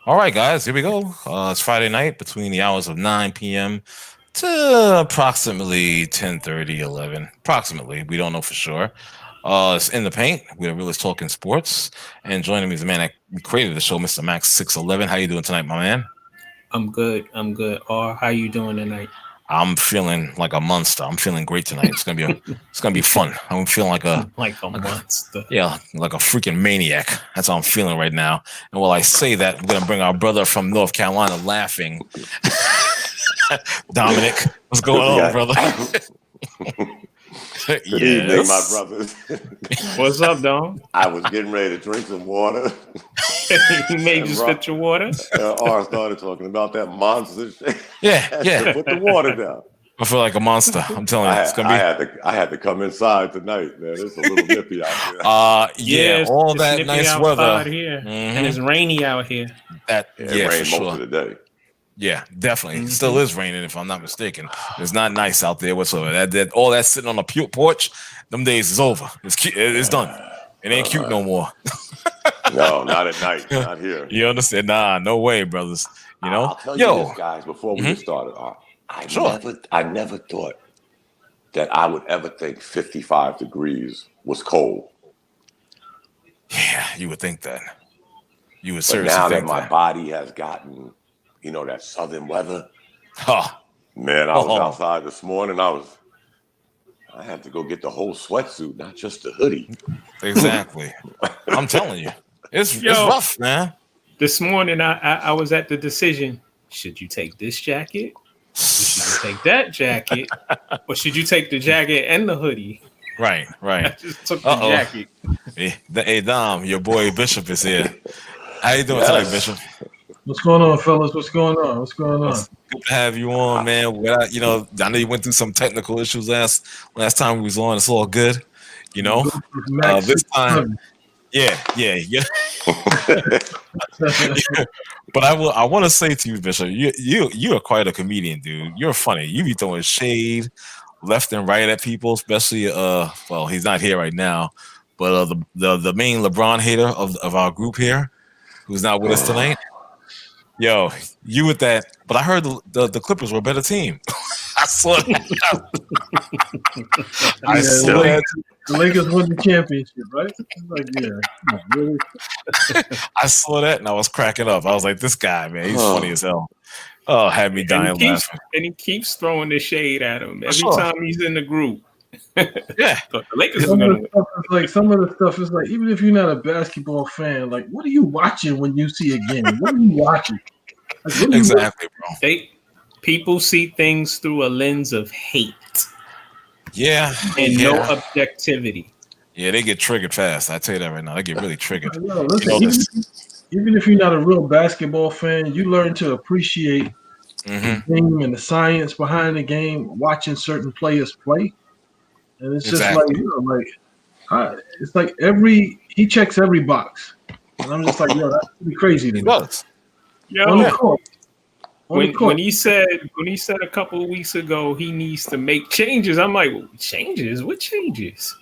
All right, guys, here we go. It's Friday night between the hours of 9 p.m. to approximately 10:30, 11. Approximately. We don't know for sure. It's In the Paint. We're really talking sports. And joining me is the man that created the show, Mr. Max 611. How you doing tonight, my man? I'm good. Or how you doing tonight? I'm feeling like a monster. I'm feeling great tonight. It's gonna be fun. I'm feeling like a monster. like a freaking maniac. That's how I'm feeling right now. And while I say that, we're gonna bring our brother from North Carolina laughing. Dominic, what's going on, brother? Good evening, my brothers. What's up, Dom? I was getting ready to drink some water. You made you spit your water? R started talking about that monster shit. Yeah. Put the water down. I feel like a monster. I'm telling you, it's gonna be. I had to come inside tonight, man. It's a little nippy out there. All that nice weather here, and it's rainy out here. It rained most of the day. Yeah, definitely. It still is raining, if I'm not mistaken. It's not nice out there whatsoever. That all that sitting on the porch, them days is over. It's done. It ain't cute no more. No, not at night. Not here. You understand? Nah, no way, brothers. You know? I'll tell you this, guys, before we get started. I never thought that I would ever think 55 degrees was cold. Yeah, you would think that. You would But seriously now think that my body has gotten, that southern weather. Man, I was outside this morning. I had to go get the whole sweatsuit, not just the hoodie. Exactly. I'm telling you. It's rough, man. This morning I was at the decision. Should you take this jacket? Should you take that jacket? Or should you take the jacket and the hoodie? Right. I just took the jacket. Hey, Dom, your boy Bishop is here. How you doing tonight, Bishop? What's going on, fellas? What's going on? Good to have you on, man. I know you went through some technical issues last time we was on. It's all good, This time, yeah. But I want to say to you, Bishop, you are quite a comedian, dude. You're funny. You be throwing shade left and right at people, especially he's not here right now, but the main LeBron hater of our group here, who's not with us tonight. Yo, you with that? But I heard the Clippers were a better team. I saw that. The Lakers won the championship, right? Really? I saw that and I was cracking up. I was like, this guy, man, he's funny as hell. Oh, had me dying laughing. And he keeps throwing the shade at him every time he's in the group. Yeah, the Lakers are going to win. Some of the stuff is like, even if you're not a basketball fan, like, what are you watching when you see a game? What are you watching? Exactly, bro. People see things through a lens of hate. Yeah, and no objectivity. Yeah, they get triggered fast. I tell you that right now. They get really triggered. Even if you're not a real basketball fan, you learn to appreciate the game and the science behind the game, watching certain players play. And it's just it's like he checks every box. And I'm just like, that's pretty crazy to me. He does. When he said a couple of weeks ago he needs to make changes, I'm like, changes? What changes?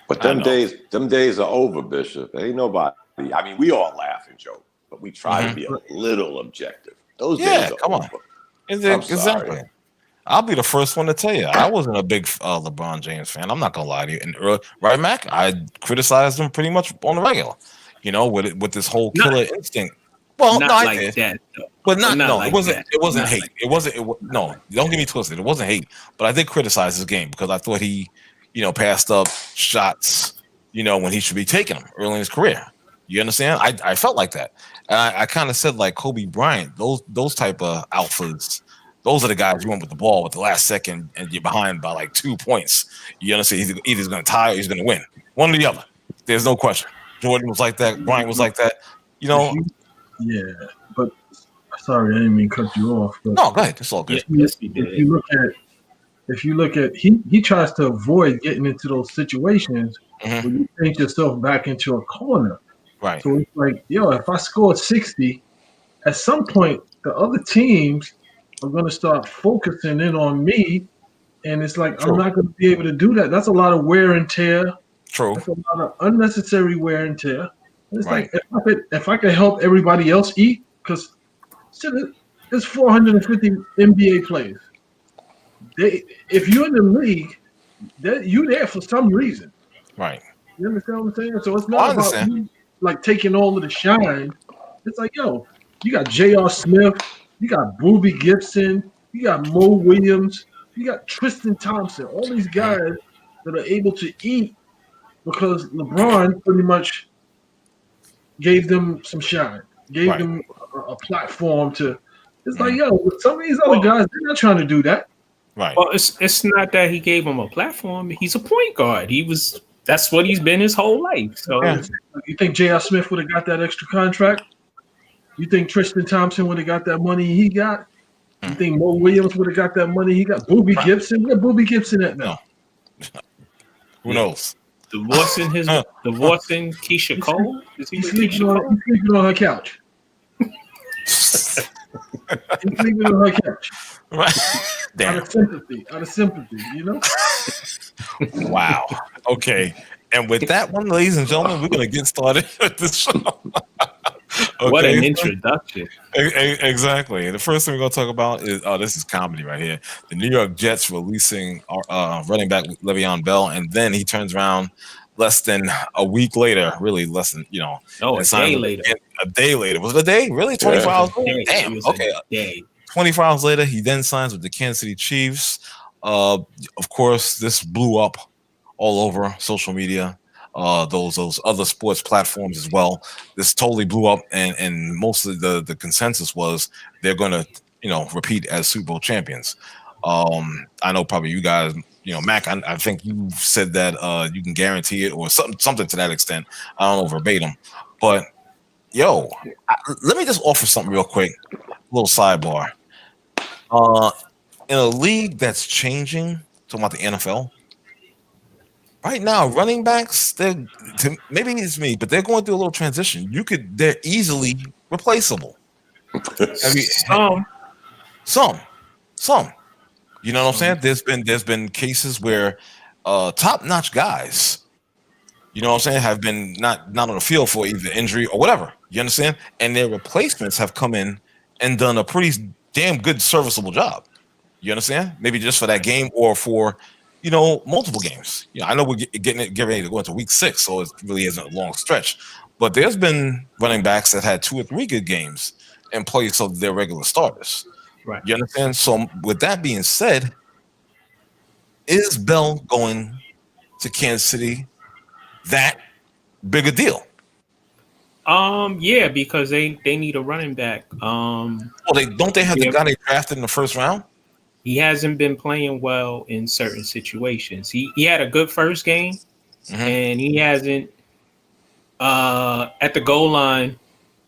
But them days are over, Bishop. Ain't nobody. I mean, we all laugh and joke, but we try to be a little objective. Those days are over. Exactly. I'll be the first one to tell you, I wasn't a big LeBron James fan. I'm not gonna lie to you. And right, Mac, I criticized him pretty much on the regular. With this whole killer instinct. Well, not no, I like did. that. But not like it wasn't. That. It wasn't hate. No, don't get me twisted. It wasn't hate. But I did criticize his game because I thought he, passed up shots, when he should be taking them early in his career. You understand? I felt like that. And I kind of said like Kobe Bryant, those type of alphas. Those are the guys you want with the ball at the last second and you're behind by like 2 points. You understand? He's either going to tie or he's going to win. One or the other. There's no question. Jordan was like that. Bryant was like that. Yeah, but sorry, I didn't mean to cut you off. But no, go ahead. It's all good. If you look at he tries to avoid getting into those situations where you think yourself back into a corner. Right. So it's like, if I scored 60, at some point the other teams are going to start focusing in on me, and it's like I'm not going to be able to do that. That's a lot of wear and tear. True. That's a lot of unnecessary wear and tear. And it's Right. like if I could help everybody else eat, because there's 450 NBA players. If you're in the league, you there for some reason. Right. You understand what I'm saying? So it's Oh, I not about understand. you like taking all of the shine. It's like, yo, you got J.R. Smith, you got Booby Gibson, you got Mo Williams, you got Tristan Thompson, all these guys that are able to eat because LeBron pretty much gave them some shine, gave Right. them a platform to. It's like, Mhm. yo, some of these other guys, they're not trying to do that. Right. Well, it's not that he gave him a platform. He's a point guard. That's what he's been his whole life. So Yeah. You think J.R. Smith would have got that extra contract? You think Tristan Thompson would have got that money he got? You think Mo Williams would have got that money he got? Booby Gibson? Where Booby Gibson at now? Who knows? divorcing Keisha Cole. Is he He's with sleeping Keisha Cole? on her couch. He's sleeping on her couch. Right. Damn. Out of sympathy, you know? Wow. Okay. And with that one, ladies and gentlemen, we're going to get started with this show. Okay. What an introduction. Exactly. The first thing we're going to talk about is, this is comedy right here. The New York Jets releasing running back Le'Veon Bell, and then he turns around less than a week later, really less than, a day later. A day later. Was it a day? Really? 24 hours? Damn. Okay. 24 hours later, he then signs with the Kansas City Chiefs. Of course, this blew up all over social media, those other sports platforms as well. This totally blew up, and most of the consensus was they're going to, repeat as Super Bowl champions. I know probably you guys, Mac, I think you said that you can guarantee it or something to that extent. I don't know verbatim, but let me just offer something real quick, a little sidebar. In a league that's changing, talking about the NFL, right now, running backs, maybe it's me, but they're going through a little transition. They're easily replaceable. Some. You know what I'm saying? There's been cases where top-notch guys, you know what I'm saying, have been not on the field for either injury or whatever. You understand? And their replacements have come in and done a pretty damn good serviceable job. You understand? Maybe just for that game or for, multiple games. I know we're getting ready to go into week 6, so it really isn't a long stretch. But there's been running backs that had 2 or 3 good games in place of their regular starters. Right. You understand? So with that being said, is Bell going to Kansas City that big a deal? Yeah, because they need a running back. Well, don't they have the guy they drafted in the first round? He hasn't been playing well in certain situations. He had a good first game, and he hasn't. At the goal line,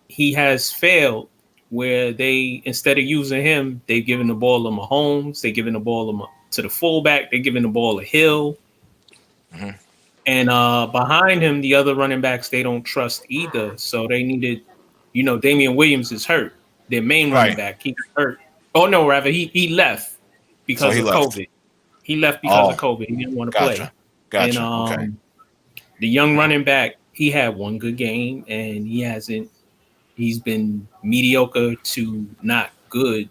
he has failed. Where they, instead of using him, they've given the ball to Mahomes. They're giving the ball to the fullback. They're giving the ball to Hill. And behind him, the other running backs they don't trust either. So they needed, Damian Williams is hurt. Their main running back, he's hurt. Oh no, rather he left because of COVID. He left because of COVID. He didn't want to play. Gotcha. And the young running back, he had one good game, and he's been mediocre to not good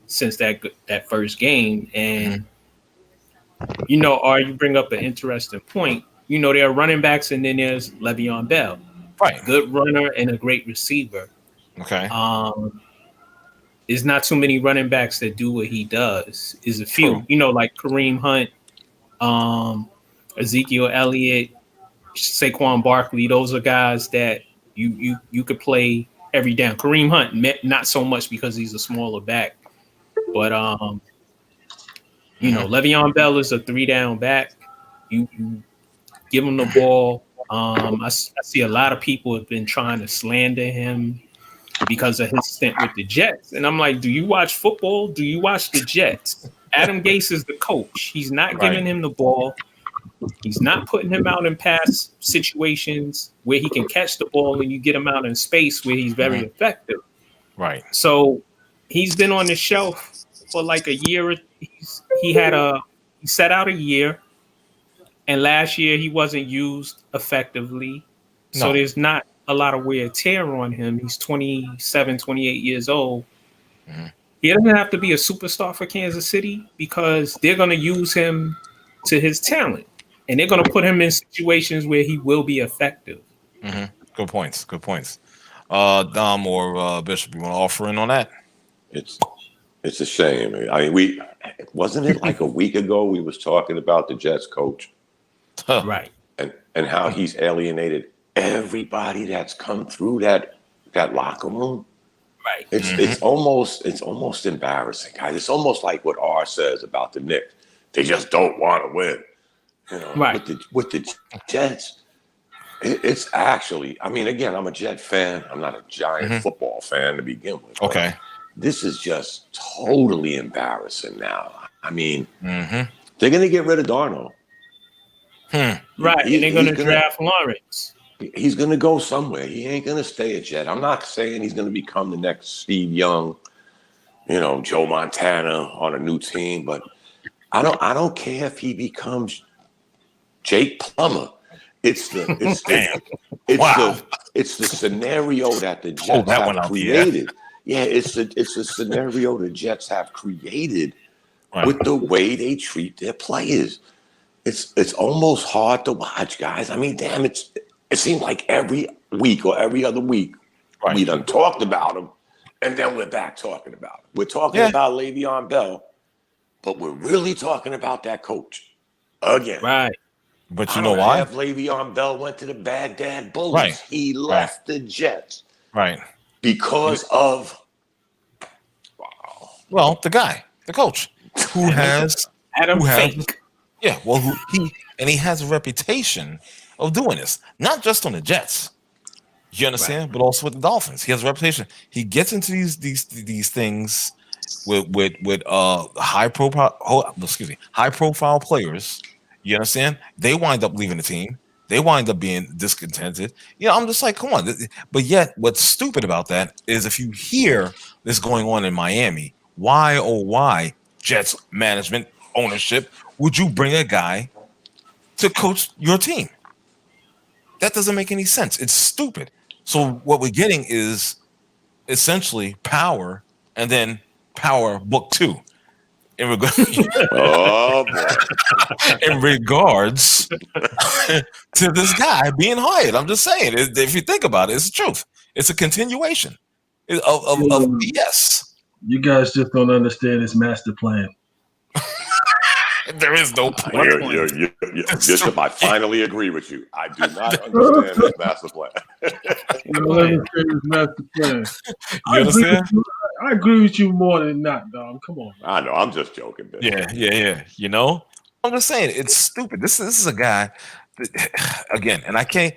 since that first game. And you bring up an interesting point. There are running backs, and then there's Le'Veon Bell. Right. Good runner and a great receiver. Okay. There's not too many running backs that do what he does. Is a few, like Kareem Hunt, Ezekiel Elliott, Saquon Barkley. Those are guys that you could play every down. Kareem Hunt, not so much because he's a smaller back, but Le'Veon Bell is a 3-down back. You give him the ball. I see a lot of people have been trying to slander him because of his stint with the Jets. And I'm like, do you watch football? Do you watch the Jets? Adam Gase is the coach. He's not giving him the ball. He's not putting him out in pass situations where he can catch the ball and you get him out in space where he's very effective. Right. So he's been on the shelf for like a year. He set out a year. And last year he wasn't used effectively. So there's not a lot of wear and tear on him. He's 27, 28 years old. Mm-hmm. He doesn't have to be a superstar for Kansas City because they're going to use him to his talent. And they're going to put him in situations where he will be effective. Mm-hmm. Good points. Dom or Bishop, you want to offer in on that? It's a shame. I mean, wasn't it like a week ago we was talking about the Jets coach, Right? And how he's alienated everybody that's come through that locker room. Right. It's almost embarrassing, guys. It's almost like what R says about the Knicks. They just don't want to win. You know, right. With the Jets, it's actually. I mean, again, I'm a Jet fan. I'm not a giant football fan to begin with. Okay. This is just totally embarrassing now. I mean, they're going to get rid of Darnold. Right, and they're going to draft Lawrence. He's going to go somewhere. He ain't going to stay a Jet. I'm not saying he's going to become the next Steve Young, Joe Montana on a new team, but I don't care if he becomes Jake Plummer. It's the scenario that the Jets have created. Yeah, it's the scenario the Jets have created with the way they treat their players. It's almost hard to watch, guys. I mean, damn, it seems like every week or every other week we done talked about him, and then we're back talking about him. We're talking about Le'Veon Bell, but we're really talking about that coach again. Right. But you know why? If Le'Veon Bell went to the Baghdad Bullets, Right. He left the Jets. Right. Because of the guy, the coach, who has Adam Fake. Yeah, well, he has a reputation of doing this, not just on the Jets. You understand, but also with the Dolphins. He has a reputation. He gets into these things with high profile players. You understand? They wind up leaving the team. They wind up being discontented. I'm just like, come on. But yet, what's stupid about that is if you hear this going on in Miami, why, oh, why, Jets management, ownership, would you bring a guy to coach your team? That doesn't make any sense. It's stupid. So what we're getting is essentially power and then power book 2. In regards to this guy being hired. I'm just saying, if you think about it, it's the truth. It's a continuation of BS. You guys just don't understand his master plan. There is no plan. Bishop, I finally agree with you. I do not understand his master plan. You don't understand his master plan. You understand? I agree with you more than not, dog. Come on. I know. I'm just joking, Bishop. Yeah. I'm just saying, it's stupid. This is a guy that, again, and I can't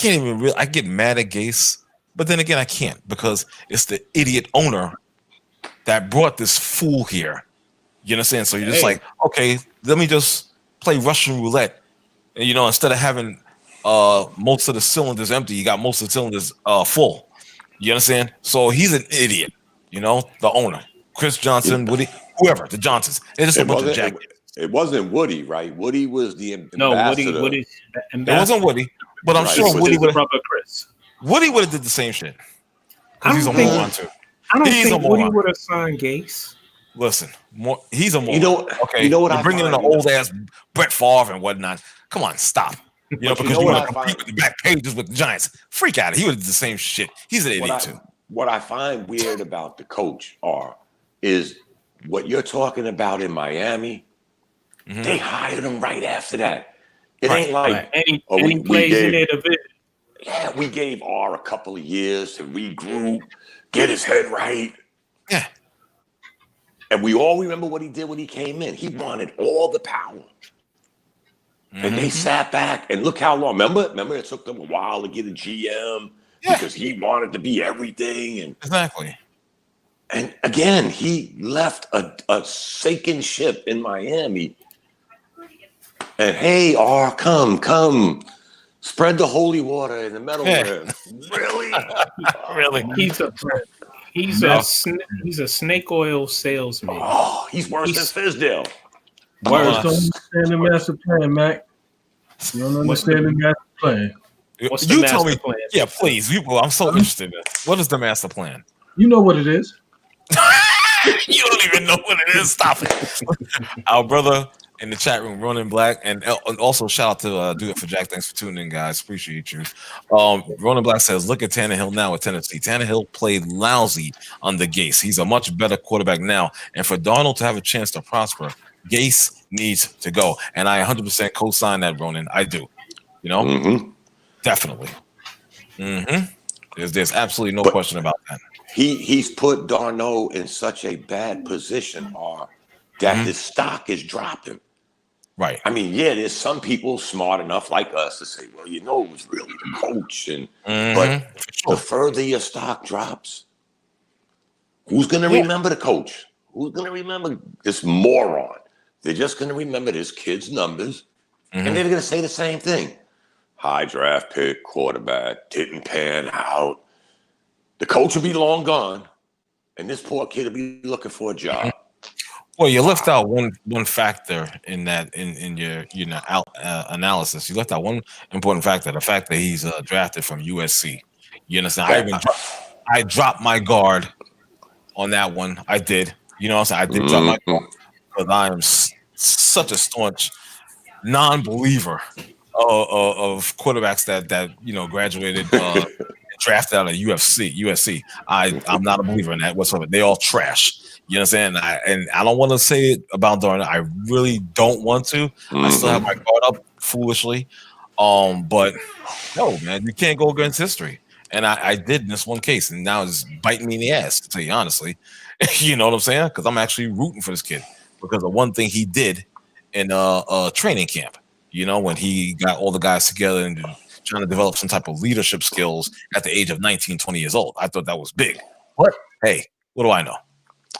even really. I get mad at Gase, but then again, I can't because it's the idiot owner that brought this fool here. You understand? So you're just like, okay, let me just play Russian roulette. And, instead of having most of the cylinders empty, you got most of the cylinders full. You understand? So he's an idiot. The owner, Chris Johnson, Woody, whoever, the Johnsons. They're just a bunch of jackets. It wasn't Woody, right? Woody was the ambassador. No, Woody. It wasn't Woody, but I'm sure Woody would have. Woody would have did the same shit. Because he's a moron too. I don't think Woody would have signed Gase. Listen, he's a moron. You know what? You're bringing in an old ass Brett Favre and whatnot. Come on, stop. Because you want to compete with the back pages with the Giants. Freak out. He would have did the same shit. He's an idiot too. What I find weird about the coach is what you're talking about in Miami. Mm-hmm. They hired him right after that. It ain't like any plays in their division. Yeah, we gave R a couple of years to regroup, get his head right. Yeah. And we all remember what he did when he came in. He wanted all the power. Mm-hmm. And they sat back and look how long. Remember it took them a while to get a GM because he wanted to be everything. And exactly. And again, he left a sinking ship in Miami. And hey, R, come. Spread the holy water in the metal. Really? Really? He's a snake oil salesman. Oh, he's worse than Fizdale. You don't understand the master plan, Mac. You don't understand the master plan. What's the master plan? Yeah, please. I'm so interested in it. What is the master plan? You know what it is. You don't even know what it is. Stop it. Our brother in the chat room, Ronan Black, and also shout out to Do It for Jack. Thanks for tuning in, guys. Appreciate you. Ronan Black says, look at Tannehill now at Tennessee. Tannehill played lousy under Gase. He's a much better quarterback now. And for Darnold to have a chance to prosper, Gase needs to go. And I 100% co-sign that, Ronan. I do. You know? Definitely. There's absolutely no question about that. He's put Darnold in such a bad position that his stock is dropping. Right. I mean, yeah, there's some people smart enough like us to say, well, it was really the coach. But the further your stock drops, who's going to remember the coach? Who's going to remember this moron? They're just going to remember this kid's numbers, and they're going to say the same thing. High draft pick, quarterback, didn't pan out. The coach will be long gone, and this poor kid will be looking for a job. Well, you left out one factor in that in your analysis. You left out one important factor: the fact that he's drafted from USC. You understand? I dropped my guard on that one. I did. You know what I'm saying? I did drop my guard because I am such a staunch non-believer of quarterbacks that graduated. Drafted out of USC. I'm not a believer in that whatsoever. They all trash. You know what I'm saying? And I don't want to say it about Darnold. I really don't want to. I still have my guard up foolishly. But no, man, you can't go against history. And I did in this one case, and now it's biting me in the ass, to tell you honestly. You know what I'm saying? Because I'm actually rooting for this kid because of one thing he did in training camp. When he got all the guys together and trying to develop some type of leadership skills at the age of 19, 20 years old. I thought that was big. But, hey, what do I know?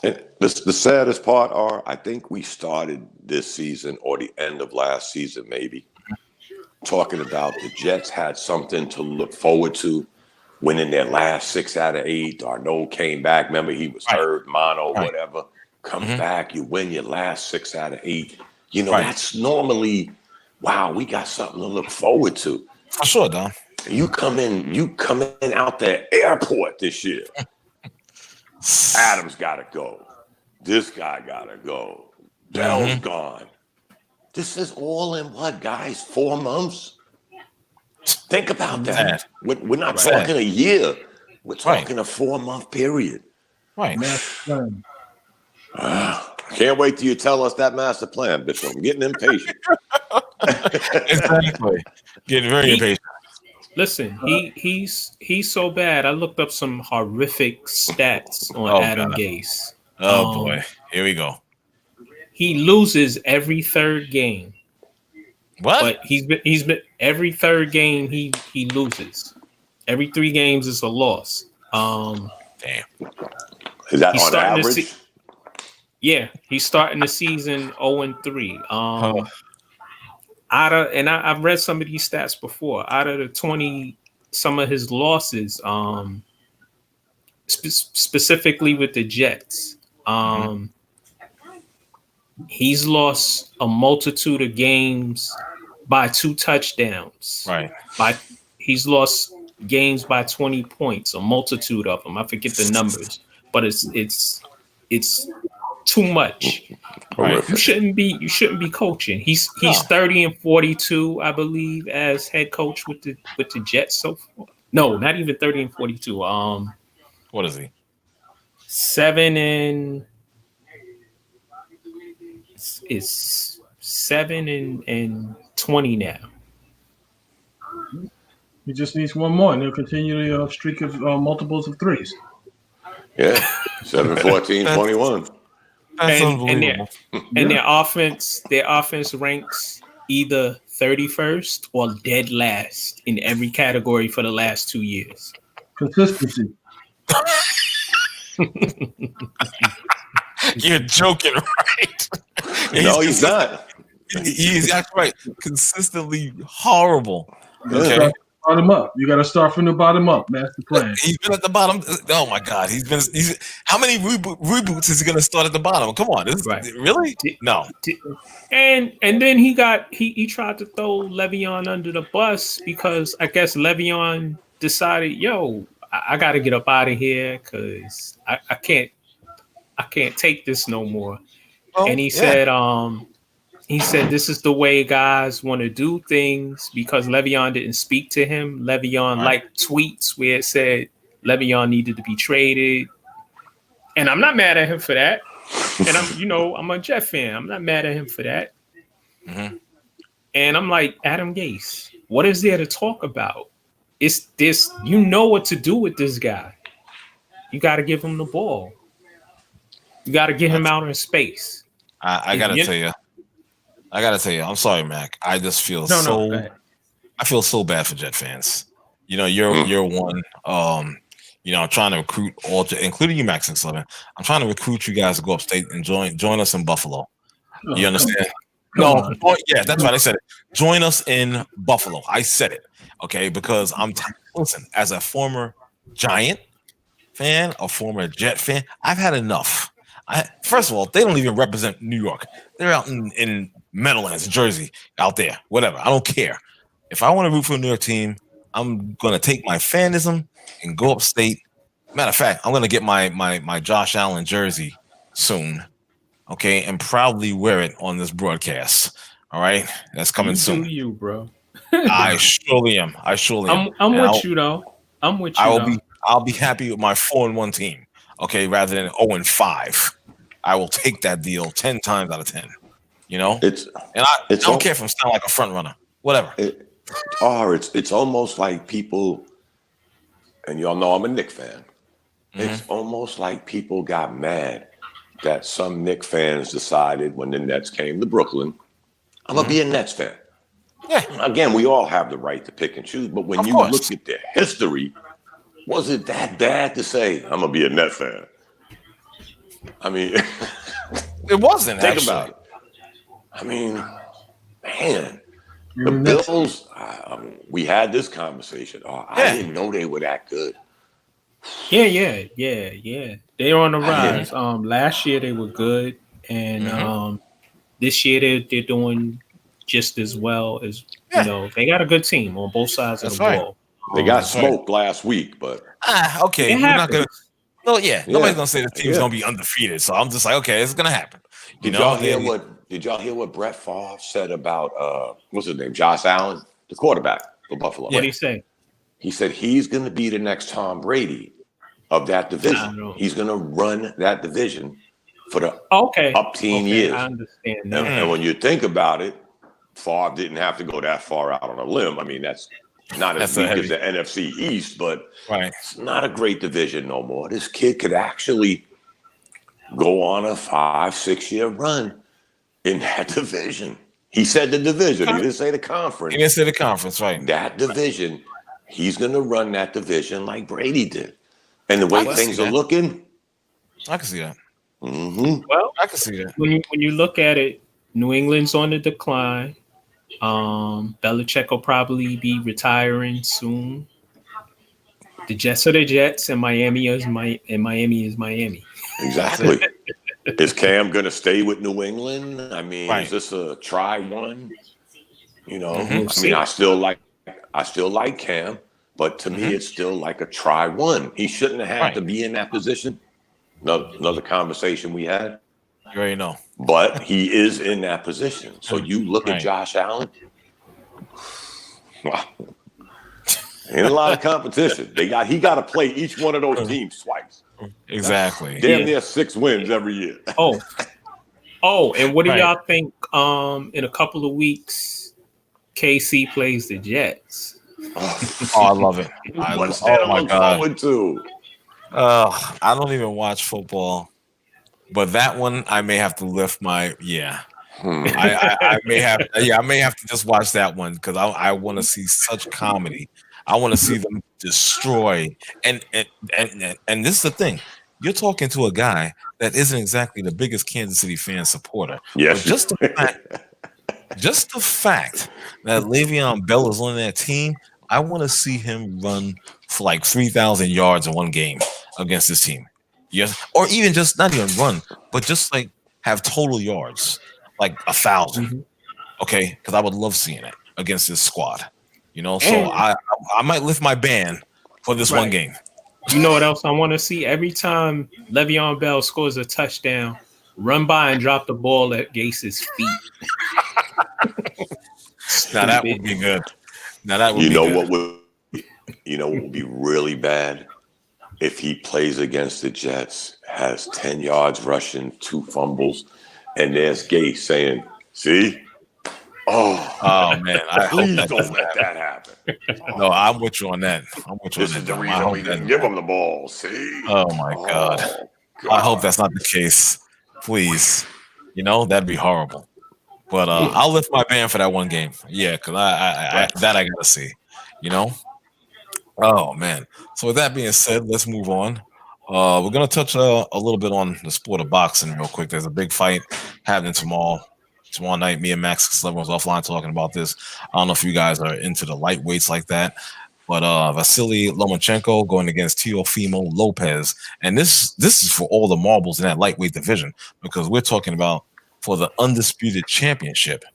The saddest part I think we started this season or the end of last season maybe talking about the Jets had something to look forward to winning their last 6 out of 8. Darnold came back. Remember, he was hurt, mono, whatever. Comes back, you win your last 6 out of 8. That's normally, wow, we got something to look forward to. For sure, Don. You come in out the airport this year. Adams gotta go. This guy gotta go. Bell's gone. This is all in what, guys? 4 months? Think about that. We're not talking a year. We're talking a 4-month period. Right. Can't wait till you tell us that master plan, Bishop. I'm getting impatient. Exactly. Getting very impatient. Listen, he's so bad. I looked up some horrific stats on Adam Gase. Oh boy, here we go. He loses every third game. What? But he's been every third game he loses. Every 3 games is a loss. Damn. Is that on average? Yeah, he's starting the season 0-3. I've read some of these stats before. Out of the 20, some of his losses, specifically with the Jets, he's lost a multitude of games by 2 touchdowns. Right. He's lost games by 20 points, a multitude of them. I forget the numbers, but it's too much. Right. You shouldn't be coaching. He's 30-42, I believe, as head coach with the Jets so far. No, not even 30-42. What is he? 7-20 now. He just needs one more, and he'll continue the streak of multiples of 3s. Yeah, 7-14-21. And their offense ranks either 31st or dead last in every category for the last 2 years. Consistency. You're joking, right? No, he's not. He's actually right. Consistently horrible. Okay. Bottom up. You got to start from the bottom up. Master plan. He's been at the bottom. Oh my God, he's how many reboots is he going to start at the bottom? Come on, really? No. And then he tried to throw Le'Veon under the bus because I guess Le'Veon decided, yo, I got to get up out of here because I can't take this no more. Oh, and he said this is the way guys want to do things because Le'Veon didn't speak to him. Le'Veon liked tweets where it said Le'Veon needed to be traded. And I'm not mad at him for that. And I'm a Jet fan. I'm not mad at him for that. Mm-hmm. And I'm like, Adam Gase, what is there to talk about? It's this, what to do with this guy. You got to give him the ball. You got to get him out in space. I got to tell you. I'm sorry, Mac. I just feel I feel so bad for Jet fans. You're one. I'm trying to recruit all, including you, Max 611. I'm trying to recruit you guys to go upstate and join us in Buffalo. You understand? Yeah, that's right. I said it. Join us in Buffalo. I said it. Okay, because listen, as a former Giant fan, a former Jet fan, I've had enough. First of all, they don't even represent New York. They're out in Meadowlands, Jersey, out there, whatever. I don't care. If I want to root for a New York team, I'm going to take my fanism and go upstate. Matter of fact, I'm going to get my Josh Allen jersey soon, okay, and proudly wear it on this broadcast. All right? That's coming soon. Do you, bro. I surely am. I'm with you, though. I'm with you, I'll be happy with my 4-1 team, okay, rather than 0-5. I will take that deal 10 times out of 10. I don't care if I'm sounding like a front runner. Whatever. It's almost like people, and y'all know I'm a Knicks fan. Mm-hmm. It's almost like people got mad that some Knicks fans decided when the Nets came to Brooklyn, I'm gonna be a Nets fan. Yeah. Again, we all have the right to pick and choose, but when you look at their history, was it that bad to say I'm gonna be a Nets fan? I mean, it wasn't. Think about it. I mean, man, the Bills. We had this conversation. I didn't know they were that good. Yeah. They're on the rise. Last year they were good, and this year they're doing just as well as They got a good team on both sides of the ball. They got smoked last week, but okay, we're not gonna. No, nobody's gonna say the team's gonna be undefeated. So I'm just like, okay, it's gonna happen. Did y'all hear what Brett Favre said about what's his name, Josh Allen, the quarterback for Buffalo? What did he say? He said he's going to be the next Tom Brady of that division. He's going to run that division for the up teen years. I understand that. And when you think about it, Favre didn't have to go that far out on a limb. I mean, that's not as weak as the NFC East, but it's not a great division no more. This kid could actually go on a 5-6 year run in that division. He said the division. He didn't say the conference. He didn't say the conference, right? That division, he's going to run that division like Brady did. And the way things are looking, I can see that. Mm-hmm. Well, I can see that. When you look at it, New England's on the decline. Belichick will probably be retiring soon. The Jets are the Jets, and Miami is Miami. Exactly. Is Cam going to stay with New England? I mean, is this a try one? I mean, I still like Cam, but to me, it's still like a try one. He shouldn't have had to be in that position. Another conversation we had. You already know. But he is in that position. So you look at Josh Allen. Wow. Ain't a lot of competition. He got to play each one of those teams twice. Exactly. Damn near 6 wins every year. And what do y'all think? In a couple of weeks, KC plays the Jets. I love it. Oh my God! I don't even watch football, but that one I may have to lift my I may have to just watch that one because I want to see such comedy. I want to see them destroy. And this is the thing. You're talking to a guy that isn't exactly the biggest Kansas City fan supporter. Yes. But just the fact that Le'Veon Bell is on that team, I want to see him run for like 3,000 yards in one game against this team. Yes, or even just not even run, but just like have total yards, like 1,000. Mm-hmm. Okay, because I would love seeing it against this squad. So I might lift my ban for this one game. You know what else I want to see? Every time Le'Veon Bell scores a touchdown, run by and drop the ball at Gase's feet. Now that would be good. Now that would be good. What would be really bad? If he plays against the Jets, has 10 yards rushing, 2 fumbles, and there's Gase saying, see? Oh man! Please don't let that happen. No, I'm with you on that. This is the reason we didn't give him the ball. See? Oh my God! I hope that's not the case. Please, that'd be horrible. But I'll lift my ban for that one game. Yeah, because I gotta see. Oh man! So with that being said, let's move on. We're gonna touch a little bit on the sport of boxing real quick. There's a big fight happening tomorrow night. Me and Max 611 was offline talking about this. I don't know if you guys are into the lightweights like that, but Vasyl Lomachenko going against Teofimo Lopez, and this is for all the marbles in that lightweight division, because we're talking about for the undisputed championship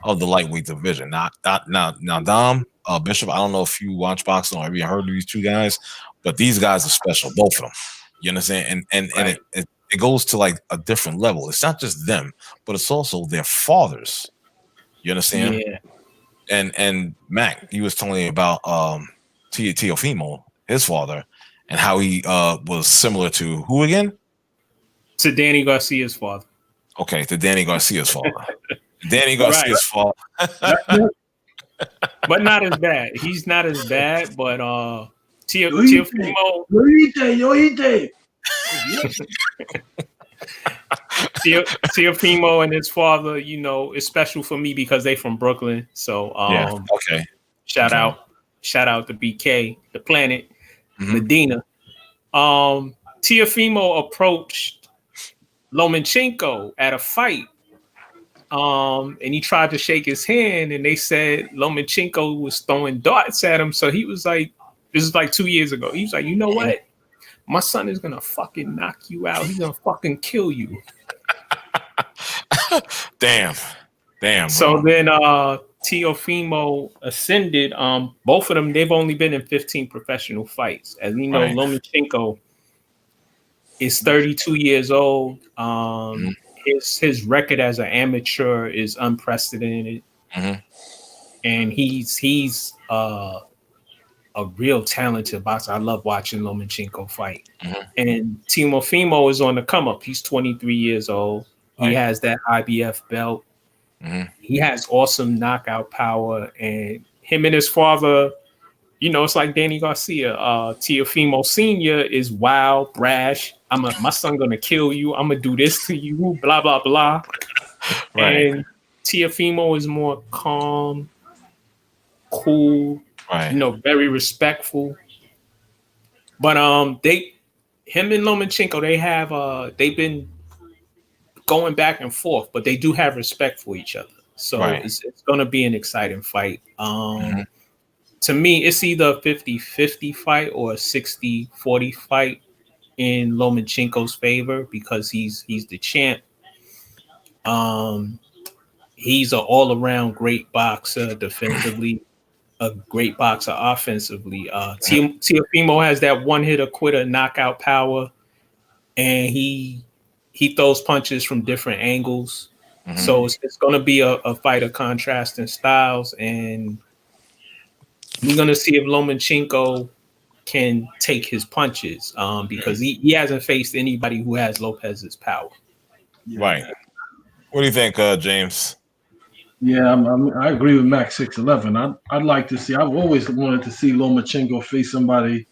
of the lightweight division. Now, Dom, Bishop, I don't know if you watch boxing or have you heard of these two guys, but these guys are special, both of them. You understand? And it goes to like a different level. It's not just them, but it's also their fathers. You understand? Yeah. And Mac, he was telling me about Teofimo, his father, and how he was similar to who again? To Danny Garcia's father. Okay, to Danny Garcia's father. Danny Garcia's father. But not as bad. He's not as bad, but Teofimo. Teofimo and his father, is special for me because they from Brooklyn. So okay. Shout out to BK, the Planet, Medina. Teofimo approached Lomachenko at a fight. And he tried to shake his hand, and they said Lomachenko was throwing darts at him. So he was like, this is like 2 years ago. He was like, you know what? My son is gonna fucking knock you out. He's gonna fucking kill you. Damn. So then Teofimo ascended. Both of them, they've only been in 15 professional fights. As we know, Lomachenko is 32 years old. His record as an amateur is unprecedented, and he's a real talented boxer. I love watching Lomachenko fight. And Teofimo is on the come up. He's 23 years old. He has that IBF belt. He has awesome knockout power, and him and his father, it's like Danny Garcia. Teofimo Sr. is wild, brash. My son gonna kill you. I'm gonna do this to you. Blah blah blah. And Teofimo is more calm, cool. Very respectful. But him and Lomachenko, they've been going back and forth, but they do have respect for each other. So it's gonna be an exciting fight. To me, it's either a 50-50 fight or a 60-40 fight in Lomachenko's favor because he's the champ. He's an all-around great boxer defensively, a great boxer offensively. Teofimo has that one-hitter quitter knockout power, and he throws punches from different angles. So it's going to be a fight of contrasting styles, and we're going to see if Lomachenko can take his punches because he hasn't faced anybody who has Lopez's power. Right. What do you think, James? Yeah, I agree with Max 611. I'd like to see. I've always wanted to see Lomachenko face somebody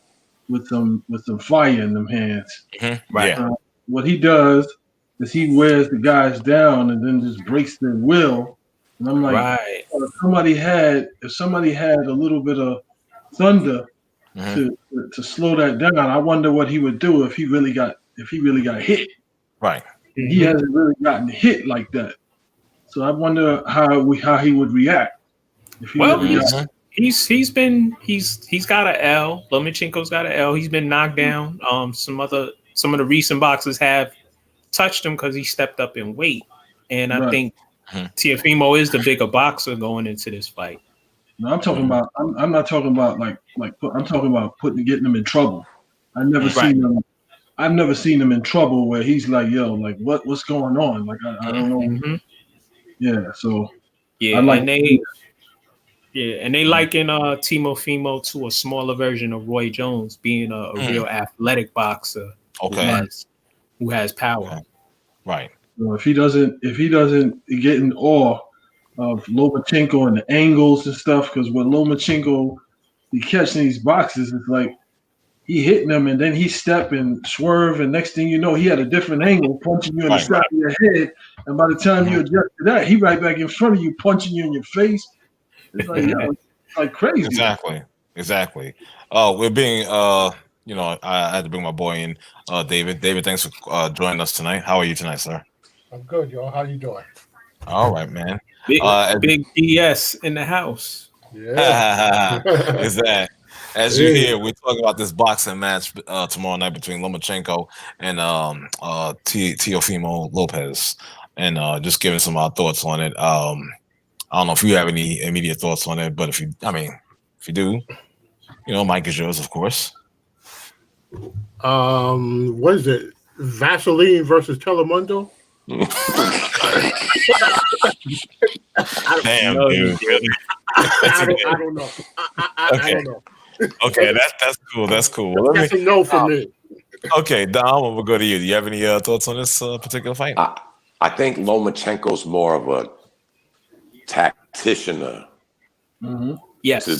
with some fire in them hands. Right. What he does is he wears the guys down and then just breaks their will. And I'm like, if somebody had a little bit of thunder to slow that down, I wonder what he would do if he really got hit. Right. And he hasn't really gotten hit like that. So I wonder how he would react. If he he's got a L. Lomachenko's got a L. He's been knocked down. Some of the recent boxers have touched him because he stepped up in weight, and I think Teofimo is the bigger boxer going into this fight. No, I'm talking about. I'm not talking about like. I'm talking about getting him in trouble. I've never seen him in trouble where he's like, "Yo, like what's going on?" Like I don't know. Mm-hmm. Yeah. So yeah, and they liken Teofimo to a smaller version of Roy Jones, being a real athletic boxer who has power. Okay. Right. So if he doesn't get in awe of Lomachenko and the angles and stuff, because when Lomachenko he catching these boxes, it's like he hitting them and then he step and swerve, and next thing you know, he had a different angle, punching you in the side of your head, and by the time you adjust to that, he right back in front of you, punching you in your face. It's like, it's like crazy. Exactly. We're being I had to bring my boy in, David. David, thanks for joining us tonight. How are you tonight, sir? I'm good, y'all. How you doing? All right, man. Big DS in the house. Yeah. Is that as you hear, we're talking about this boxing match tomorrow night between Lomachenko and Teofimo Lopez, and just giving some thoughts on it. I don't know if you have any immediate thoughts on it, but if you do, Mike is yours, of course. What is it? Vasyl versus Telemundo? Damn, dude. I don't know. I don't know. Okay, that's cool. That's cool. Well, that's a no for me. Okay, Dom, we'll go to you. Do you have any thoughts on this particular fight? I think Lomachenko's more of a tactician. Yes. To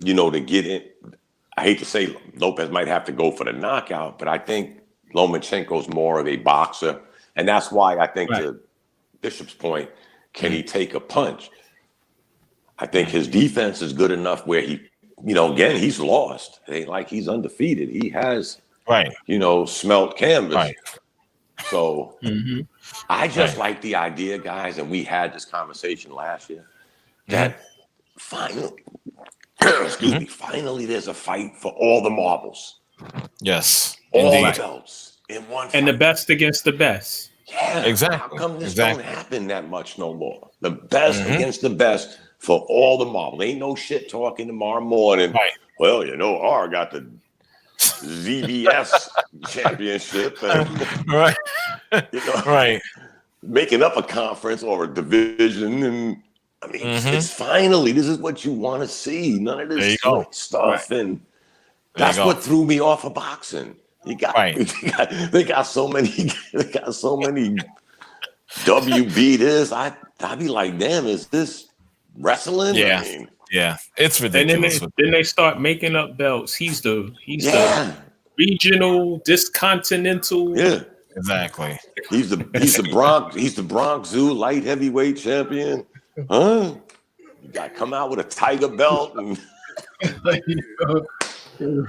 get in. I hate to say Lopez might have to go for the knockout, but I think Lomachenko's more of a boxer. And that's why I think to Bishop's point, can he take a punch? I think his defense is good enough where he, again, he's lost. It ain't like he's undefeated. He has, smelt canvas. Right. So I just like the idea, guys, and we had this conversation last year, that finally, finally there's a fight for all the marbles. Yes. All the belts in one fight. And the best against the best. Yeah. Exactly. How come this don't happen that much no more? The best against the best for all the marbles. Ain't no shit talking tomorrow morning. Right. Well, R got the ZBS championship. And, right. Making up a conference or a division. And I mean, it's finally, this is what you want to see. None of this stuff. Right. And that's what threw me off of boxing. They got so many WB this. I'd be like, damn, is this wrestling? Yeah. I mean, it's ridiculous. And then they start making up belts. He's the regional, discontinental. Yeah. Exactly. He's the Bronx Zoo light heavyweight champion. Huh? You got to come out with a tiger belt and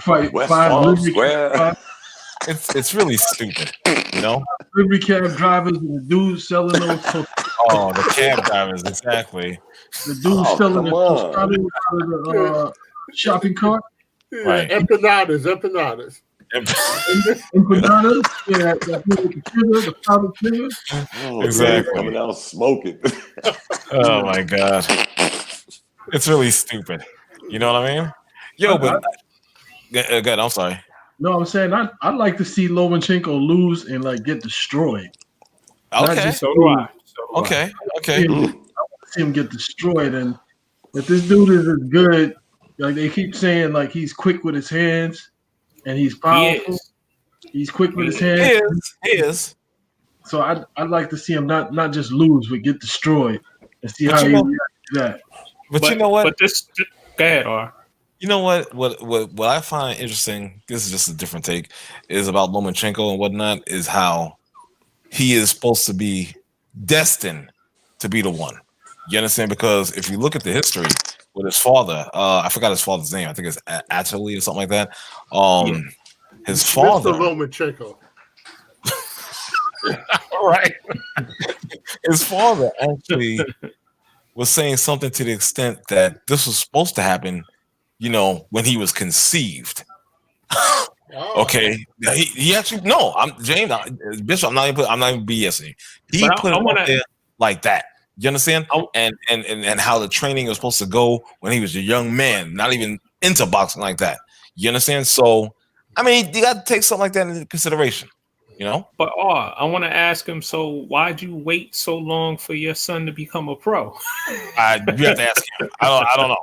fight West Farm Square. It's really stupid, Every cab drivers and the dudes selling those. The cab drivers, exactly. The dudes selling the out of the shopping cart. Right. Empanadas. Empanadas. Yeah, the powdered sugar. Exactly. Coming out smoking. Oh my God. It's really stupid. You know what I mean? But good. I'm sorry. No, I'm saying I'd like to see Lomachenko lose and get destroyed. Okay. So do I. Okay. I want to see him get destroyed, and if this dude is as good, they keep saying, he's quick with his hands and he's powerful. He's quick with his hands. He is. So I'd like to see him not just lose, but get destroyed and see how he reacts to that. But you know what? But this, go ahead, R. You know what? What I find interesting, this is just a different take, is about Lomachenko and whatnot, is how he is supposed to be destined to be the one. You understand? Because if you look at the history with his father, I forgot his father's name. I think it's Atterley or something like that. His father, Mr. Lomachenko. Right. His father actually was saying something to the extent that this was supposed to happen, when he was conceived. Okay, he actually I'm James Bishop. I'm not even BSing. He put it out there like that. You understand? And how the training was supposed to go when he was a young man, not even into boxing like that. You understand? So, I mean, you got to take something like that into consideration. But I want to ask him. So, why'd you wait so long for your son to become a pro? You have to ask him. I don't know.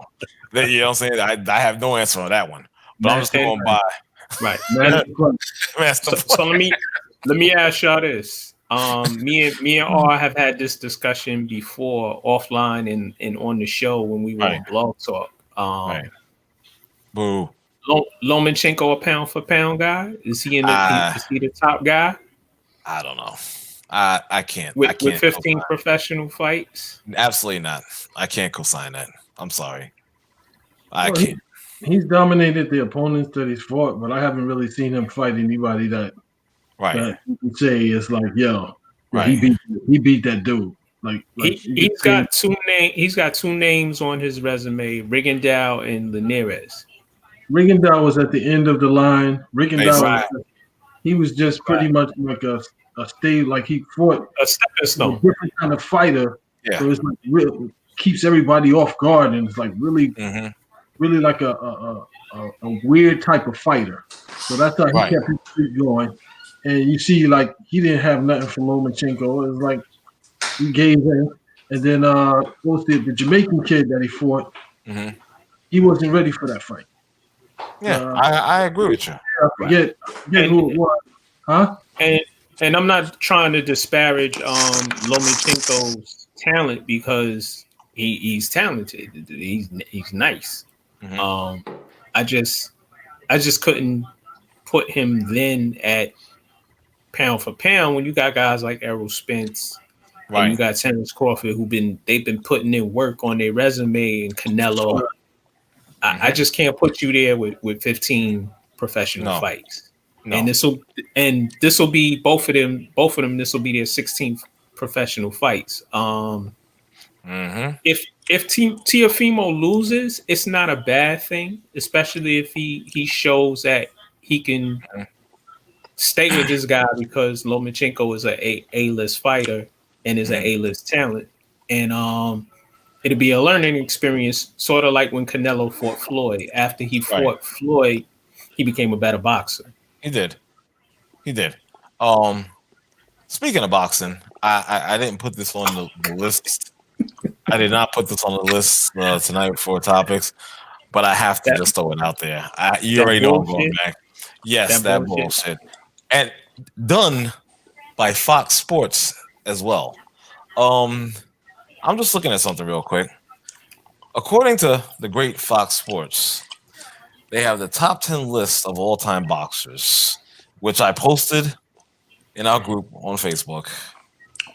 You know what I'm saying? I have no answer on that one. But I'm just going by. Right. So let me ask y'all this. Me and R have had this discussion before offline and on the show when we were on Blog Talk. Right. Boo. Lomachenko a pound for pound guy? Is he is he the top guy? I don't know. I can't. With 15 professional fights? Absolutely not. I can't co-sign that. I'm sorry. I can't. He's dominated the opponents that he's fought, but I haven't really seen him fight anybody that you can say is like, he beat that dude. He's got two names on his resume: Rigondeaux and Linares. Rigondeaux was at the end of the line. He was just pretty much like a stay, like he fought a stepping stone, a different kind of fighter. Yeah. So it's like real, keeps everybody off guard, and it's like really, really like a weird type of fighter. So that's how he kept his streak going. And you see, like, he didn't have nothing from Lomachenko. It was like he gave in. And then the Jamaican kid that he fought, he wasn't ready for that fight. Yeah, I agree with you. I forget who it was. Huh? And I'm not trying to disparage Lomachenko's talent because he's talented. He's nice. I just couldn't put him then at pound for pound when you got guys like Errol Spence, and you got Terrence Crawford they've been putting in work on their resume, and Canelo. I just can't put you there with 15 professional fights. No. And this will be both of them. This will be their 16th professional fights. If Teofimo loses, it's not a bad thing, especially if he shows that he can stay with this guy because Lomachenko is a A-list fighter and is an A-list talent, and it'll be a learning experience, sort of like when Canelo fought Floyd. After he fought Floyd, he became a better boxer. He did. Speaking of boxing, I didn't put this on the list. I did not put this on the list tonight for topics, but I have to just throw it out there. You already know I'm going back. Yes, that bullshit. And done by Fox Sports as well. I'm just looking at something real quick. According to the great Fox Sports, they have the top 10 list of all-time boxers, which I posted in our group on Facebook.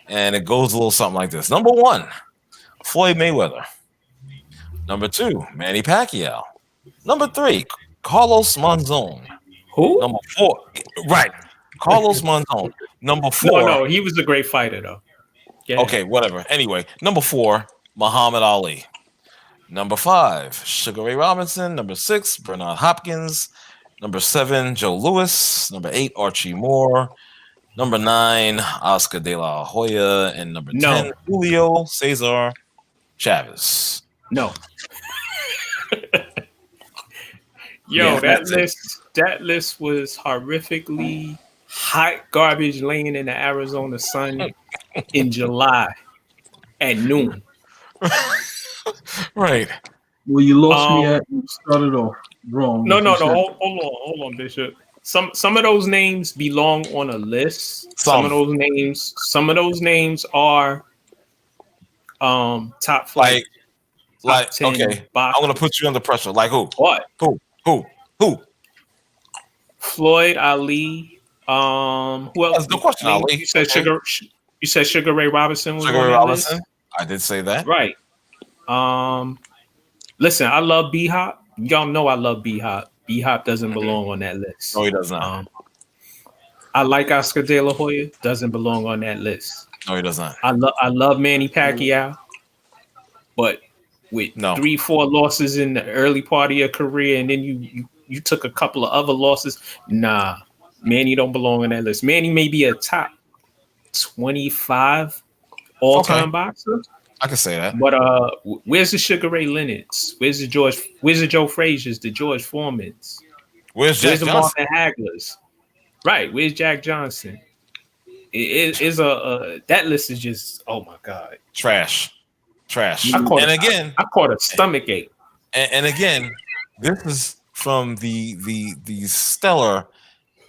And it goes a little something like this. Number 1, Floyd Mayweather. Number 2, Manny Pacquiao. Number 3, Carlos Monzon. Who? Number 4, Carlos Monzon. Number 4. No, he was a great fighter, though. Yeah. Okay, whatever. Anyway, number 4, Muhammad Ali. Number 5, Sugar Ray Robinson. Number 6, Bernard Hopkins. Number 7, Joe Louis. Number 8, Archie Moore. Number 9, Oscar De La Hoya. And number 10, Julio Cesar Chavez. No. That list was horrifically hot garbage laying in the Arizona sun in July at noon. Right. Well, you lost me at you started off wrong. No. Hold on, Bishop. Some of those names belong on a list. Some of those names are top flight. Like okay. Boxers. I'm gonna put you under pressure. Like who? What? Who? Floyd, Ali. Who else? That's no question. Ali. You said Sugar Ray Robinson was Sugar on Ray that Robinson. list? I did say that. Right. Listen, I love B-Hop. Y'all know I love B-Hop. B-Hop doesn't belong on that list. No, he does not. I like Oscar De La Hoya. Doesn't belong on that list. No, he does not. I love Manny Pacquiao. but with 3-4 losses in the early part of your career, and then you took a couple of other losses. Nah, Manny don't belong on that list. Manny may be a top 25 all-time boxer. I can say that. But where's the Sugar Ray Leonards? Where's the Joe Frazier's? The George Foremans? Where's the Marvin Haglers? Right. Where's Jack Johnson? That list is just, oh my God, trash. I caught a stomach ache. And again, this is from the stellar,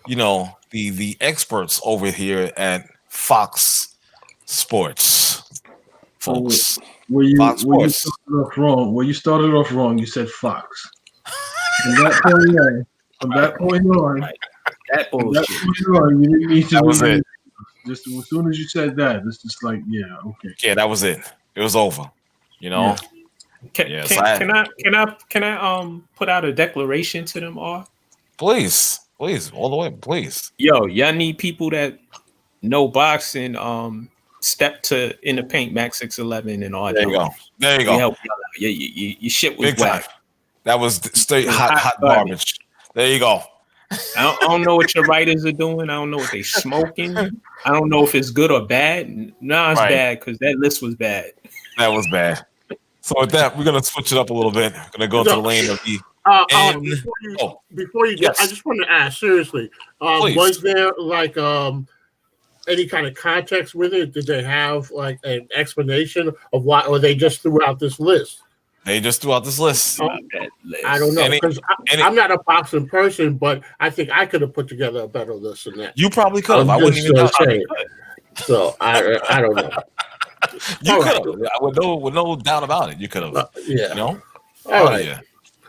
the experts over here at Fox Sports, folks. Where you started off wrong. You said Fox. From that point on, you didn't need to. That was it. Just as soon as you said that, it's just like, yeah, okay. Yeah, that was it. It was over. Yeah. Can I put out a declaration to them all? Please, all the way, please. Yo, y'all need people that know boxing. Step to in the paint, Max 6'11" and all. There you go. Help y'all out. Your shit was whack. That was straight hot garbage. There you go. I don't know what your writers are doing. I don't know what they smoking. I don't know if it's good or bad. No, it's bad because that list was bad. That was bad. So with that, we're gonna switch it up a little bit. We're gonna go to the lane of the. Before you get, I just want to ask seriously. Was there like any kind of context with it? Did they have like an explanation of why, or they just threw out this list? They just threw out this list. I don't know, because I'm not a boxing person, but I think I could have put together a better list than that. You probably could have. I wouldn't even say. So I don't know. You could have, with no doubt about it. You could have. All right. Yeah.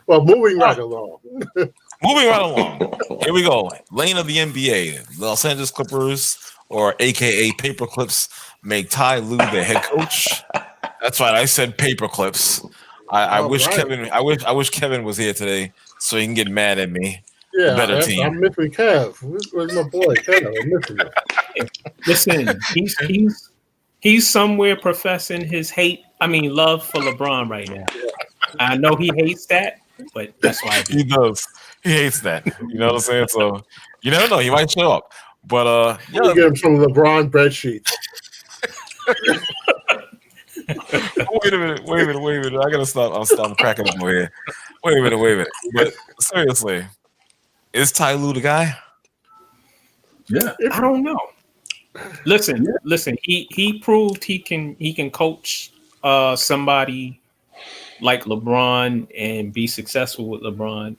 Well, moving right along. Here we go. Lane of the NBA. Los Angeles Clippers, or AKA Paperclips, make Ty Lue their head coach. That's right. I said Paperclips. I wish Kevin was here today so he can get mad at me. Yeah, the better team. I'm missing Kev. Where's my boy Kev? I'm missing him. Listen, he's somewhere professing his love for LeBron right now. I know he hates that, but that's why he does. He hates that. You know what I'm saying? So you never know. He might show up. But get him some LeBron bed sheets. Wait a minute. I gotta stop. I'm cracking up over here. Wait a minute. But seriously, is Ty Lue the guy? Yeah. I don't know. Listen. He proved he can coach somebody like LeBron and be successful with LeBron.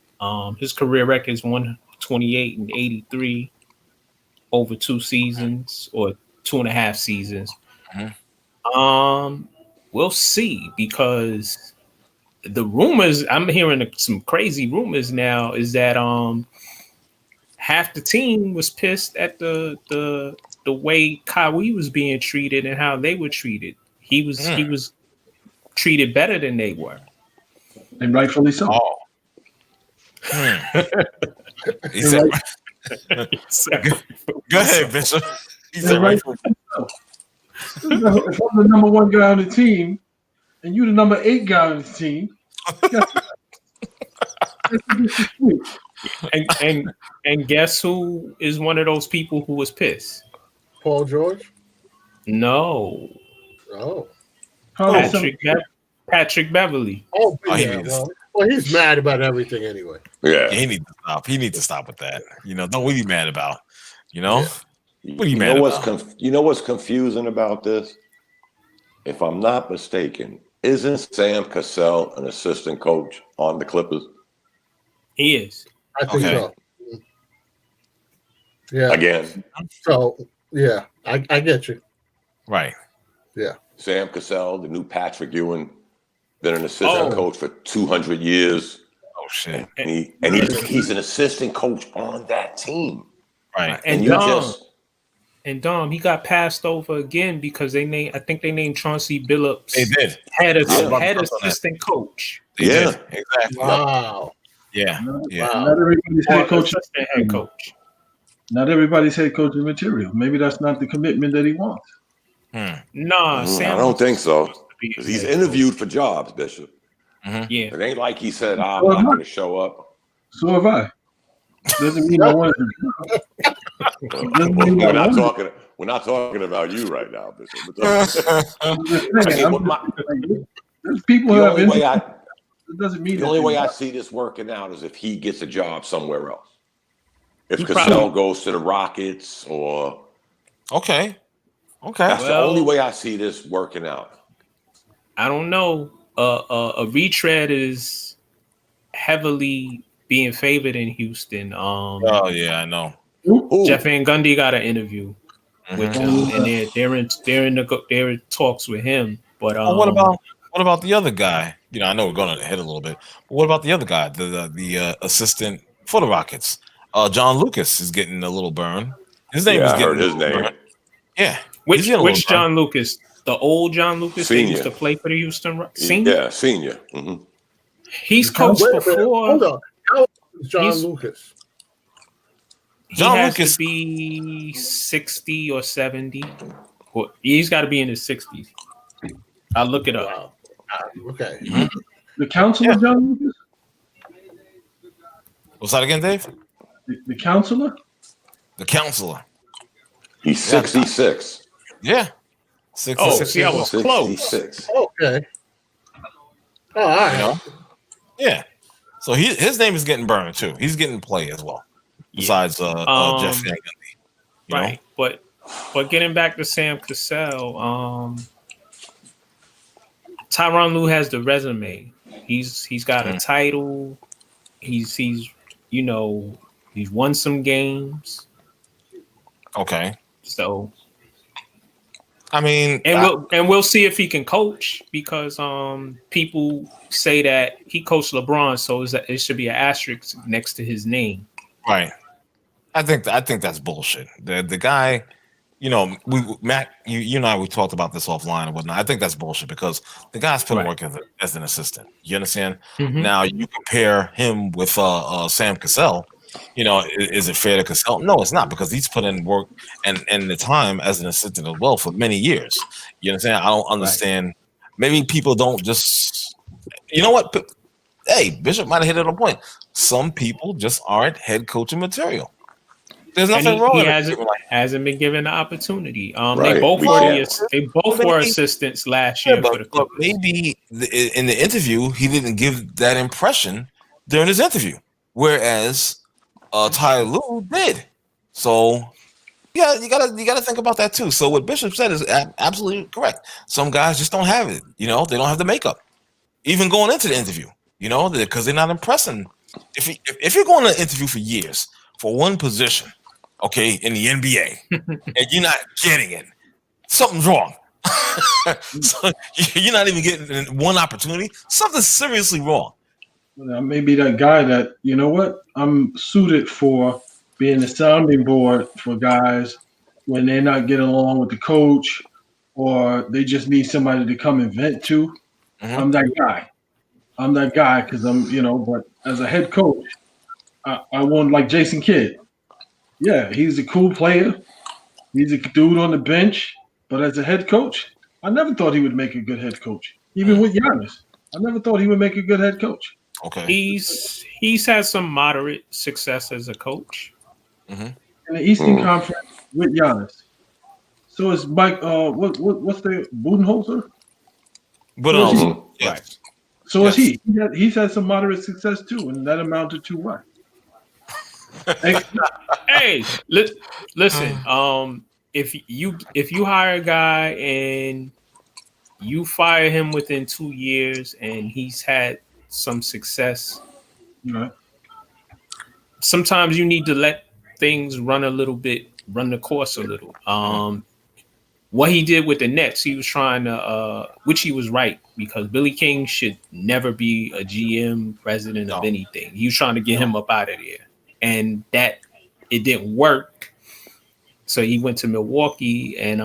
His career record is 128 and 83 over 2 seasons or 2.5 seasons. Mm-hmm. We'll see, because the rumors, I'm hearing some crazy rumors now, is that half the team was pissed at the way Kawhi was being treated and how they were treated. He was treated better than they were, and rightfully so. Oh. He said, go ahead, Bishop. He said rightfully so. If I'm the number 1 guy on the team and you the number 8 guy on the team, and guess who is one of those people who was pissed? Paul George? No. Oh. Patrick Beverly. Oh, yeah. Well, he's mad about everything anyway. Yeah. He needs to stop. He needs to stop with that. Don't what are you mad about? Yeah. What are you mad about? You know what's confusing about this? If I'm not mistaken, isn't Sam Cassell an assistant coach on the Clippers? He is. I think so. Yeah. Again. So, yeah, I get you. Right. Yeah. Sam Cassell, the new Patrick Ewing, been an assistant coach for 200 years. Oh, shit. And he's an assistant coach on that team. Right. And Dom, he got passed over again because I think they named Chauncey Billups. They did. Head assistant coach. They did. Exactly. Wow. Yeah. Not everybody's head coach. Not everybody's head coaching material. Maybe that's not the commitment that he wants. Nah, Sam. I don't think so. because he's interviewed for jobs, Bishop. Yeah, it ain't like he said, "I'm not going to show up." So have I. Doesn't mean I want to. We're not talking about you right now, Bishop. People have the the only way I see this working out is if he gets a job somewhere else. If Cassell goes to the Rockets or okay, that's the only way I see this working out. I don't know. A retread is heavily being favored in Houston. Oh yeah, I know. Jeff Van Gundy got an interview with him, and they're in talks with him. But what about the other guy? You know, I know we're going ahead a little bit, but what about the other guy, the assistant for the Rockets? John Lucas is getting a little burn. His name is getting his name. Burn. Yeah, which John Lucas? The old John Lucas that used to play for the Houston Rockets? Senior? Yeah, senior. Mm-hmm. He's coached before. Hold on. How is John Lucas? John Lucas be 60 or 70. He's got to be in his 60s. I'll look it up. Wow. Okay. Mm-hmm. The counselor, John Lucas? What's that again, Dave? The counselor? The counselor. He's 66. Yeah. 66. See, I was 66. close. Okay. All right. You know? Yeah. So his name is getting burned too. He's getting play as well. Besides Jeff Van Gundy. Right. Know? But getting back to Sam Cassell, Tyronn Lue has the resume. He's got a title. He's won some games. Okay. So I mean, we'll see if he can coach, because people say that he coached LeBron, so it should be an asterisk next to his name. Right. I think that's bullshit. The guy, Matt, you and I, we talked about this offline and whatnot. I think that's bullshit because the guy's put in work as an assistant. You understand? Mm-hmm. Now you compare him with Sam Cassell. Is it fair to Cassell? No, it's not, because he's put in work and the time as an assistant as well for many years. You understand? I don't understand. Right. Maybe people don't just. You know what? Hey, Bishop might have hit it on point. Some people just aren't head coaching material. There's nothing wrong. He hasn't been given the opportunity. They both were assistants last year for the Clippers. But maybe in the interview he didn't give that impression during his interview, whereas Ty Lue did. So yeah, you gotta think about that too. So what Bishop said is absolutely correct. Some guys just don't have it. They don't have the makeup, even going into the interview. Because they're not impressing. If you're going to interview for years for one position, okay, in the NBA, and you're not getting it, something's wrong. So you're not even getting one opportunity. Something's seriously wrong. Maybe that guy that, I'm suited for being the sounding board for guys when they're not getting along with the coach, or they just need somebody to come and vent to. Mm-hmm. I'm that guy because but as a head coach, I want like Jason Kidd. Yeah, he's a cool player. He's a dude on the bench. But as a head coach, I never thought he would make a good head coach. Even with Giannis, I never thought he would make a good head coach. Okay. He's had some moderate success as a coach. Mm-hmm. In the Eastern Conference with Giannis. So it's Mike. What's the Budenholzer? Budenholzer. Yes. Right. So is he. He's had some moderate success too, and that amounted to what? Hey, listen. If you hire a guy and you fire him within 2 years and he's had some success, sometimes you need to let things run the course a little. What he did with the Nets, he was trying to, which he was right, because Billy King should never be a GM, president of anything. He was trying to get him up out of there, and that it didn't work. So he went to Milwaukee, and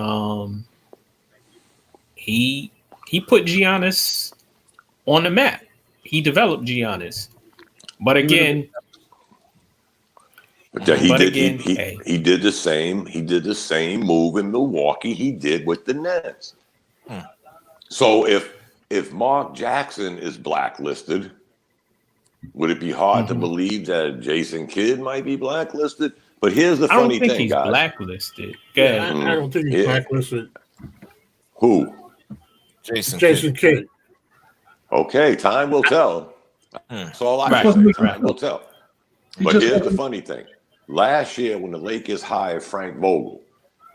he put Giannis on the map. He developed Giannis, but again. But he did the same. He did the same move in Milwaukee he did with the Nets. So if Mark Jackson is blacklisted, would it be hard to believe that Jason Kidd might be blacklisted? But here's the funny thing, guys. I don't think he's blacklisted. I don't think he's blacklisted. Who? Jason Kidd. Okay, time will tell. That's all I can say. Time will tell. But here's the funny thing. Last year, when the Lakers hired Frank Vogel,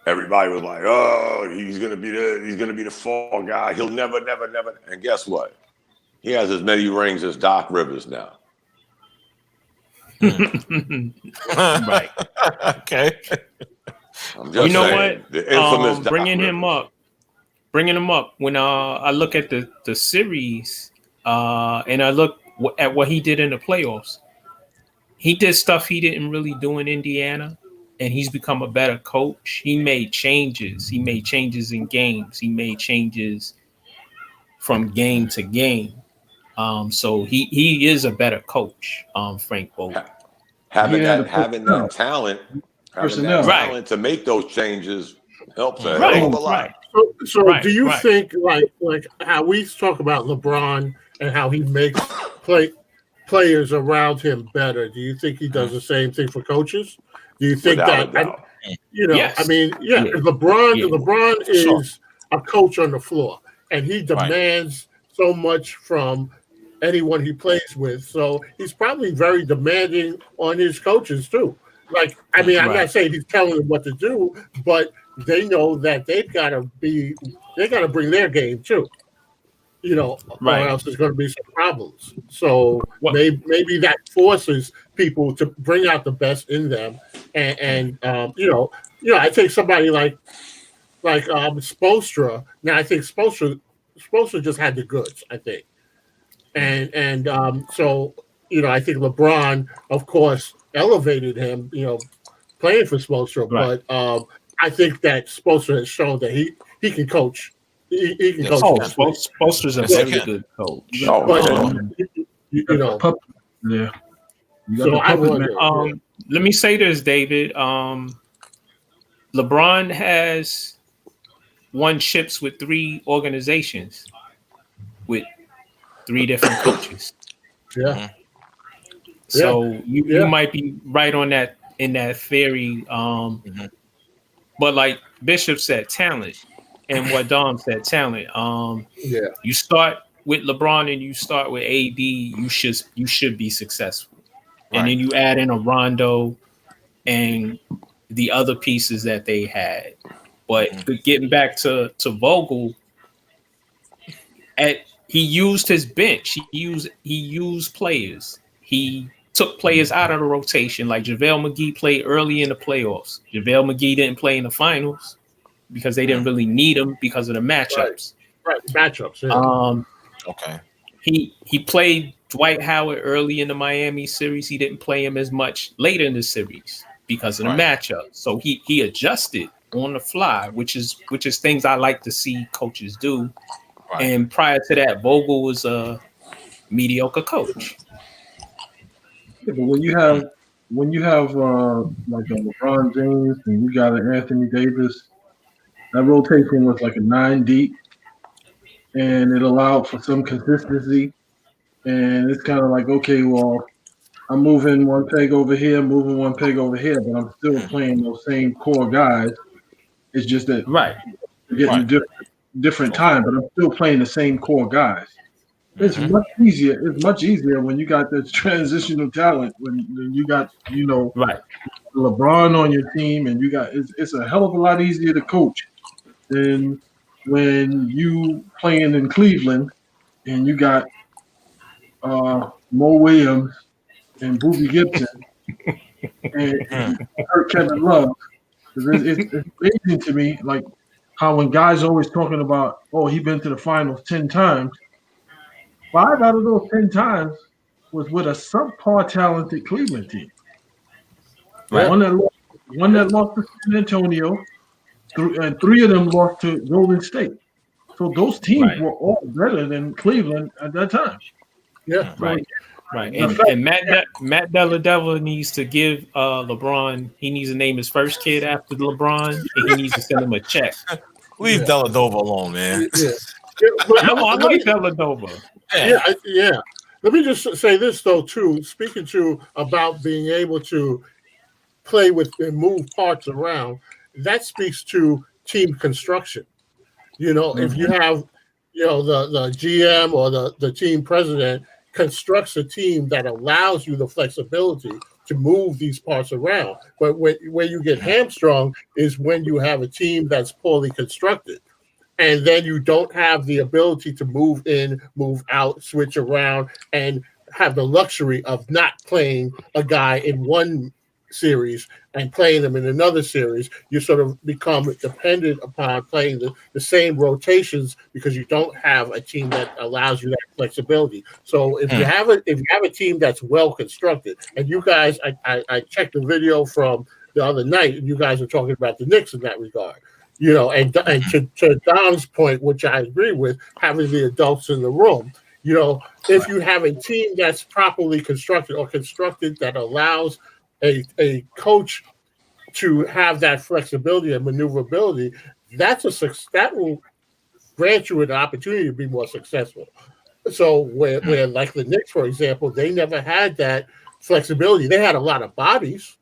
everybody was like, "Oh, he's gonna be the fall guy. He'll never." And guess what? He has as many rings as Doc Rivers now. Right. Okay. You know saying, what? The infamous bringing him up. When I look at the series, and I look at what he did in the playoffs, he did stuff he didn't really do in Indiana, and he's become a better coach. He made changes. He made changes in games. He made changes from game to game. So he is a better coach, Frank Vogel. Having that talent to make those changes helps a hell of a lot. So do you think like how we talk about LeBron and how he makes players around him better? Do you think he does the same thing for coaches? Do you think yes. I mean, LeBron is a coach on the floor, and he demands so much from anyone he plays with. So he's probably very demanding on his coaches too. Like, I mean, I'm not saying he's telling them what to do, but they know that they got to bring their game too, or else there's going to be some problems. So maybe that forces people to bring out the best in them. And I think somebody like Spoelstra. Now I think Spoelstra just had the goods, I think. And so I think LeBron, of course, elevated him, playing for Spoelstra. Right. But I think that Spoelstra has shown that he can coach. He can coach. Spoelstra's a very good coach. Let me say this, David. LeBron has won chips with 3 organizations with 3 different coaches. Yeah. So you might be right on that in that theory. But like Bishop said, talent, and what Dom said, talent. You start with LeBron and you start with AD, you should be successful. And then you add in a Rondo and the other pieces that they had. But getting back to Vogel, he used his bench. He used players. He took players out of the rotation. Like JaVale McGee played early in the playoffs. JaVale McGee didn't play in the finals because they didn't really need him because of the matchups. Right. Matchups. Yeah. Okay. He played Dwight Howard early in the Miami series. He didn't play him as much later in the series because of the matchup. So he adjusted on the fly, which is things I like to see coaches do. Right. And prior to that, Vogel was a mediocre coach. Yeah, but when you have like a LeBron James and you got an Anthony Davis, that rotation was like a 9 deep, and it allowed for some consistency. And it's kind of like, okay, well, I'm moving one peg over here, moving one peg over here, but I'm still playing those same core guys. It's just that getting different time, but I'm still playing the same core guys. It's much easier. It's much easier when you got this transitional talent. When you got LeBron on your team, and you got it's a hell of a lot easier to coach than when you playing in Cleveland and you got Mo Williams and Boobie Gibson and Kevin Love. It's amazing to me, like how when guys always talking about, oh, he's been to the finals 10 times. 5 out of those 10 times was with a subpar talented Cleveland team. Right. One that lost to San Antonio, and 3 of them lost to Golden State. So those teams were all better than Cleveland at that time. Yeah, right. And Matt Dellavedova needs to give LeBron. He needs to name his first kid after LeBron, and he needs to send him a check. Leave Dellavedova alone, man. I like Villanova. Yeah. Let me just say this though too. Speaking to about being able to play with and move parts around, that speaks to team construction. If you have, the GM or the team president constructs a team that allows you the flexibility to move these parts around. But where you get hamstrung is when you have a team that's poorly constructed. And then you don't have the ability to move in, move out, switch around, and have the luxury of not playing a guy in one series and playing them in another series. You sort of become dependent upon playing the same rotations because you don't have a team that allows you that flexibility. So if you have a team that's well constructed, and you guys, I checked the video from the other night, and you guys are talking about the Knicks in that regard. And to Don's point, which I agree with, having the adults in the room. If you have a team that's properly constructed or constructed that allows a coach to have that flexibility and maneuverability, that will grant you an opportunity to be more successful. So where like the Knicks, for example, they never had that flexibility. They had a lot of bodies,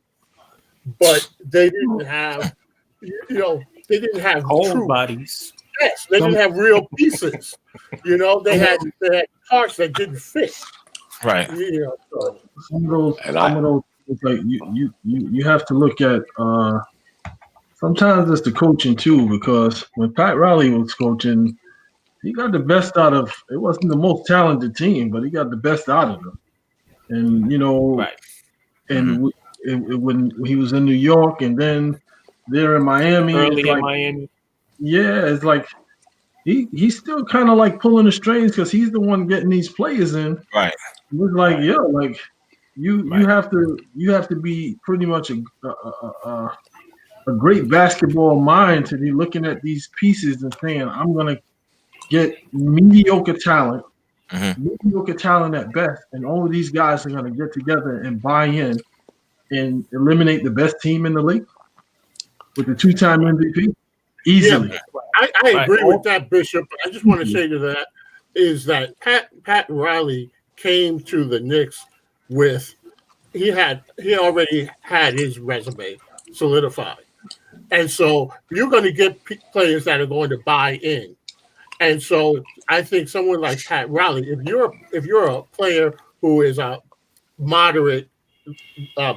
but they didn't have, they didn't have whole bodies. Yes, they didn't have real pieces. They had parts that didn't fit. Right. So. Some of those it's like you have to look at sometimes it's the coaching too, because when Pat Riley was coaching, he got the best out of it. Wasn't the most talented team, but he got the best out of them. And right. And when he was in New York, and then there in Miami, Miami. Yeah, it's like he's still kind of like pulling the strings because he's the one getting these players in. Right. It was like, you have to be pretty much a great basketball mind to be looking at these pieces and saying, I'm gonna get mediocre talent at best, and all of these guys are gonna get together and buy in and eliminate the best team in the league with the 2-time MVP easily. Yeah, I agree with that, Bishop. I just want to say to that is that Pat Riley came to the Knicks with he already had his resume solidified, and so you're going to get players that are going to buy in. And so I think someone like Pat Riley, if you're a player who is a moderate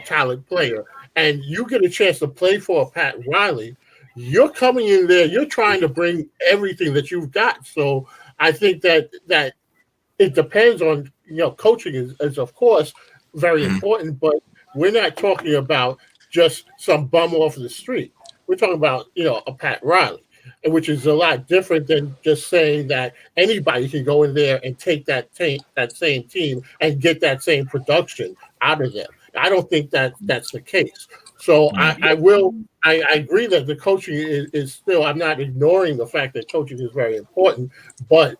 talent player, and you get a chance to play for Pat Riley, you're coming in there, you're trying to bring everything that you've got. So I think that it depends on, coaching is of course very important, but we're not talking about just some bum off the street. We're talking about, a Pat Riley, which is a lot different than just saying that anybody can go in there and take that same team and get that same production out of them. I don't think that's the case. So I agree that the coaching is still, I'm not ignoring the fact that coaching is very important, but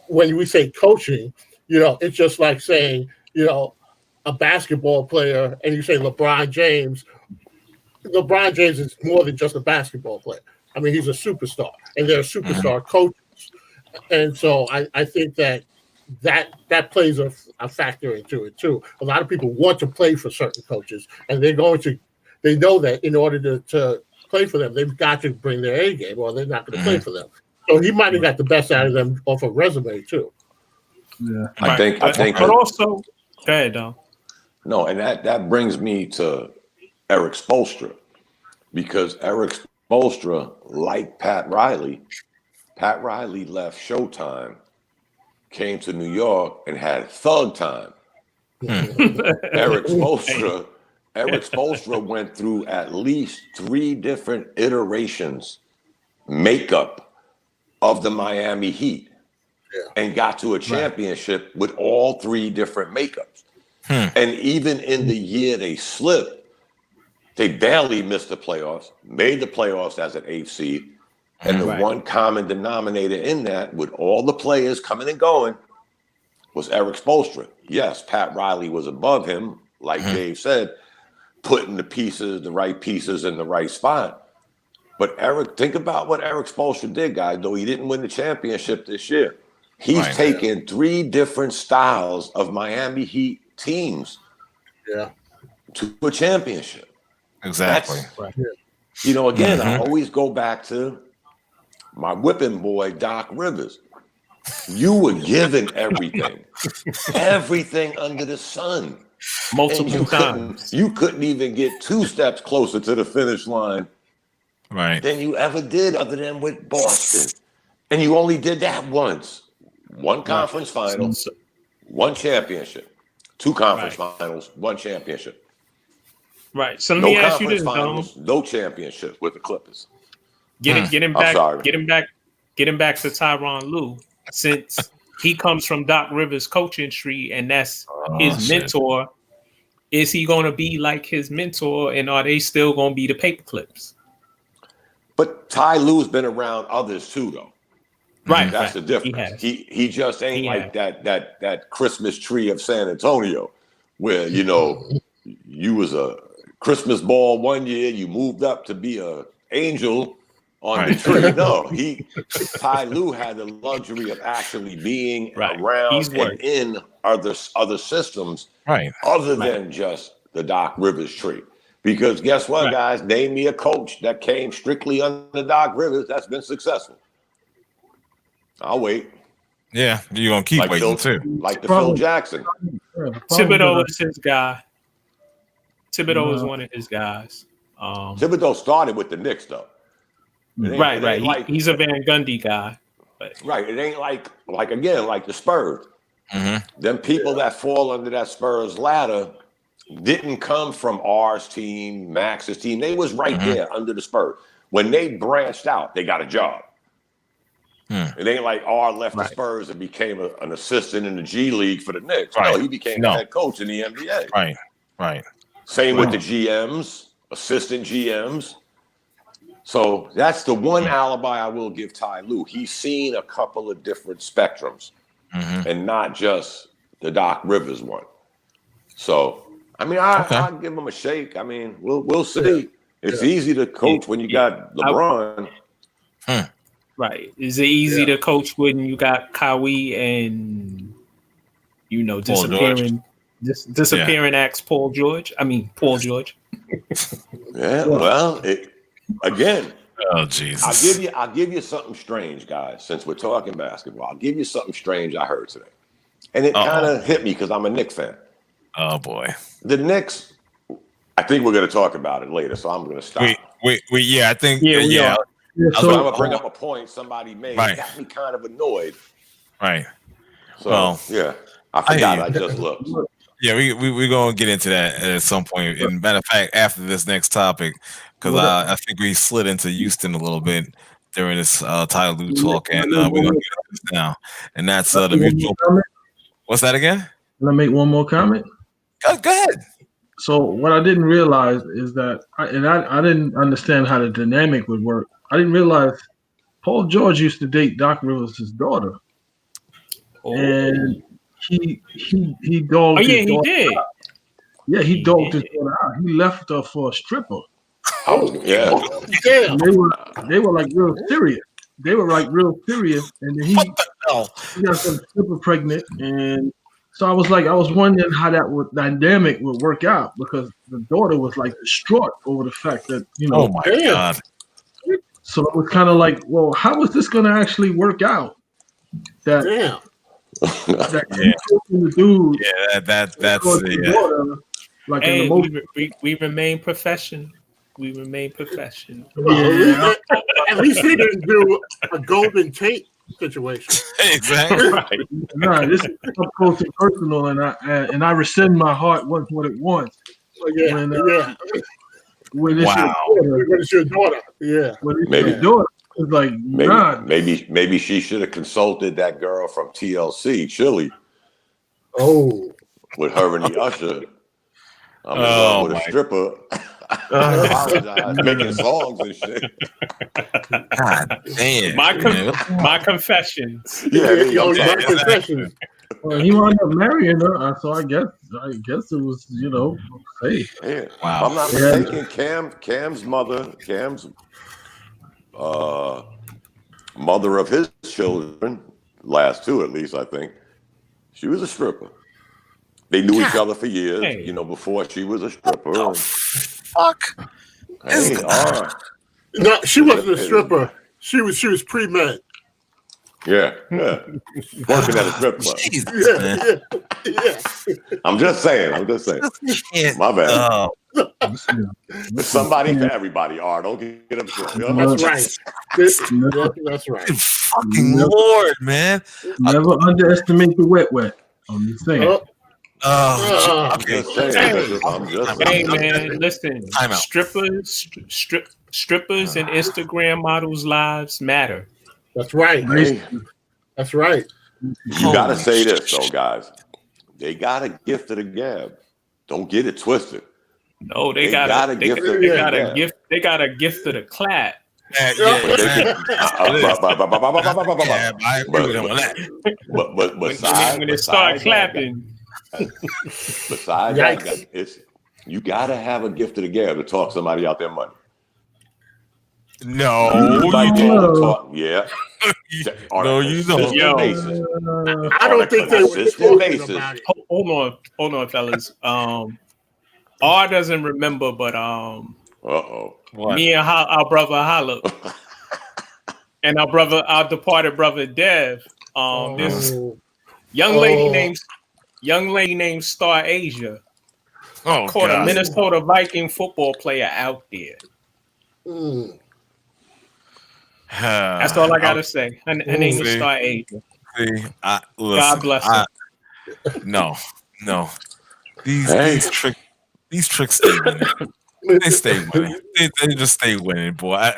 when we say coaching, it's just like saying, a basketball player, and you say LeBron James is more than just a basketball player. I mean, he's a superstar, and they're superstar coaches. And so I think that plays a factor into it too. A lot of people want to play for certain coaches, and they know that in order to play for them, they've got to bring their A game, or they're not going to play for them. So he might have got the best out of them off a resume too. Yeah, I think. But also, go ahead, Don. No, and that brings me to Eric Spoelstra, because Eric Spoelstra, like Pat Riley left Showtime, came to New York, and had Thug Time. Eric Spoelstra went through at least 3 different iterations, makeup of the Miami Heat, and got to a championship with all 3 different makeups. And even in the year they slipped, they barely missed the playoffs, made the playoffs as an 8th seed. And the one common denominator in that, with all the players coming and going, was Eric Spoelstra. Yes, Pat Riley was above him, like Dave said, putting the right pieces in the right spot. But Eric, think about what Eric Spoelstra did, guys. Though he didn't win the championship this year, he's taken 3 different styles of Miami Heat teams to a championship. Exactly. You know, again, I always go back to my whipping boy, Doc Rivers. You were given everything, everything under the sun. Multiple times. You couldn't even get 2 steps closer to the finish line than you ever did other than with Boston. And you only did that once. 1 conference final, 1 championship. 2 conference finals, 1 championship. Right. So let me ask you this, finals, no championship with the Clippers. Getting back to Tyronn Lue, since he comes from Doc Rivers' coaching tree and that's his mentor. Is he going to be like his mentor, and are they still going to be the paper clips? But Ty Lue's been around others too, though. Right. That's the difference. He just ain't like that Christmas tree of San Antonio, where you was a Christmas ball one year, you moved up to be a angel on the tree. No, Ty Lue had the luxury of actually being around and in other systems, other than just the Doc Rivers tree. Because guess what, guys? Name me a coach that came strictly under Doc Rivers that's been successful. I'll wait. Yeah, you're gonna keep waiting too. Like the Phil Jackson. Thibodeau is his guy. Thibodeau is one of his guys. Thibodeau started with the Knicks, though. Right. He's a Van Gundy guy. But. Right. It ain't like the Spurs. Them people that fall under that Spurs ladder didn't come from R's team, Max's team. They was right there under the Spurs. When they branched out, they got a job. It ain't like R left the Spurs and became an assistant in the G League for the Knicks. No, he became the head coach in the NBA. Right. Same with the GMs, assistant GMs. So that's the one alibi I will give Ty Lue. He's seen a couple of different spectrums and not just the Doc Rivers one. So, I mean, I'll give him a shake. I mean, we'll see. It's easy to coach when you got LeBron. Right. Is it easy to coach when you got Kawhi and, disappearing acts Paul George? I mean, Paul George. Well, again. Oh, Jesus. I'll give you something strange, guys, since we're talking basketball. I'll give you something strange I heard today. And it kind of hit me because I'm a Knicks fan. Oh, boy. The Knicks, I think we're going to talk about it later, so I'm going to stop. I think. I'm going to bring up a point somebody made. It got me kind of annoyed. Right. So, I forgot. I just looked. Yeah, we're going to get into that at some point. And matter of fact, after this next topic, because I think we slid into Houston a little bit during this Ty Lue talk, and we're going to get into this now. And that's the mutual. What's that again? Can I make one more comment? Go ahead. So what I didn't realize is that, I didn't understand how the dynamic would work. I didn't realize Paul George used to date Doc Rivers' daughter, and he dogged. He did. Out. Yeah, he dogged his daughter out. He left her for a stripper. Oh yeah. They were like real serious. And then he got some stripper pregnant, and so I was wondering how that dynamic would work out, because the daughter was like distraught over the fact that Oh my God. So it was kind of like, well, how is this going to actually work out? That the dude. Yeah, that's water, like hey, we remain professional. Yeah. At least he didn't do a Golden Tate situation. Exactly. Right. No, this is up close and personal, and I rescind my heart once what it wants. When it's your daughter, maybe your daughter, it's like maybe she should have consulted that girl from TLC, Chili. Oh, with her and the usher. I'm in love with a stripper. Making songs and shit. God damn. My confessions. My confessions. Well, he wound up marrying her, so I guess it was, hey. Yeah. Wow. I'm not mistaken. Cam's mother, Cam's mother of his children, last two at least, I think, she was a stripper. They knew each other for years, before she was a stripper. Fuck. Hey, no, she wasn't a stripper. She was pre-med. Yeah. Working at a strip club. Yeah. I'm just saying. My bad. It's somebody for everybody, Art. Don't get upset. That's right. That's right. Fucking Lord, man. Never underestimate the wet. I'm just saying. Okay. Hey, man, listen. Strippers and Instagram models' lives matter. That's right. Hey, that's right. You got to say this, though, guys. They got a gift of the gab. Don't get it twisted. No, they got a gift of the clap. I agree with him on that. But when it start clapping, besides that, you got to have a gift of the gab to talk somebody out their money. No, you don't. Yeah. No, you don't. I don't think they were talking about it. Hold on, fellas. R doesn't remember, but me and our brother Holla and our departed brother Dev. This young lady named Star Asia caught a Minnesota Viking football player out there. That's all I gotta say. Her name is Star Asia. God bless her. No. These tricks stay winning. They stay winning. They just stay winning, boy.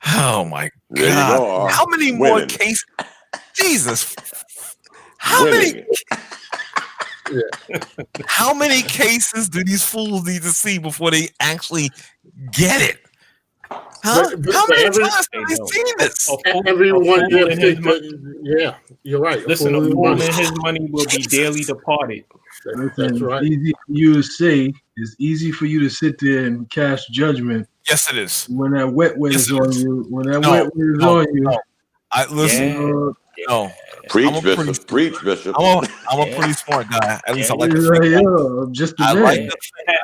Oh my God! How many more cases? Jesus! How many cases do these fools need to see before they actually get it? Huh? How many times have they seen this? Everyone just thinks you're right. Listen, a fool and his money will be daily departed. That's right. It's easy for you to say. It's easy for you to sit there and cast judgment. Yes, it is. When that wet is on you. When that wet is on you. I listen. No. Preach, Bishop. I'm a pretty smart guy. At least I like to think.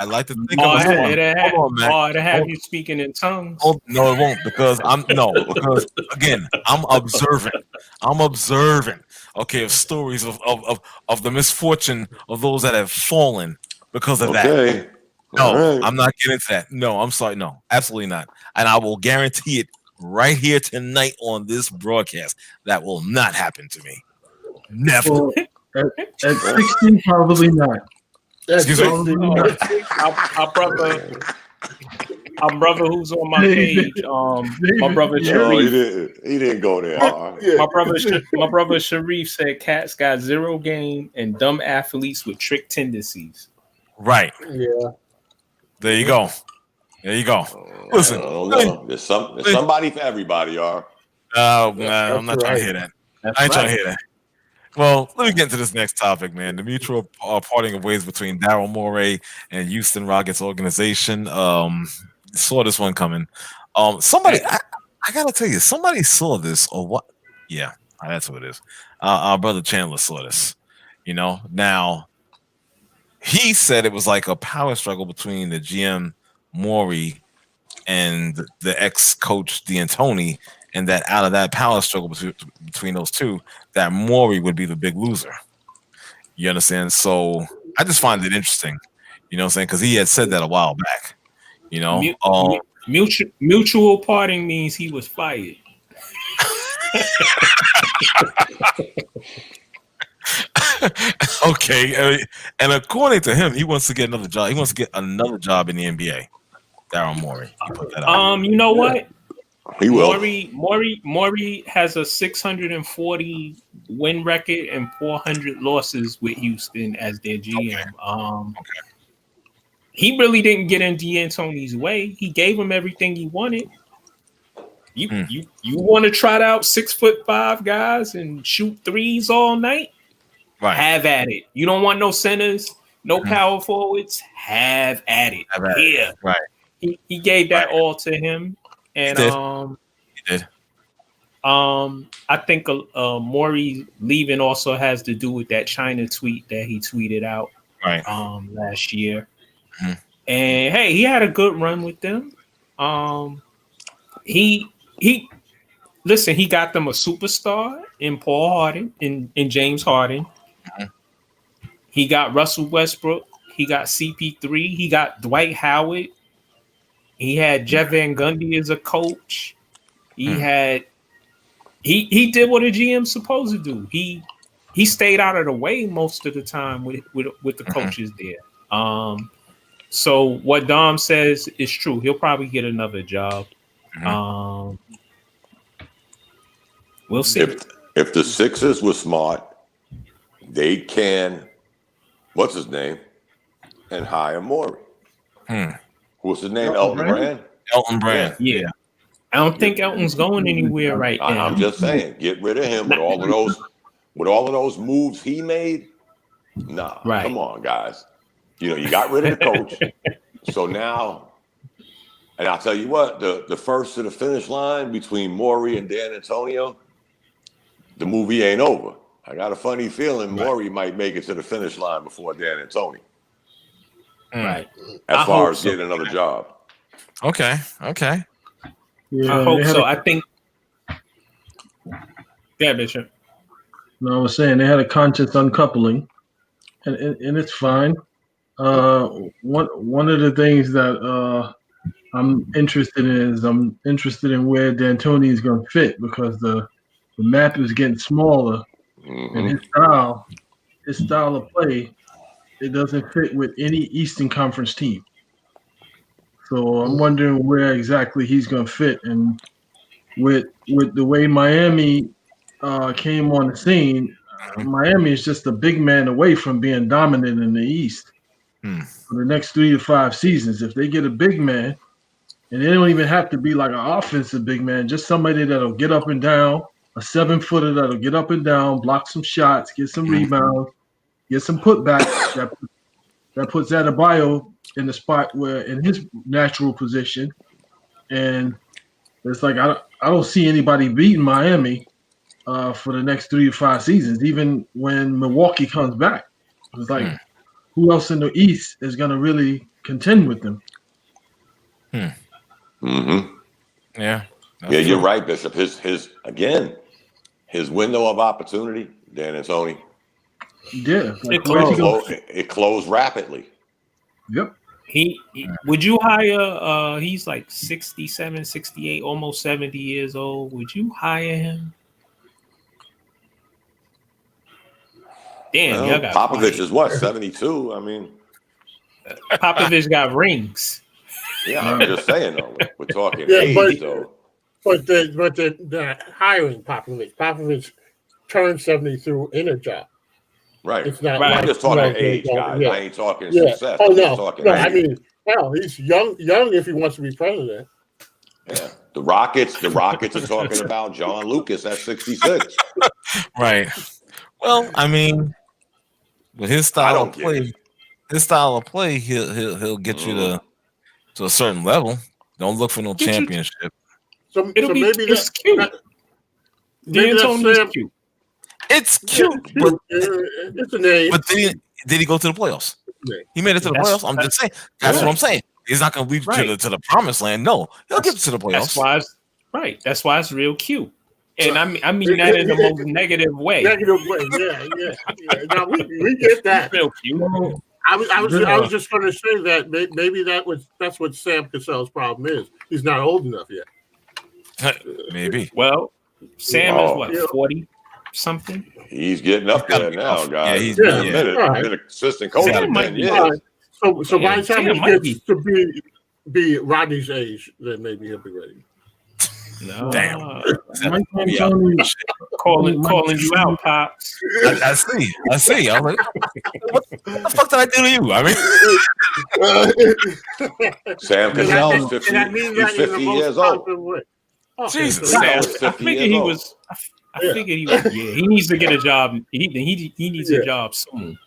I like to think of myself. It'll have you speaking in tongues. Oh, no, it won't because again, I'm observant. Okay, of stories of the misfortune of those that have fallen because of that. No, I'm not getting into that. No, I'm sorry. No, absolutely not. And I will guarantee it right here tonight on this broadcast. That will not happen to me. Never. Well, at 16, probably not. Excuse me. Our brother who's on my page, my brother Sharif. He didn't go there. My brother Sharif said cats got zero game and dumb athletes with trick tendencies. Right. Yeah. There you go. Listen, there's somebody for everybody, y'all. Man, I'm not trying to hear that. I ain't trying to hear that. Well, let me get into this next topic, man. The mutual parting of ways between Daryl Morey and Houston Rockets organization. Saw this one coming. Somebody, I gotta tell you, somebody saw this or what? Yeah, that's what it is. Our brother Chandler saw this. Now he said it was like a power struggle between the GM Morey and the ex-coach D'Antoni, and that out of that power struggle between those two, that Morey would be the big loser. You understand? So I just find it interesting. You know what I'm saying? Because he had said that a while back. Mutual parting means he was fired. Okay, and according to him, he wants to get another job. He wants to get another job in the NBA. Daryl Morey. You know what? He will. Morey has a 640 win record and 400 losses with Houston as their GM. He really didn't get in D'Antoni's way. He gave him everything he wanted. You want to trot out 6'5" guys and shoot threes all night? Right. Have at it. You don't want no centers, no power forwards? Have at it. Yeah. Right. He gave that all to him. And did. I think Morey leaving also has to do with that China tweet that he tweeted out last year. Mm-hmm. And hey, he had a good run with them. He listen, he got them a superstar in Paul Harden, in James Harden. Mm-hmm. He got Russell Westbrook. He got CP3. He got Dwight Howard. He had Jeff Van Gundy as a coach. He had he did what a GM's supposed to do. He stayed out of the way most of the time with the coaches there. So what Dom says is true. He'll probably get another job. We'll see. If the Sixers were smart, they can, what's his name, and hire Morey. What's his name? Elton Brand? Elton Brand. Yeah. I don't think Elton's going anywhere right now. I'm just saying, get rid of him with all of those moves he made. Nah, come on, guys. You got rid of the coach. So now, and I'll tell you what, the first to the finish line between Morey and Dan Antonio, the movie ain't over. I got a funny feeling Morey might make it to the finish line before Dan Antonio. Right. As far as getting another job. Okay. Yeah, I hope so. I think. Yeah, Bishop. No, I was saying they had a conscious uncoupling, and it's fine. One of the things that I'm interested in where D'Antoni is going to fit, because the map is getting smaller, and his style of play, it doesn't fit with any Eastern Conference team. So I'm wondering where exactly he's going to fit, and with the way Miami came on the scene, Miami is just a big man away from being dominant in the East for the next 3 to 5 seasons. If they get a big man, and they don't even have to be like an offensive big man, just somebody that'll get up and down, a 7-footer that'll get up and down, block some shots, get some rebounds, get some putbacks. That puts Adebayo in the spot where in his natural position, and it's like I don't see anybody beating Miami for the next 3 to 5 seasons. Even when Milwaukee comes back, it's like who else in the East is going to really contend with them? Yeah, you're right, Bishop. His window of opportunity, Dan Antonio. Yeah, it closed rapidly. Yep. Would you hire he's like 67, 68, almost 70 years old. Would you hire him? Damn, y'all got Popovich is what, 72? I mean, Popovich got rings. Yeah, I'm just saying though. We're talking age though. But the hiring Popovich turned 70 through in a job. Right. It's not I'm just talking age, guys. I ain't talking success. Oh no. I mean, hell, he's young if he wants to be president. Yeah. The Rockets are talking about John Lucas at 66. Right. Well, I mean, with his style of play, he'll get you to a certain level. Don't look for no championship. So maybe that's cute. D'Antoni's cute. It's cute, but it's a name. But did he go to the playoffs? He made it to the playoffs. I'm just saying. That's what I'm saying. He's not going to reach to the promised land. No, he'll get to the playoffs. That's why it's real cute. And I mean that in the most negative way. Negative way, yeah. Now we get that. Real cute. I was just going to say that maybe that's what Sam Cassell's problem is. He's not old enough yet. Maybe. Well, Sam is what, 40 something? He's getting up there now, guys. Yeah, he's been an assistant coach for 10 years. So by the time he gets to be Rodney's age, then maybe he'll be ready. No. Damn. Calling you out, Pops. I see. I was like, what the fuck did I do to you? I mean, Sam Cassell's 50 years old. Jesus, I figured he was. He needs to get a job. He needs a job soon.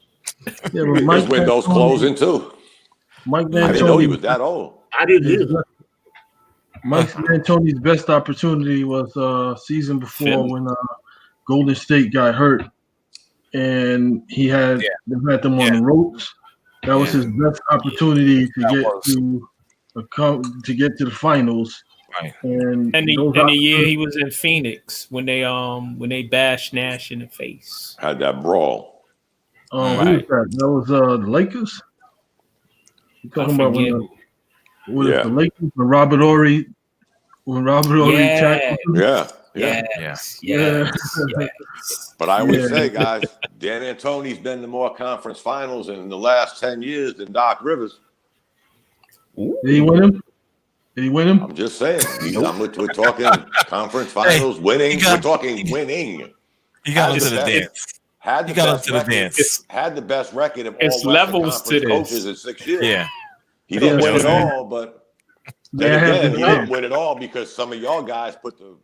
Yeah, but his window's closing too. Mike I didn't know he was that old. I didn't either. Mike D'Antoni's best opportunity was season before when Golden State got hurt, and he had them on the ropes. That was his best opportunity to get to the finals. Right. And the year he was in Phoenix when they bashed Nash in the face. Had that brawl. Who was that? That was the Lakers. You're talking about the Lakers when Robert Ory tackled him? Yes. But I always say, guys, D'Antoni's been to more conference finals in the last 10 years than Doc Rivers. Did he win him? I'm just saying. We're talking conference finals, winning. We're talking winning. He got into the dance. Had the best record of all levels to coaches in 6 years. Yeah. He didn't win it all, but then again, he didn't win it all because some of y'all guys put the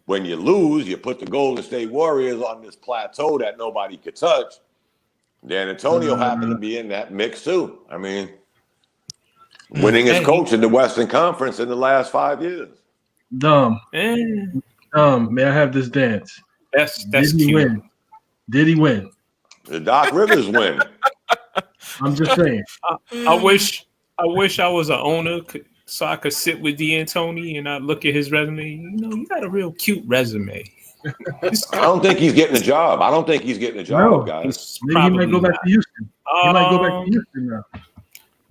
when you lose, you put the Golden State Warriors on this plateau that nobody could touch. Dan Antonio happened to be in that mix too. I mean, winning as coach in the Western Conference in the last 5 years. May I have this dance? That's Did he win? Did he win? Did Doc Rivers win? I'm just saying. I wish I was an owner so I could sit with D'Antoni and I look at his resume. You got a real cute resume. I don't think he's getting a job. Guys. Maybe he might go back to Houston. Now.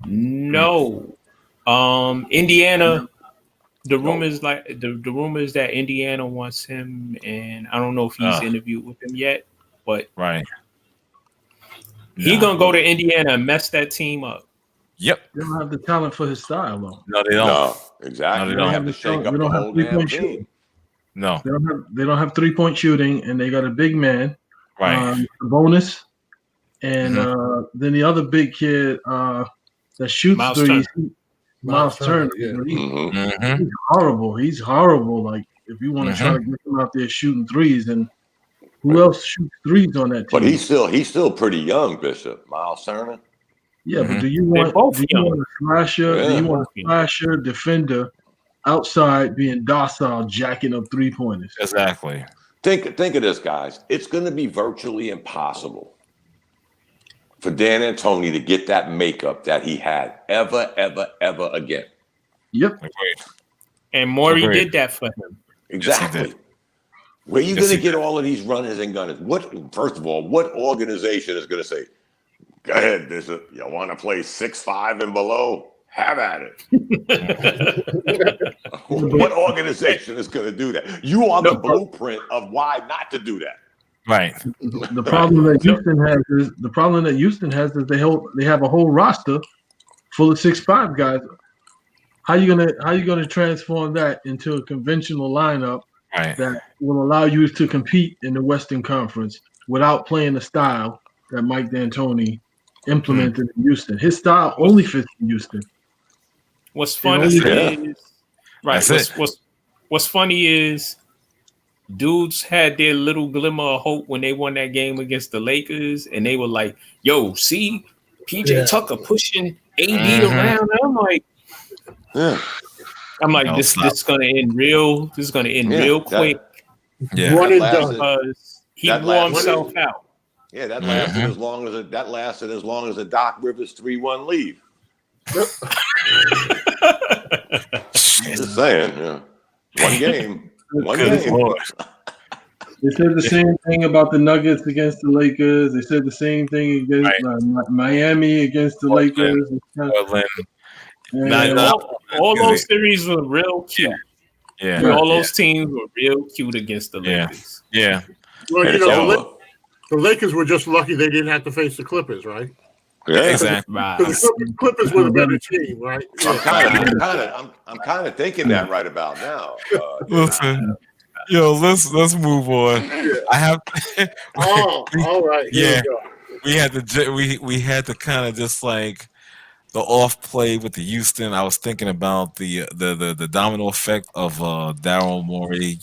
No. Indiana. The rumors the rumors that Indiana wants him, and I don't know if he's interviewed with them yet, but he's gonna go to Indiana and mess that team up. Yep. They don't have the talent for his style, though. No, they don't. No, exactly. No, they don't have to shake up the whole damn team. No. They don't have 3-point shooting, and they got a big man. Right. Bonus. And then the other big kid that shoots threes, Miles Turner. He's horrible. He's horrible. Like, if you want to try to get him out there shooting threes, then who else shoots threes on that team? But he's still pretty young, Bishop. Miles Turner. Yeah, but do you want a slasher? Do you want a slasher defender outside being docile, jacking up 3-pointers? Exactly. Think of this, guys. It's going to be virtually impossible for Dan Antoni to get that makeup that he had ever again. Yep. Agreed. And Morey did that for him. Exactly. Where are you going to get all of these runners and gunners? First of all, what organization is going to say, go ahead, you want to play 6'5" and below? Have at it. What organization is going to do that? You are the blueprint of why not to do that. Right. The problem that Houston has is they have a whole roster full of 6'5" guys. How you gonna transform that into a conventional lineup that will allow you to compete in the Western Conference without playing the style that Mike D'Antoni implemented in Houston? His style only fits in Houston. What's funny is dudes had their little glimmer of hope when they won that game against the Lakers, and they were like, "Yo, see, PJ Tucker pushing AD around." And I'm like, this is gonna end real. This is gonna end real quick. One and done. Because he wore himself out. Yeah, that lasted as long as a Doc Rivers 3-1 lead. Just saying, one game. They said the same thing about the Nuggets against the Lakers. They said the same thing against Miami against the Lakers. All those series were real cute. Yeah, all those teams were real cute against the Lakers. Yeah. Well, the Lakers were just lucky they didn't have to face the Clippers, right? Yeah, exactly. The Clippers were the better team, right? I'm kind of thinking that right about now. Listen, let's move on. I have. All right. We had to kind of just like the off play with the Houston. I was thinking about the domino effect of Daryl Morey,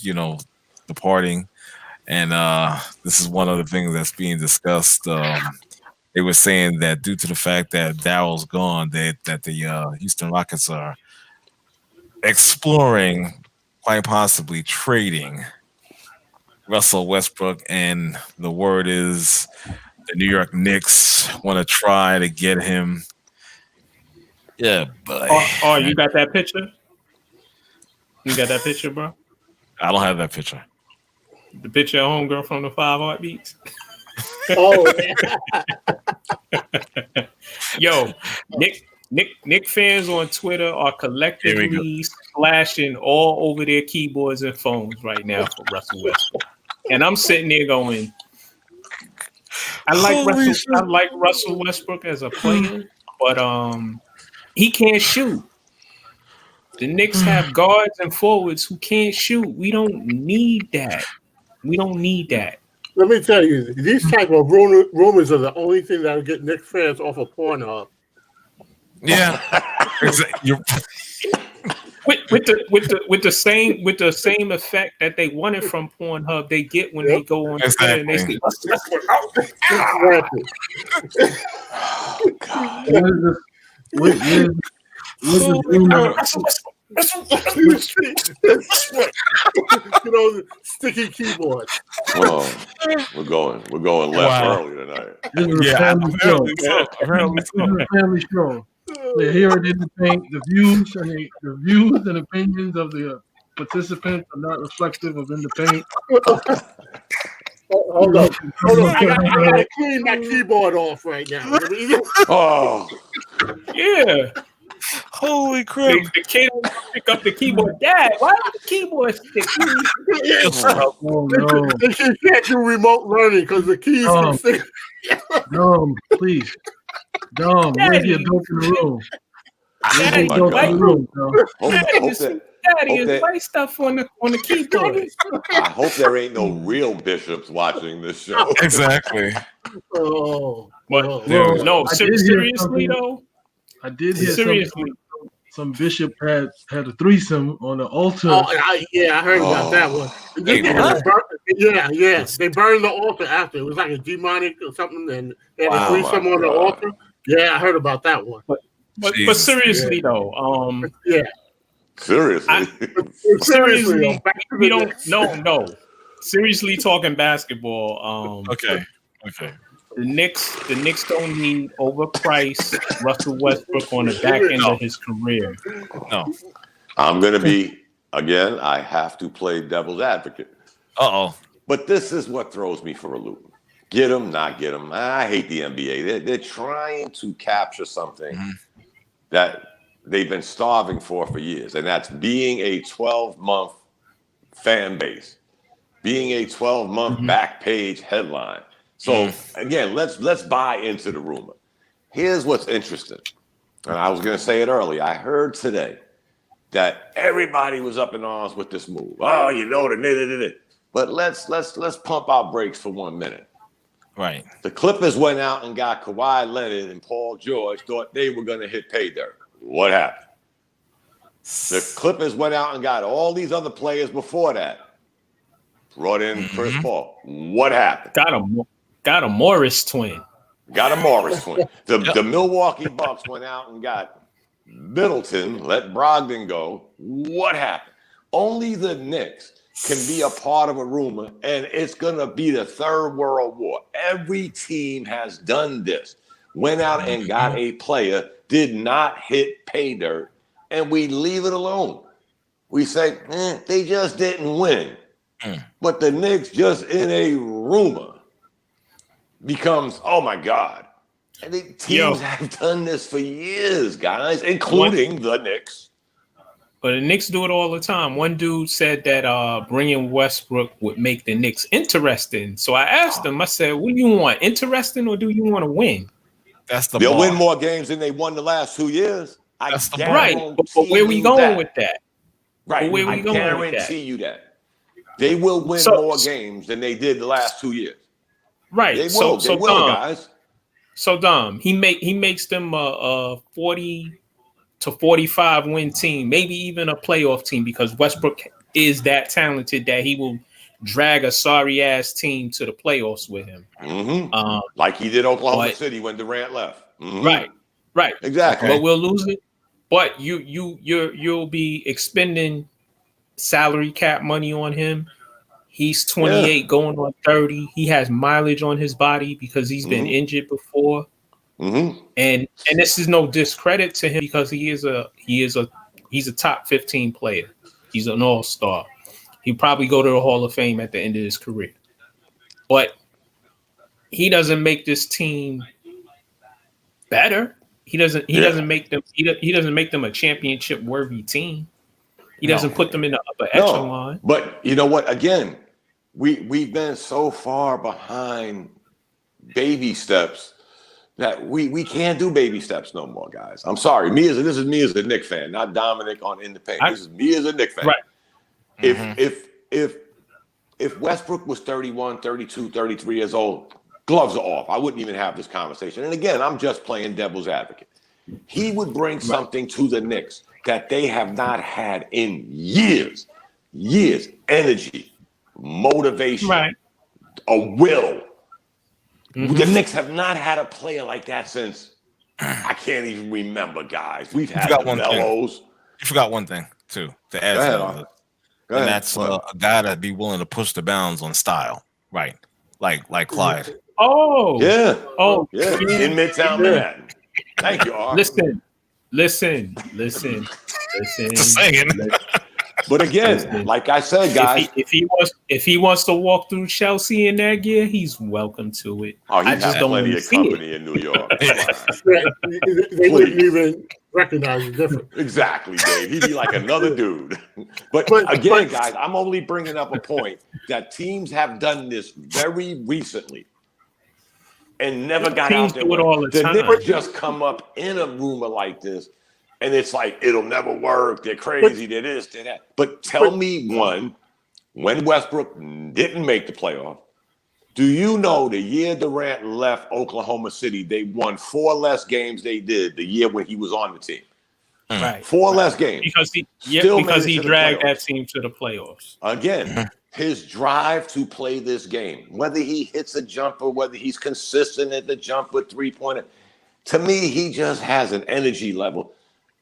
departing, and this is one of the things that's being discussed. They were saying that due to the fact that Daryl's gone, that the Houston Rockets are exploring, quite possibly trading Russell Westbrook, and the word is the New York Knicks want to try to get him. Yeah, but you got that picture? You got that picture, bro? I don't have that picture. The picture of homegirl from the 5 Heartbeats. Oh, yo, Nick fans on Twitter are collectively splashing all over their keyboards and phones right now for Russell Westbrook, and I'm sitting there going, I like Russell Westbrook as a player, but he can't shoot. The Knicks have guards and forwards who can't shoot. We don't need that. Let me tell you, these type of rumors are the only thing that will get Knicks fans off of Pornhub. Yeah, with the same effect that they wanted from Pornhub, they get when they go on Twitter and they say, sticky keyboard. Oh, we're going left early tonight. This is a family show. This is a family show. Yeah, here it is. The views and opinions of the participants are not reflective of Independent. Hold on. I gotta clean my keyboard off right now. Oh, yeah. Holy crap! The kid pick up the keyboard. Dad, why is the keyboard sticky? Oh no! They can't do remote learning because the keys can stick. Please. Where's the adult in the room? Daddy, write stuff on the keyboard. I hope there ain't no real bishops watching this show. Exactly. No, seriously though. I did hear some bishop had a threesome on the altar. I heard about that one. They burned the altar after. It was like a demonic or something, and they had a threesome on the altar. Yeah, I heard about that one. But seriously though, Seriously, we don't. No. Seriously, talking basketball. Okay. The Knicks don't need overpriced Russell Westbrook on the back end of his career. No. I'm going to be, again, I have to play devil's advocate. But this is what throws me for a loop. Get him, not get him. I hate the NBA. They're trying to capture something that they've been starving for years, and that's being a 12-month fan base, being a 12-month back page headline. So again, let's buy into the rumor. Here's what's interesting, and I was going to say it earlier. I heard today that everybody was up in arms with this move. Oh, but let's pump our brakes for 1 minute. Right. The Clippers went out and got Kawhi Leonard and Paul George. Thought they were going to hit pay dirt. What happened? The Clippers went out and got all these other players before that. Brought in Chris Paul. What happened? Got a Morris twin. The Milwaukee Bucks went out and got Middleton, let Brogdon go. What happened? Only the Knicks can be a part of a rumor, and it's going to be the third world war. Every team has done this. Went out and got a player, did not hit pay dirt, and we leave it alone. We say, they just didn't win. But the Knicks just in a rumor becomes, oh my God. And the teams have done this for years, guys, including the Knicks. But the Knicks do it all the time. One dude said that bringing Westbrook would make the Knicks interesting. So I asked him, I said, what do you want, interesting, or do you want to win? They'll win more games than they won the last 2 years. Right. But where we going with that? Right. I guarantee you that. They will win more games than they did the last 2 years. Right. They will, guys. So Dom, he makes them a 40 to 45 win team, maybe even a playoff team, because Westbrook is that talented that he will drag a sorry ass team to the playoffs with him. Like he did Oklahoma City when Durant left. Right. Exactly. But we'll lose it. but you'll be expending salary cap money on him. He's 28, going on 30. He has mileage on his body because he's been injured before. And this is no discredit to him because he's a top 15 player. He's an all-star. He'll probably go to the Hall of Fame at the end of his career. But he doesn't make this team better. He doesn't make them a championship worthy team. He doesn't put them in the upper echelon. But you know what? Again, we've been so far behind baby steps that we can't do baby steps no more, guys. I'm sorry. This is me as a Knicks fan, not Dominic on Independent. This is me as a Knicks fan. Right. If Westbrook was 31, 32, 33 years old, gloves are off. I wouldn't even have this conversation. And again, I'm just playing devil's advocate. He would bring something to the Knicks that they have not had in years. Energy, motivation, a will. The Knicks have not had a player like that since I can't even remember, guys. We've had Melos. You forgot one thing too to add to all this, and that's a guy that be willing to push the bounds on style, right? Like Clyde. Oh yeah, in Midtown Manhattan. Thank you, R. Listen. Just saying. But again, like I said, guys, if he wants to walk through Chelsea in that gear, he's welcome to it. Oh, I just don't plenty of company in New York. They wouldn't even recognize the difference. Exactly, Dave. He'd be like another dude. But again, guys, I'm only bringing up a point that teams have done this very recently and never got out there. The Knicks just come up in a rumor like this. And it's like, it'll never work. They're crazy. They're this, they're that. But tell me when Westbrook didn't make the playoff, do you know the year Durant left Oklahoma City, they won 4 less games they did the year when he was on the team? Right. 4 less games. Because he dragged that team to the playoffs. Again, his drive to play this game, whether he hits a jumper, whether he's consistent at the jumper, 3-pointer, to me, he just has an energy level.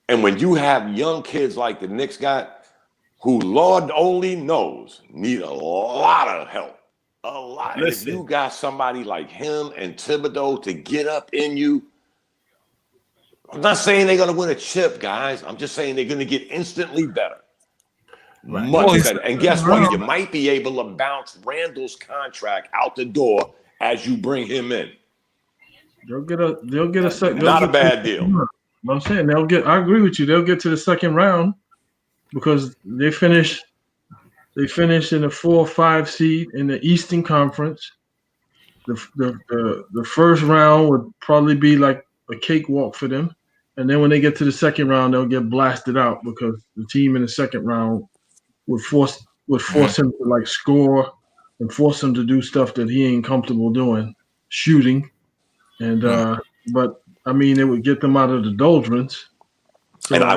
And when you have young kids like the Knicks got, who Lord only knows need a lot of help, a lot. Listen. If you got somebody like him and Thibodeau to get up in you, I'm not saying they're going to win a chip, guys. I'm just saying they're going to get instantly better. Right. Much better. And guess what? You might be able to bounce Randall's contract out the door as you bring him in. They'll get a second. Not a bad deal. I'm saying I agree with you. They'll get to the second round because they finish in the 4 or 5 seed in the Eastern Conference. The first round would probably be like a cakewalk for them. And then when they get to the second round, they'll get blasted out because the team in the second round would force him to like score and force him to do stuff that he ain't comfortable doing, shooting. And but I mean, it would get them out of the doldrums. So and I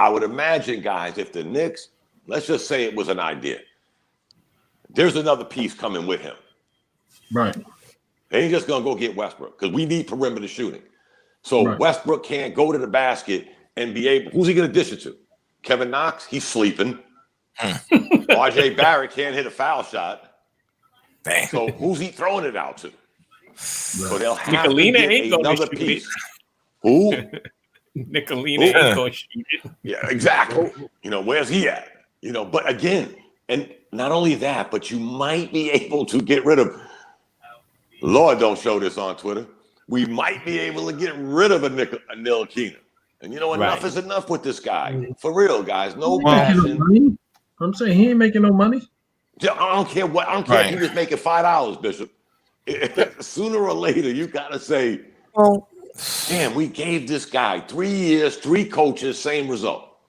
would imagine, guys, if the Knicks, let's just say it was an idea, there's another piece coming with him. Right. They ain't just gonna go get Westbrook because we need perimeter shooting. So Westbrook can't go to the basket and be able. Who's he gonna dish it to? Kevin Knox? He's sleeping. RJ Barrett can't hit a foul shot. Dang. So who's he throwing it out to? So they'll have Nicolina to ain't get another shoot piece. It. Who? Nicolina ain't gonna shoot it. Yeah, exactly. Where's he at? But again, and not only that, but you might be able to get rid of. Lord, don't show this on Twitter. We might be able to get rid of a Ntilikina. And enough is enough with this guy. For real, guys. No passion. I'm saying he ain't making no money. I don't care what. I don't care if he was making $5, Bishop. Sooner or later, you gotta say, "Oh, damn, we gave this guy 3 years, 3 coaches, same result."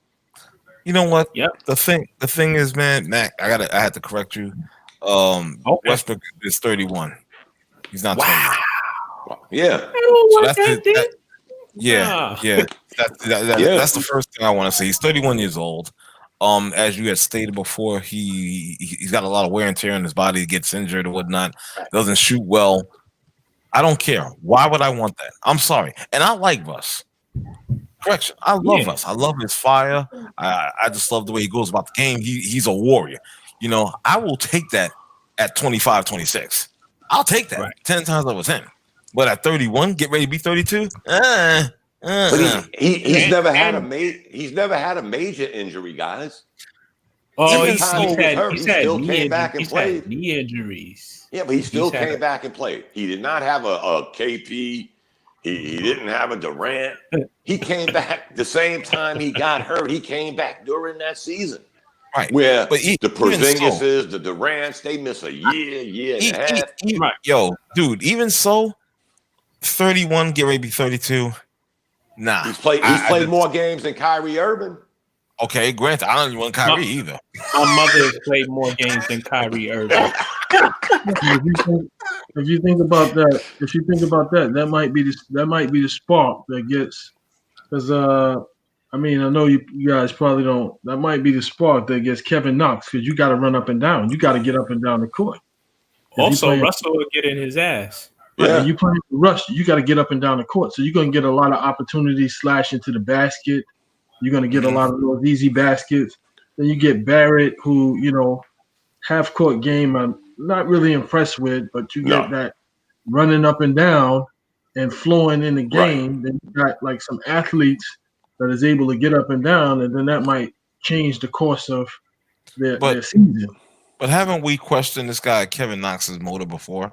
You know what? Yep. The thing is, man, Mac, I had to correct you. Westbrook is 31. He's not 20. Yeah. So that's that's the first thing I want to say. He's 31 years old. As you had stated before, he's got a lot of wear and tear in his body. He gets injured or whatnot. Doesn't shoot well. I don't care. Why would I want that? I'm sorry. And I like Russ. Correction. I love Russ. I love his fire. I just love the way he goes about the game. He's a warrior. You know, I will take that at 25, 26. I'll take that 10 times over 10. But at 31, get ready to be 32. But he's never had a major injury, guys. Oh, he still came back and played. Knee injuries. Yeah, but he still came back and played. He did not have a KP. He didn't have a Durant. He came back the same time he got hurt. He came back during that season. Right. Where the Porzingises, the Durants, they miss a year and a half. Yo, dude, even so, 31, get ready to be 32. Nah. He's played more games than Kyrie Irving. Okay, granted, I don't even want Kyrie either. My mother has played more games than Kyrie Irving. If you think about that, that might be the spark that gets, because I know you guys probably don't. That might be the spark that gets Kevin Knox, because you got to run up and down. You got to get up and down the court. Also, Russell will get in his ass. Yeah, you playing Russ, you got to get up and down the court. So you're going to get a lot of opportunities slash into the basket. You're going to get a lot of those easy baskets. Then you get Barrett, who, half court game I'm not really impressed with, but you get that running up and down and flowing in the game. Then you got like some athletes that is able to get up and down, and then that might change the course of their season. But haven't we questioned this guy Kevin Knox's motor before?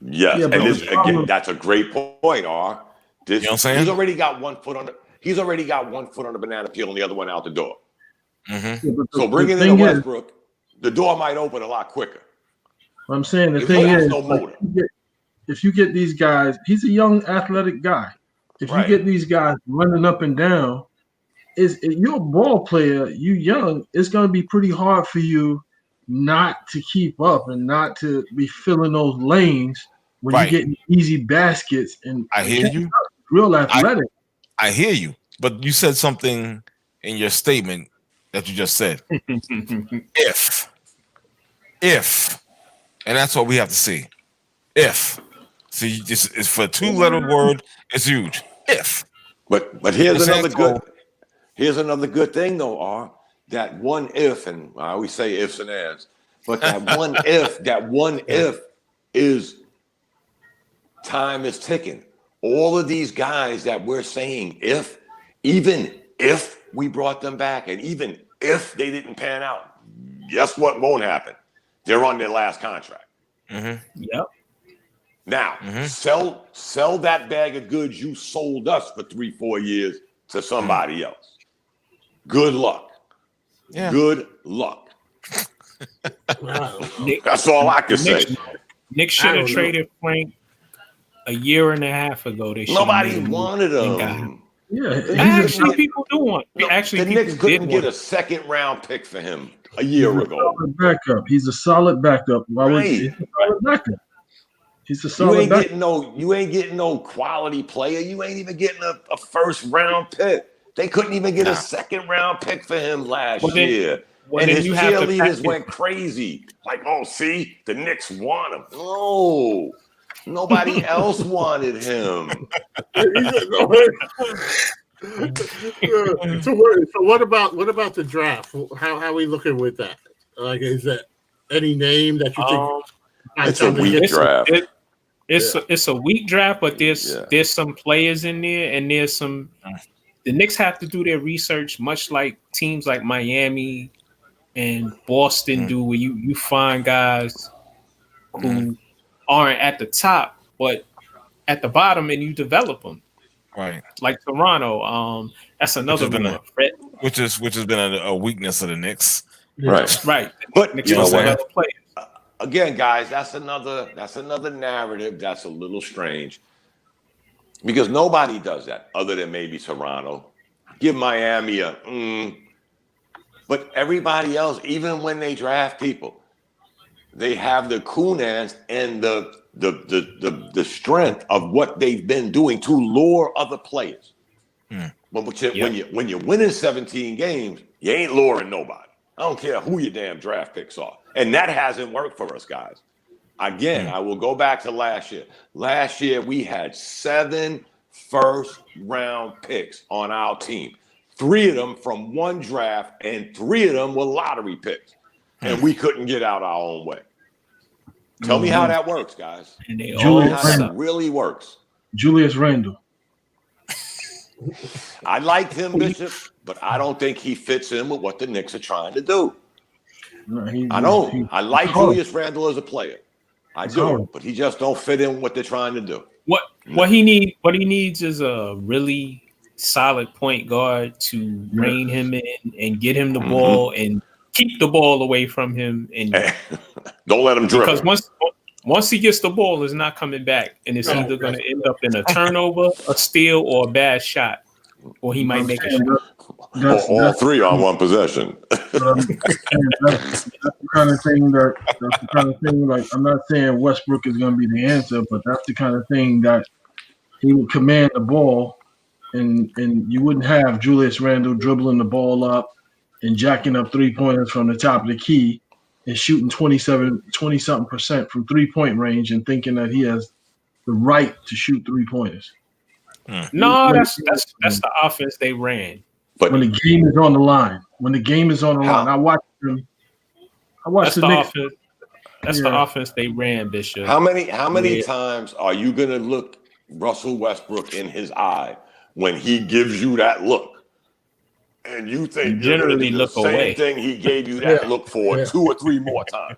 Yes, yeah, again, that's a great point, R. You know what I'm saying? He's already got one foot on the banana peel and the other one out the door. Mm-hmm. Yeah, so bringing in Westbrook, the door might open a lot quicker. I'm saying the thing is, if you get these guys, he's a young athletic guy. If you get these guys running up and down, if you're a ball player, you young, it's going to be pretty hard for you not to keep up and not to be filling those lanes when you get easy baskets. And I hear you. Real athletic. I hear you, but you said something in your statement that you just said. If, and that's what we have to see. If, see, it's for a 2-letter word. It's huge. If, but here's another good thing though, R. That one if, and I always say ifs and ands, but that one if is time is ticking. All of these guys that we're saying even if we brought them back and even if they didn't pan out, guess what won't happen? They're on their last contract. Mm-hmm. Yep. Now, sell that bag of goods you sold us for 3-4 years to somebody else. Good luck. Yeah. Good luck. That's all I can say. Knicks should have traded Frank a year and a half ago. Nobody wanted him. Actually, people do want. The Knicks couldn't get a second-round pick for him a year ago. He's a solid backup. He's a solid backup. He's a solid backup. You ain't getting no quality player. You ain't even getting a first-round pick. They couldn't even get a second-round pick for him last year. And his cheerleaders went crazy. Like, oh, see, the Knicks want him. No. Nobody else wanted him. So what about the draft? How are we looking with that? Like, is that any name that you think? It's a weak draft. It's a weak draft, but there's some players in there, and there's some. The Knicks have to do their research, much like teams like Miami and Boston do, where you find guys who aren't at the top, but at the bottom, and you develop them. Right. Like Toronto. That's another one. Which has been a weakness of the Knicks. Right. Right. But you know what? Again, guys, that's another narrative that's a little strange. Because nobody does that other than maybe Toronto. Give Miami but everybody else, even when they draft people, they have the coonans and the strength of what they've been doing to lure other players. But when you're winning 17 games, you ain't luring nobody. I don't care who your damn draft picks are. And that hasn't worked for us, guys. Again, I will go back to last year. Last year, we had 7 first-round picks on our team. 3 of them from one draft, and 3 of them were lottery picks. And we couldn't get out our own way. Tell me how that works, guys. And they Tell me all how that really works. Julius Randle. I like him, Bishop, but I don't think he fits in with what the Knicks are trying to do. No, I don't. I like Julius Randle as a player. I do, but he just don't fit in with what they're trying to do. What he needs is a really solid point guard to rein him in and get him the ball and keep the ball away from him, and don't let him dribble. Because once he gets the ball, it's not coming back, and it's either going to end up in a turnover, a steal, or a bad shot, or he might make a shot. All 3 on one possession. That's the kind of thing. Like, I'm not saying Westbrook is going to be the answer, but that's the kind of thing that he would command the ball, and you wouldn't have Julius Randle dribbling the ball up and jacking up 3-pointers from the top of the key and shooting 20-something% from 3-point range and thinking that he has the right to shoot 3-pointers. No, that's the offense they ran. But when the game is on the line, I watched them. That's the offense. That's the offense they ran, Bishop. How many times are you gonna look Russell Westbrook in his eye when he gives you that look? And you think generally the look same away. thing he gave you that look for 2 or 3 more times.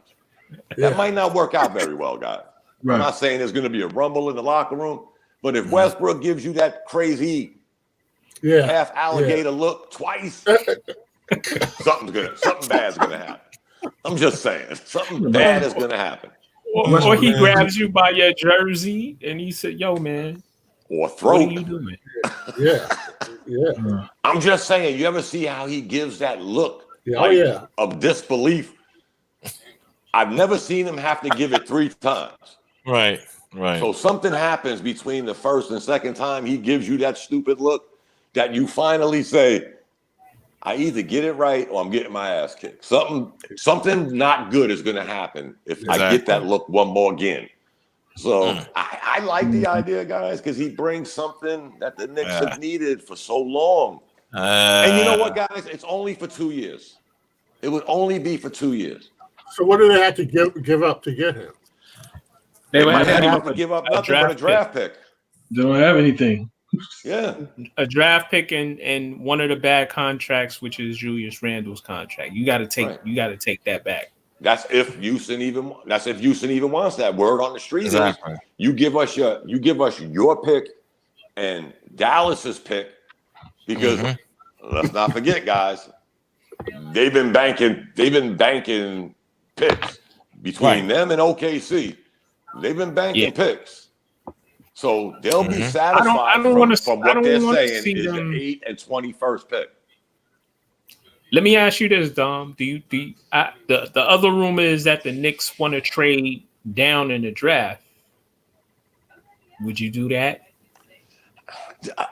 That might not work out very well, guys. Right. I'm not saying there's going to be a rumble in the locker room, but if Westbrook gives you that crazy half alligator look twice, something bad's gonna happen. I'm just saying, something bad is gonna happen. Or he grabs you by your jersey and he said, "Yo, man." Or throat. What are you doing? Yeah. I'm just saying, you ever see how he gives that look of disbelief? I've never seen him have to give it 3 times. Right. So something happens between the first and second time he gives you that stupid look that you finally say, I either get it right or I'm getting my ass kicked. Something not good is going to happen if I get that look one more again. So I like the idea, guys, because he brings something that the Knicks have needed for so long. And you know what, guys? It's only for 2 years. It would only be for 2 years. So what do they have to give up to get him? They might have to give up nothing but a draft pick. They don't have anything. Yeah. A draft pick and one of the bad contracts, which is Julius Randle's contract. You got to take that back. That's if Houston even wants that word on the street. Exactly. You give us your pick and Dallas's pick, because let's not forget, guys, they've been banking picks between them and OKC. They've been banking picks. So they'll be satisfied from what they're saying is the 8th and 21st pick. Let me ask you this, Dom. The other rumor is that the Knicks want to trade down in the draft. Would you do that?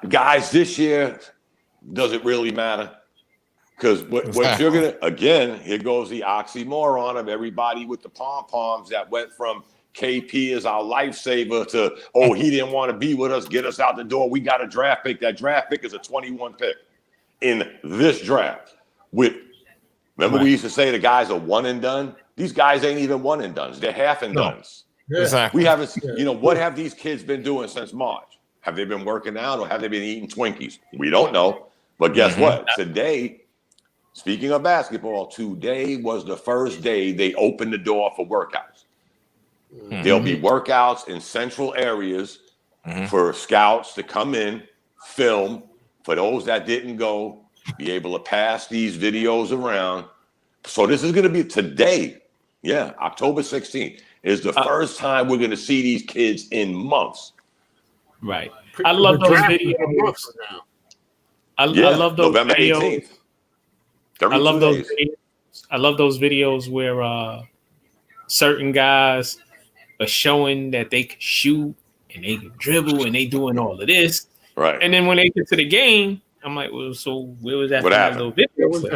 Guys, this year, does it really matter? Because what you're going to, again, here goes the oxymoron of everybody with the pom-poms that went from KP as our lifesaver to, he didn't want to be with us, get us out the door. We got a draft pick. That draft pick is a 21 pick in this draft. Remember we used to say the guys are one and done? These guys ain't even one and done. They're half and dones. Yeah. Exactly. We haven't, what have these kids been doing since March? Have they been working out or have they been eating Twinkies? We don't know. But guess what? Today, speaking of basketball, today was the first day they opened the door for workouts. There'll be workouts in central areas for scouts to come in, film. For those that didn't go, be able to pass these videos around. So this is going to be today. Yeah, October 16th is the first time we're going to see these kids in months. Right. I love those videos. I love those November videos. 18th. I love those videos. I love those videos where certain guys are showing that they can shoot and they can dribble and they doing all of this. Right. And then when they get to the game, I'm like, well, so where was that? What happened? Video?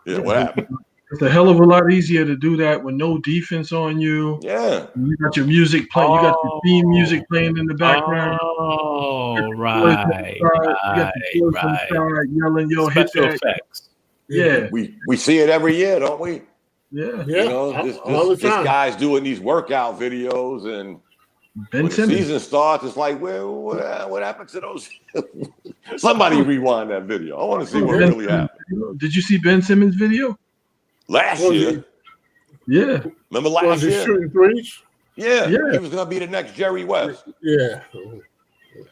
Yeah, what happened? It's a hell of a lot easier to do that with no defense on you. Yeah. You got your music playing. You got your theme music playing in the background. Oh, right. You got the boys on the side yelling, "Yo, hit that!" Effects. Yeah. We see it every year, don't we? Yeah. You know, this guy's doing these workout videos, and when the season starts, it's like, well, what happened to those? Somebody rewind that video. I want to see what really happened. Did you see Ben Simmons' video? Last year. Yeah. Remember last year? Shooting threes? Yeah. He was going to be the next Jerry West. Yeah.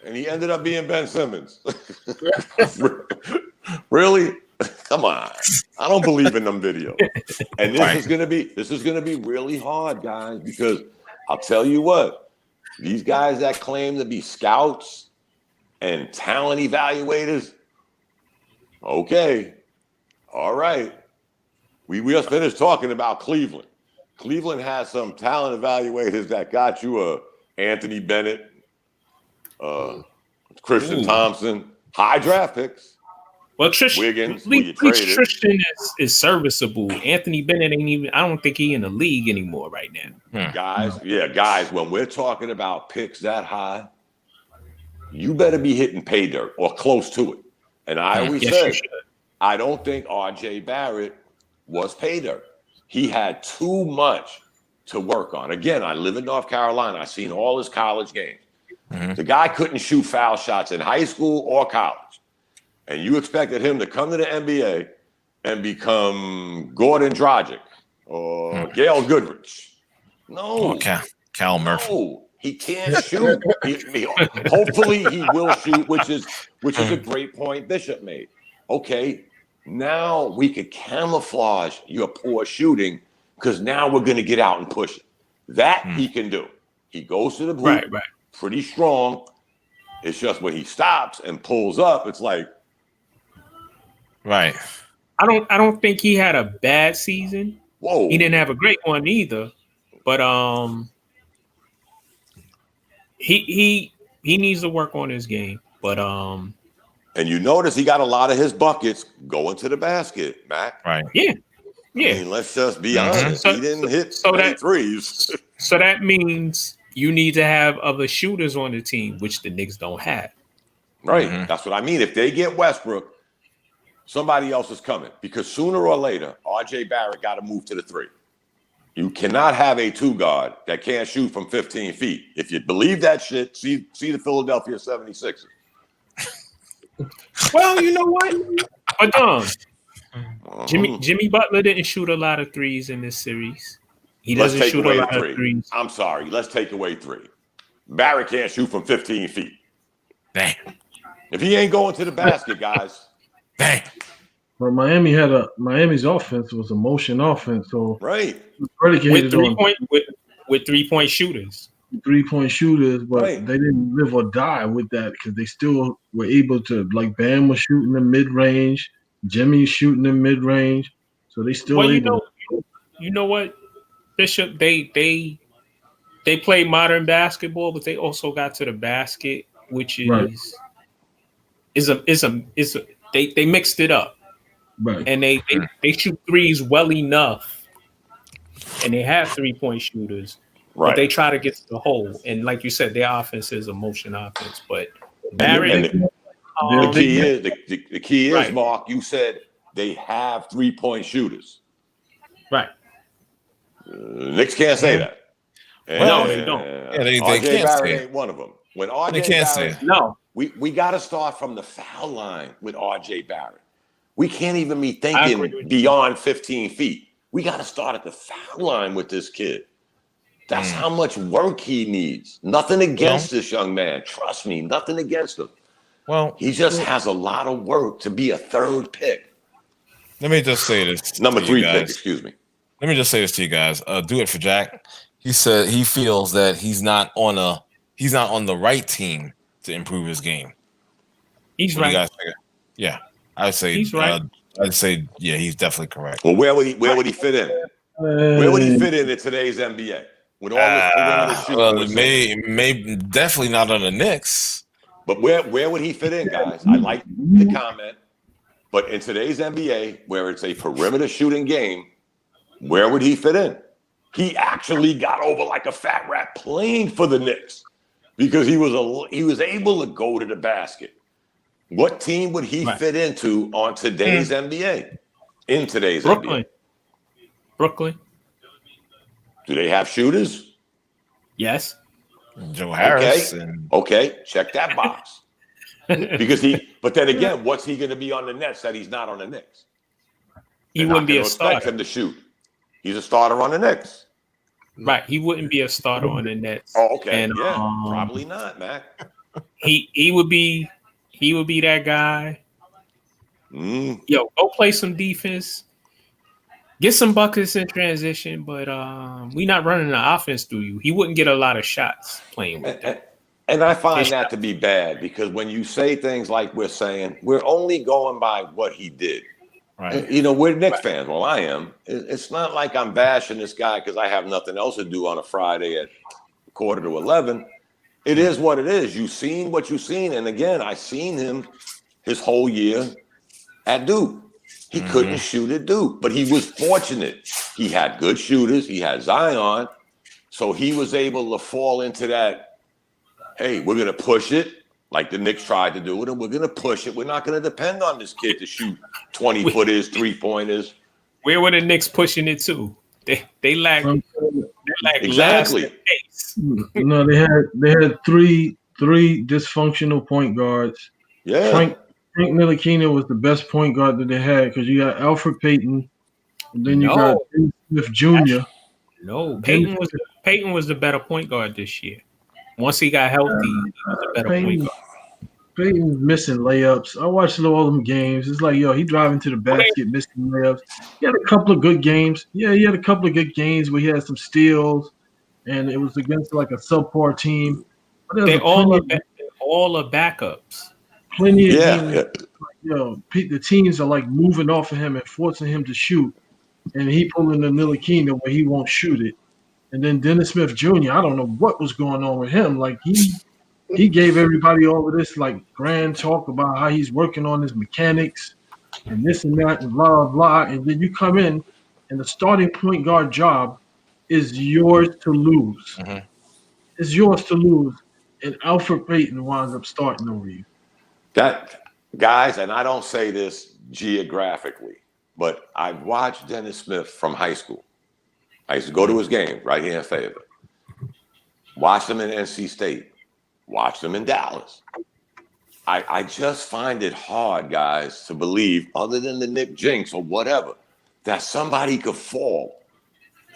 And he ended up being Ben Simmons. Really? Come on. I don't believe in them videos. And this is gonna be really hard, guys, because I'll tell you what, these guys that claim to be scouts and talent evaluators, okay, all right. We just finished talking about Cleveland. Cleveland has some talent evaluators that got you a Anthony Bennett, Christian Thompson, high draft picks. Well, Wiggins, Christian is serviceable. Anthony Bennett ain't even. I don't think he in the league anymore right now. Guys. When we're talking about picks that high, you better be hitting pay dirt or close to it. And I always said, I don't think R.J. Barrett was pay dirt. He had too much to work on. Again, I live in North Carolina. I've seen all his college games. Mm-hmm. The guy couldn't shoot foul shots in high school or college. And you expected him to come to the NBA and become Gordon Dragic or Gail Goodrich. No. Cal Murphy. No, he can't shoot. Hopefully he will shoot, which is a great point Bishop made. Okay, now we could camouflage your poor shooting because now we're going to get out and push it. That he can do. He goes to the hoop pretty strong. It's just when he stops and pulls up, it's like, right. I don't think he had a bad season. Whoa. He didn't have a great one either. But he needs to work on his game. But and you notice he got a lot of his buckets going to the basket, Mac. Right. Yeah. Yeah. I mean, let's just be honest. He didn't hit any threes. So that means you need to have other shooters on the team, which the Knicks don't have. Right. Mm-hmm. That's what I mean. If they get Westbrook, somebody else is coming because sooner or later, R.J. Barrett got to move to the three. You cannot have a two guard that can't shoot from 15 feet. If you believe that shit, see the Philadelphia 76ers. Well, you know what? But Jimmy Butler didn't shoot a lot of threes in this series. He doesn't shoot a lot of threes. I'm sorry. Let's take away three. Barrett can't shoot from 15 feet. Damn. If he ain't going to the basket, guys. Dang. But Miami's offense was a motion offense, so predicated with 3-point shooters. 3-point shooters, but they didn't live or die with that because they still were able to, like Bam was shooting the mid range, Jimmy's shooting the mid range, so they still able. You know what, Bishop? They played modern basketball, but they also got to the basket, which they mixed it up. Right. And they shoot threes well enough, and they have 3-point shooters. Right. But they try to get to the hole, and like you said, their offense is a motion offense. But Barrett, the key is, Mark. You said they have 3-point shooters. Right. Knicks can't say that. No, they don't. They can't Barrett say ain't one of them. When they can't say it. No. We got to start from the foul line with R.J. Barrett. We can't even be thinking beyond 15 feet. We got to start at the foul line with this kid. That's how much work he needs. Nothing against this young man. Trust me, nothing against him. Well, he just has a lot of work to be a third pick. Let me just say this. Number 3 pick, excuse me. Let me just say this to you guys. Do it for Jack. He said he feels that he's not on the right team to improve his game. He's right. Yeah. I'd say he's right. Yeah, he's definitely correct. Well, where would he fit in? Where would he fit in today's NBA? With all this shooting, definitely not on the Knicks. But where would he fit in, guys? I like the comment, but in today's NBA, where it's a perimeter shooting game, where would he fit in? He actually got over like a fat rat playing for the Knicks because he was able to go to the basket. What team would he fit into on today's NBA? In today's NBA? Brooklyn. Do they have shooters? Yes. Joe Harris. Okay, check that box. But then again, what's he going to be on the Nets that he's not on the Knicks? He wouldn't be a starter. Expect him to shoot. He's a starter on the Knicks. Right. He wouldn't be a starter on the Nets. Oh, okay. And, probably not, Mac. He would be that guy. Yo, go play some defense. Get some buckets in transition, but we not running the offense through you. He wouldn't get a lot of shots playing with that. And I find that to be bad because when you say things like we're saying, we're only going by what he did. Right. You know, we're Knicks fans. Well, I am. It's not like I'm bashing this guy because I have nothing else to do on a Friday at 11:15. It is what it is. You've seen what you've seen. And again, I seen him his whole year at Duke. He couldn't shoot at Duke, but he was fortunate. He had good shooters. He had Zion. So he was able to fall into that, hey, we're going to push it like the Knicks tried to do it, and we're going to push it. We're not going to depend on this kid to shoot 20-footers, three-pointers. Where were the Knicks pushing it to? They lack exactly. No, they had three dysfunctional point guards. Yeah. Frank Ntilikina was the best point guard that they had because you got Alfred Payton, and then you got Smith Jr. No, Payton was the better point guard this year. Once he got healthy, he was a better point guard. Payton's missing layups. I watched all them games. It's like, yo, he driving to the basket, missing layups. He had a couple of good games. Yeah, he had a couple of good games where he had some steals, and it was against like a subpar team. They're all are backups. Plenty of games. Like, yo, the teams are like moving off of him and forcing him to shoot, and he pulling the Ntilikina where he won't shoot it. And then Dennis Smith Jr., I don't know what was going on with him. Like he gave everybody all of this like grand talk about how he's working on his mechanics and this and that and blah, blah. And then you come in and the starting point guard job is yours to lose. Mm-hmm. It's yours to lose. And Alfred Payton winds up starting over you. That, guys, and I don't say this geographically, but I've watched Dennis Smith from high school. I used to go to his game right here in Fayetteville. Watched him in NC State. Watched him in Dallas. I just find it hard, guys, to believe, other than the Nick Jinx or whatever, that somebody could fall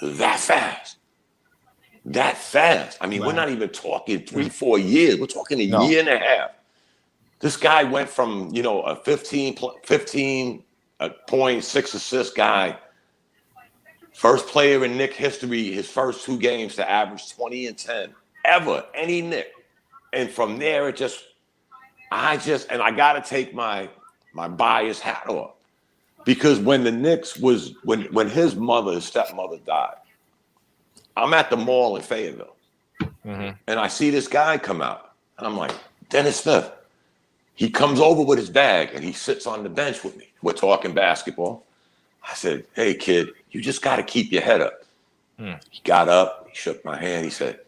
that fast. That fast. I mean, We're not even talking 3-4 years. We're talking a year and a half. This guy went from, a 15 point, 6 assist guy, first player in Knick history, his first 2 games to average 20 and 10 ever, any Knick. And from there, I got to take my biased hat off. Because when the Knicks when his stepmother died, I'm at the mall in Fayetteville. Mm-hmm. And I see this guy come out. And I'm like, Dennis Smith. He comes over with his bag and he sits on the bench with me. We're talking basketball. I said, hey, kid, you just got to keep your head up. He got up. He shook my hand. He said,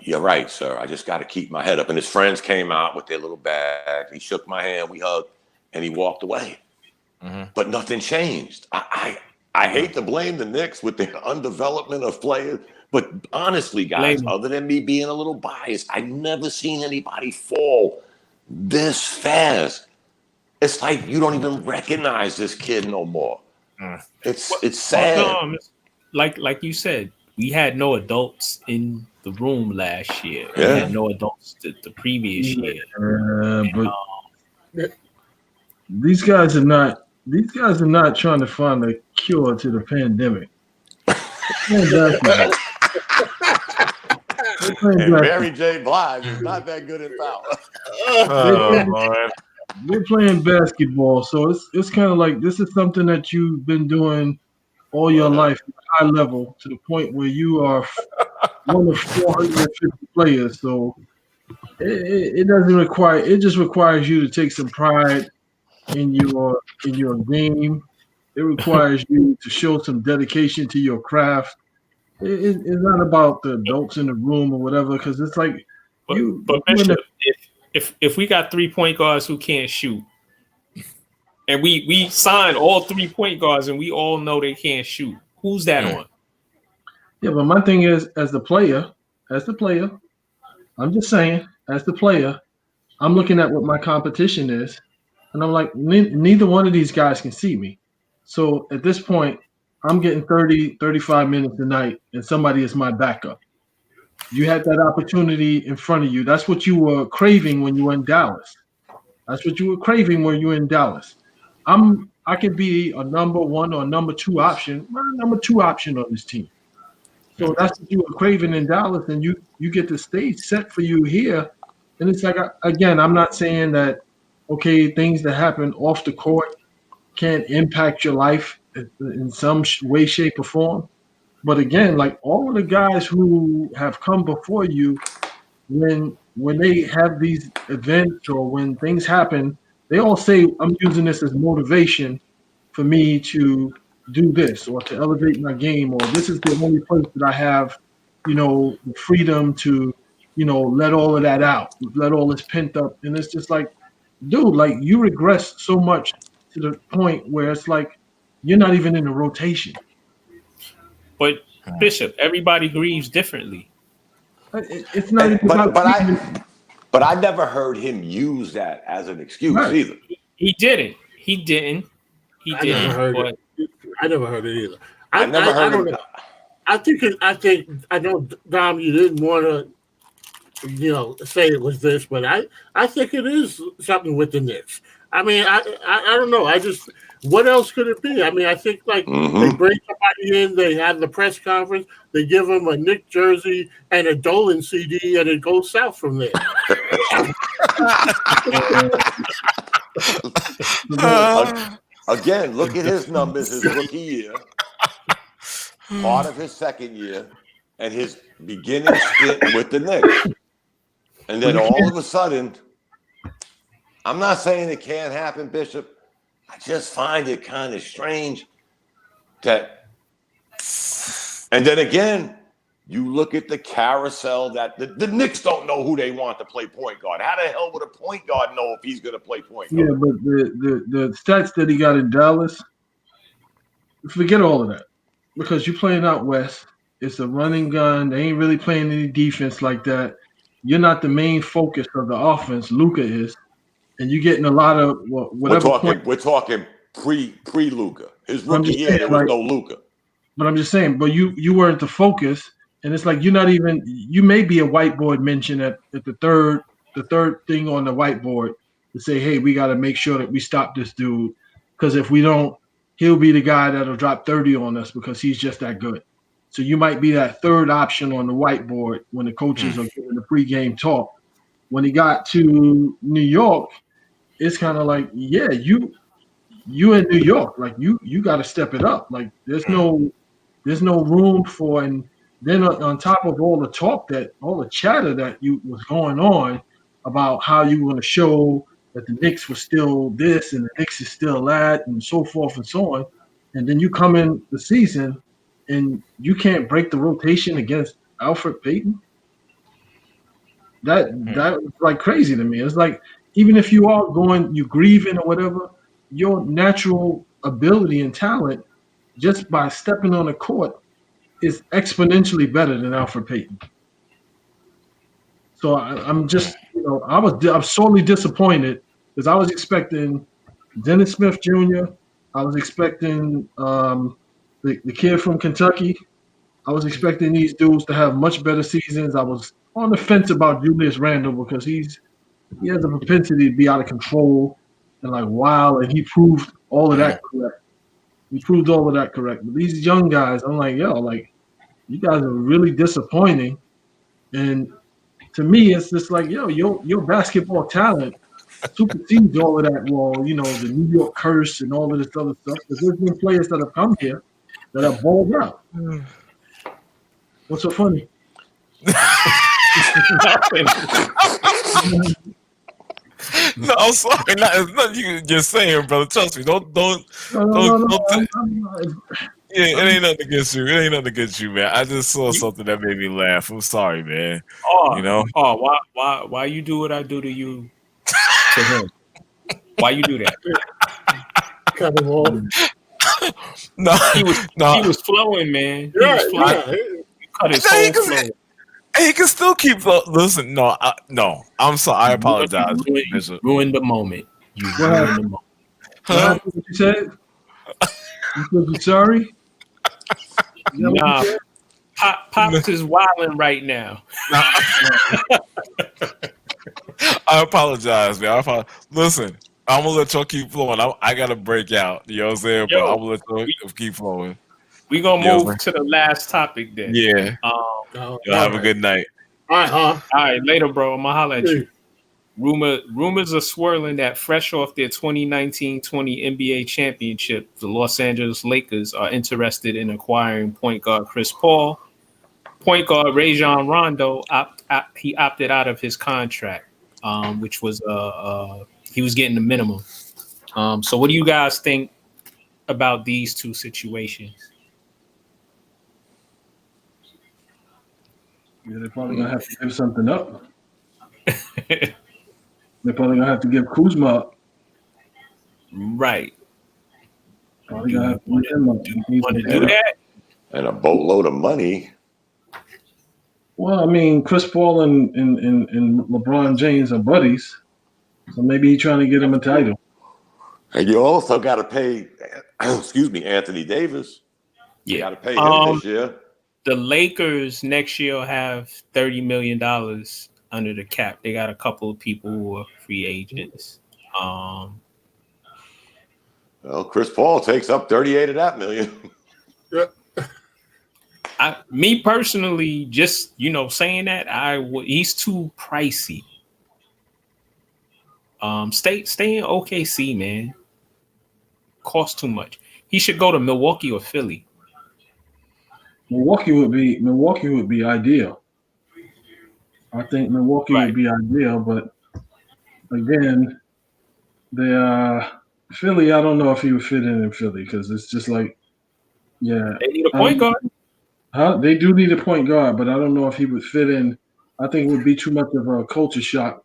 you're right, sir. I just got to keep my head up. And his friends came out with their little bag. He shook my hand. We hugged. And he walked away. Mm-hmm. But nothing changed. I hate to blame the Knicks with the undevelopment of players. But honestly, guys, other than me being a little biased, I've never seen anybody fall this fast. It's like you don't even recognize this kid no more. It's sad. Like you said, we had no adults in the room last year. Yeah. We had no adults the previous year. But these guys are not trying to find a cure to the pandemic. And Mary J. Blige is not that good at power. They're playing basketball, so it's kind of like this is something that you've been doing all your life at a high level to the point where you are one of 450 players. So it doesn't require. It just requires you to take some pride in your game It requires you to show some dedication to your craft. It's not about the adults in the room or whatever, because it's like But Bishop, if we got 3-point guards who can't shoot, and we signed all 3-point guards, and we all know they can't shoot, who's that on? Yeah, but my thing is, as the player, I'm just saying, as the player, I'm looking at what my competition is, and I'm like, neither one of these guys can see me. So at this point, I'm getting 30, 35 minutes a night, and somebody is my backup. You had that opportunity in front of you. That's what you were craving when you were in Dallas. That's what you were craving when you were in Dallas. I could be a number 1 or number 2 option. Well, number 2 option on this team. So that's what you were craving in Dallas, and you get the stage set for you here. And it's like, again, I'm not saying that, okay, things that happen off the court can't impact your life in some way, shape, or form. But again, like all of the guys who have come before you, when they have these events or when things happen, they all say, I'm using this as motivation for me to do this or to elevate my game, or this is the only place that I have, the freedom to, let all of that out, let all this pent up. And it's just like, dude, like you regress so much to the point where it's like you're not even in the rotation. But Bishop, everybody grieves differently. It's not even but I never heard him use that as an excuse either. He didn't. I never heard it either. I never heard it. I know, Dom, you didn't want to, say it was this, but I think it is something with the Knicks. I mean, I don't know. What else could it be? I mean, I think they bring somebody in, they have the press conference, they give them a Knicks jersey and a Dolan CD, and it goes south from there. Again, look at his numbers his rookie year, part of his second year, and his beginning stint with the Knicks. And then all of a sudden, I'm not saying it can't happen, Bishop. I just find it kind of strange that, and then again, you look at the carousel that the Knicks don't know who they want to play point guard. How the hell would a point guard know if he's going to play point guard? Yeah, but the stats that he got in Dallas, forget all of that. Because you're playing out west. It's a running gun. They ain't really playing any defense like that. You're not the main focus of the offense. Luka is. And you're getting a lot of whatever. We're talking pre-Luka. His rookie year, there was no Luka. But I'm just saying, but you weren't the focus. And it's like you're not even – you may be a whiteboard mention at the third thing on the whiteboard to say, hey, we got to make sure that we stop this dude. Because if we don't, he'll be the guy that'll drop 30 on us because he's just that good. So you might be that third option on the whiteboard when the coaches are giving the pregame talk. When he got to New York, it's kind of like, yeah, you in New York, like you got to step it up. Like there's no room for, and then on top of all the chatter that was going on about how you were going to show that the Knicks were still this and the Knicks is still that and so forth and so on. And then you come in the season and you can't break the rotation against Alfred Payton. That was like crazy to me. It's like, even if you are you grieving or whatever, your natural ability and talent just by stepping on the court is exponentially better than Alfred Payton. So I'm just, I'm sorely disappointed because I was expecting Dennis Smith Jr. I was expecting the kid from Kentucky. I was expecting these dudes to have much better seasons. I was on the fence about Julius Randle because he has a propensity to be out of control and like wild, and he proved all of that correct. But these young guys, I'm like, you guys are really disappointing. And to me, it's just like, your basketball talent supersedes all of that. Well, the New York curse and all of this other stuff. Because there's been players that have come here that have balled out. What's so funny? No, I'm sorry. It's nothing you can just saying, brother. Trust me. Don't. Yeah, it ain't nothing against you. It ain't nothing against you, man. I just saw something that made me laugh. I'm sorry, man. Why you do what I do to you to him? Why you do that? Cut him off. No, he was flowing, man. He was flowing. He cut his whole flow. He can still keep flowing. Listen, no. I'm sorry. I apologize. Ruin the moment. You ruined the moment. What you said? You said you're sorry? Nah, Pops is wilding right now. I apologize, man. Listen, I'm gonna let y'all keep flowing. I gotta break out. You know what I'm saying? But I'm gonna let y'all keep flowing. We gonna move to the last topic then. Yeah. Y'all have a good night. All right, later, bro. I'm gonna holler at you. Rumors are swirling that fresh off their 2019-20 NBA championship, the Los Angeles Lakers are interested in acquiring point guard Chris Paul. Point guard Rajon Rondo he opted out of his contract, which was he was getting the minimum. So what do you guys think about these two situations? Yeah, they're probably gonna have to give something up. They're probably gonna have to give Kuzma up. Right. Probably gonna have to give him up. Want to do that? And a boatload of money. Well, I mean, Chris Paul and LeBron James are buddies, so maybe he's trying to get him a title. And you also got to pay, Anthony Davis. You got to pay him this year. The Lakers next year will have $30 million under the cap. They got a couple of people who are free agents. Well, Chris Paul takes up 38 of that million. Me personally, just saying that he's too pricey. Stay in OKC, man. Costs too much. He should go to Milwaukee or Philly. Milwaukee would be ideal. I think Milwaukee would be ideal, but again, Philly. I don't know if he would fit in Philly because it's just like, they need a point guard. They do need a point guard, but I don't know if he would fit in. I think it would be too much of a culture shock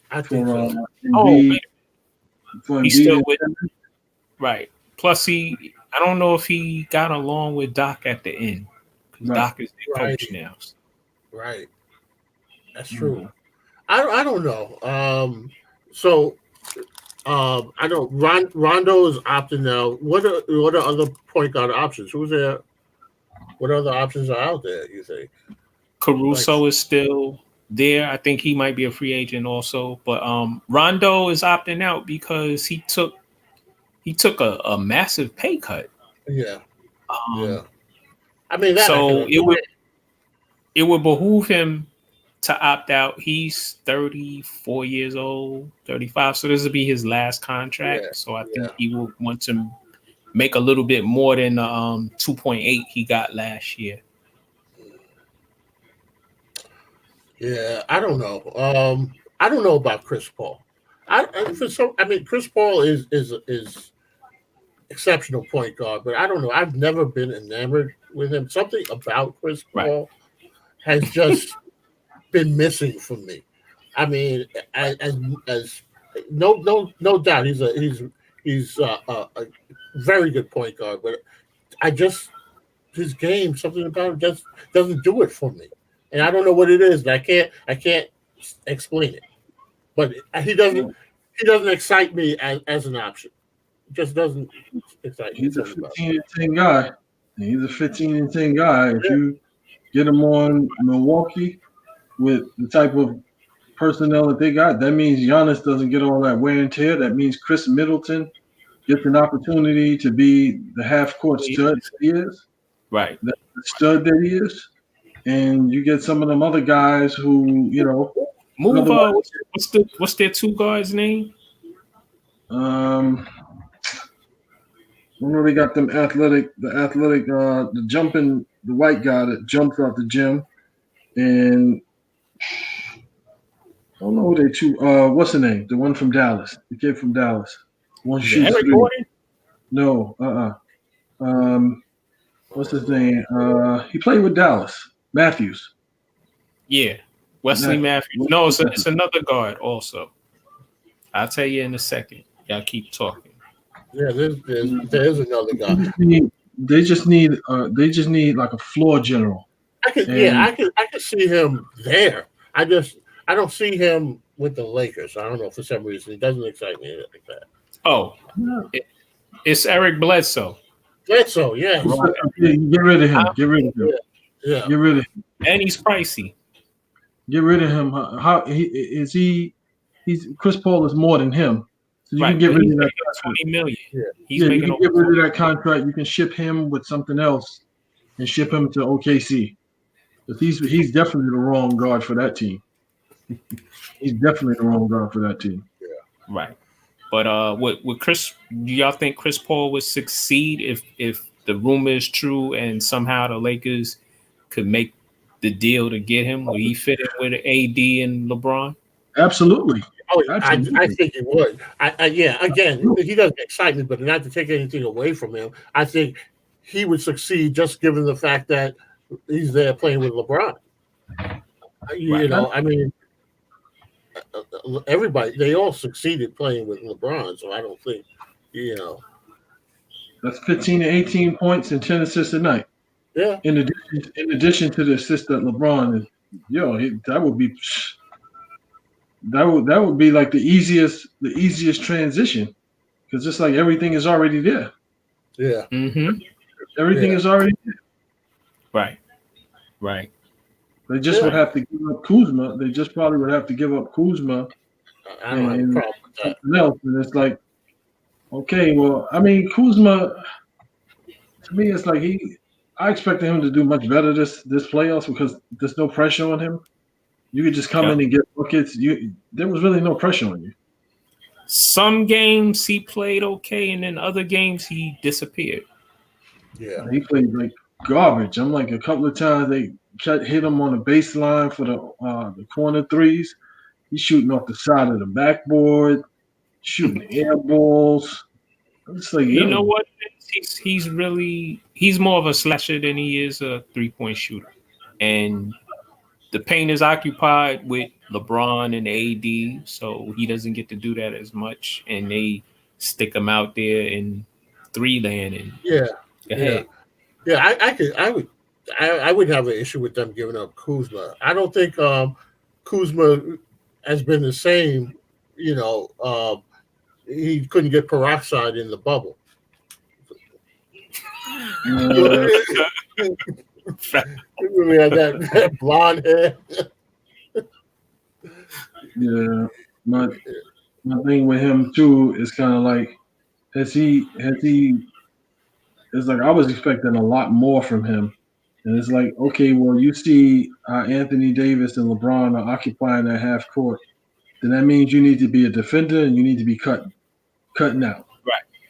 for Embiid. He's still with right. Plus, I don't know if he got along with Doc at the end because Doc is the coach now. Right. That's true. I don't know. I know Rondo is opting out. What are other point guard options? Who's there? What other options are out there? You think Caruso is still there? I think he might be a free agent also. But Rondo is opting out because he took a massive pay cut. Yeah. I mean, so it would behoove him to opt out. He's 34 years old, 35. So this will be his last contract. So I think he will want to make a little bit more than 2.8 he got last year. Yeah, I don't know. I don't know about Chris Paul. Chris Paul is exceptional point guard, but I don't know. I've never been enamored with him. Something about Chris Paul has just been missing for me. I mean, as no doubt, he's a very good point guard, but his game, something about him just doesn't do it for me, and I don't know what it is. And I can't explain it, but he doesn't excite me as an option. It just doesn't excite me. He's a 15-10 guy. He's a 15-10 guy. If you get him on Milwaukee with the type of personnel that they got, that means Giannis doesn't get all that wear and tear. That means Chris Middleton gets an opportunity to be the half-court stud that he is. Right. The stud that he is. And you get some of them other guys who, what's their two guards' name? They got them the jumping, the white guy that jumps out the gym. And don't know who they two. What's the name? The one from Dallas. The kid from Dallas. One shoots Eric three. Gordon? No. What's his name? He played with Dallas. Matthews. Yeah. Wesley Matthews. No, it's another guard also. I'll tell you in a second. Y'all keep talking. Yeah, there's another guy. They just need like a floor general. I can see him there. I don't see him with the Lakers. I don't know, for some reason. It doesn't excite me like that. Oh, it's Eric Bledsoe. Bledsoe, yeah. Get rid of him. Get rid of him. Yeah. Get rid of him. And he's pricey. Get rid of him. How is he? He's Chris Paul is more than him. So you can get rid of that $20 million. Yeah, you can get rid of that contract. You can ship him with something else and ship him to OKC. Because he's definitely the wrong guard for that team. He's definitely the wrong guard for that team. Yeah. Right. But with Chris, do y'all think Chris Paul would succeed if the rumor is true and somehow the Lakers could make the deal to get him? Would he fit in with AD and LeBron? Absolutely. Oh, absolutely. I think he would. Again, he doesn't excite me, but not to take anything away from him, I think he would succeed just given the fact that he's there playing with LeBron. You know, I mean, everybody, they all succeeded playing with LeBron, so I don't think, you know. That's 15 to 18 points and 10 assists a night. Yeah. In addition to the assist that LeBron is, that would be like the easiest transition, because it's like everything is already there. Yeah. Mm-hmm. Everything is already there. Right. They just would have to give up Kuzma. They just probably would have to give up Kuzma. I don't have a problem with that. Else. And it's like, okay, well, I mean, Kuzma, to me, it's like I expected him to do much better this playoffs because there's no pressure on him. You could just come in and get buckets. There was really no pressure on you. Some games he played okay, and then other games he disappeared. Yeah, he played like garbage. I'm like, a couple of times they hit him on the baseline for the corner threes. He's shooting off the side of the backboard, shooting air balls. I'm just like, you know what? He's more of a slasher than he is a 3-point shooter, and the paint is occupied with LeBron and AD, so he doesn't get to do that as much, and they stick him out there in three land. And I would have an issue with them giving up Kuzma. I don't think Kuzma has been the same. You know, he couldn't get peroxide in the bubble. We had that blonde hair. Yeah, my thing with him too is kind of like, has he? It's like I was expecting a lot more from him, and it's like, okay, well, you see Anthony Davis and LeBron are occupying that half court, then that means you need to be a defender and you need to be cutting out.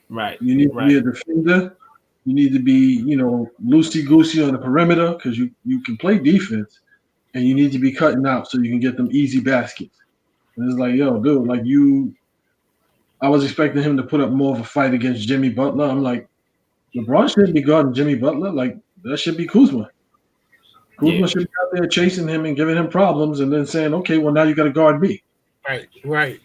Right. You need to be a defender. You need to be, loosey-goosey on the perimeter because you can play defense, and you need to be cutting out so you can get them easy baskets. And it's like, yo, dude, like I was expecting him to put up more of a fight against Jimmy Butler. I'm like, LeBron shouldn't be guarding Jimmy Butler. Like, that should be Kuzma. Kuzma should be out there chasing him and giving him problems and then saying, okay, well, now you got to guard me. Right.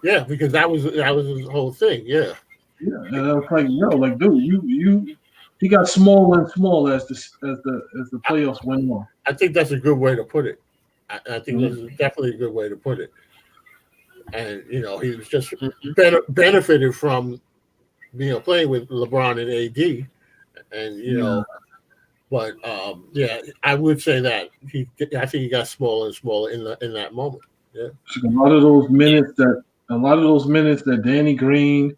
Yeah, because that was his whole thing, yeah. Yeah, and I was like, yo, like, dude, he got smaller and smaller as the playoffs went on. I think that's a good way to put it. I think that's definitely a good way to put it. And he was just benefited from playing with LeBron and AD, and but I would say that I think he got smaller and smaller in that moment. Yeah, so a lot of those minutes that Danny Green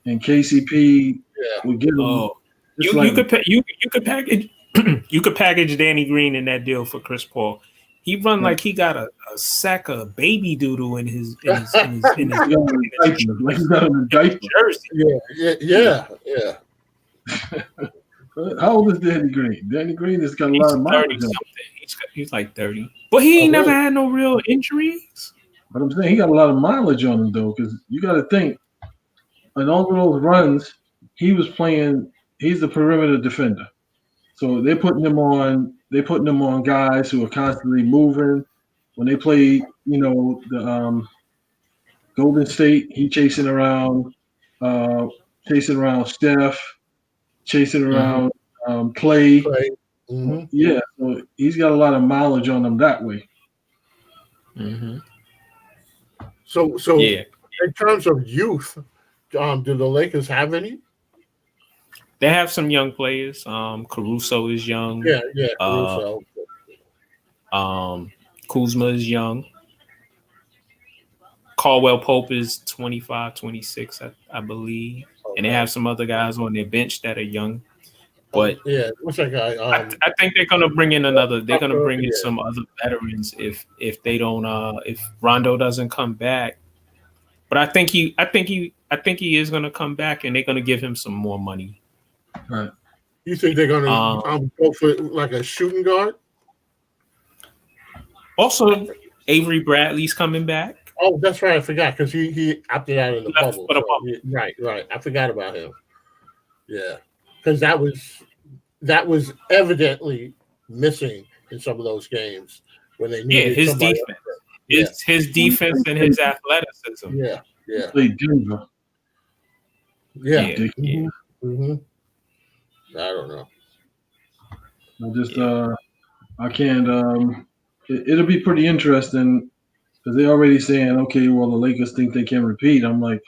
and KCP would give him. Oh, you could package you could package Danny Green in that deal for Chris Paul. He run like he got a sack of baby doodle in his jersey. Yeah. How old is Danny Green? Danny Green has got a lot of mileage. He's like 30, but he ain't never had no real injuries. But I'm saying he got a lot of mileage on him though, because you got to think, in all of those runs, he was playing. He's the perimeter defender, so they're putting him on. They're putting him on guys who are constantly moving. When they play, the Golden State, he chasing around Steph, chasing around Clay. Mm-hmm. Yeah, so he's got a lot of mileage on him that way. Mm-hmm. So in terms of youth, do the Lakers have any? They have some young players. Caruso is young. Yeah, Caruso. Kuzma is young. Caldwell Pope is 25, 26, I believe. Okay. And they have some other guys on their bench that are young. But what's that guy? I think they're gonna bring in another. They're gonna bring in some other veterans if they don't. If Rondo doesn't come back, but I think he is gonna come back, and they're gonna give him some more money. Right. You think they're gonna go for like a shooting guard? Also, Avery Bradley's coming back. Oh, that's right. I forgot because he opted out of the bubble. Right. I forgot about him. Yeah. Because that was evidently missing in some of those games when they needed his defense. His defense and his athleticism. Yeah. Played Denver. Yeah. Mm-hmm. I don't know. I can't. It'll be pretty interesting because they're already saying, okay, well, the Lakers think they can repeat. I'm like,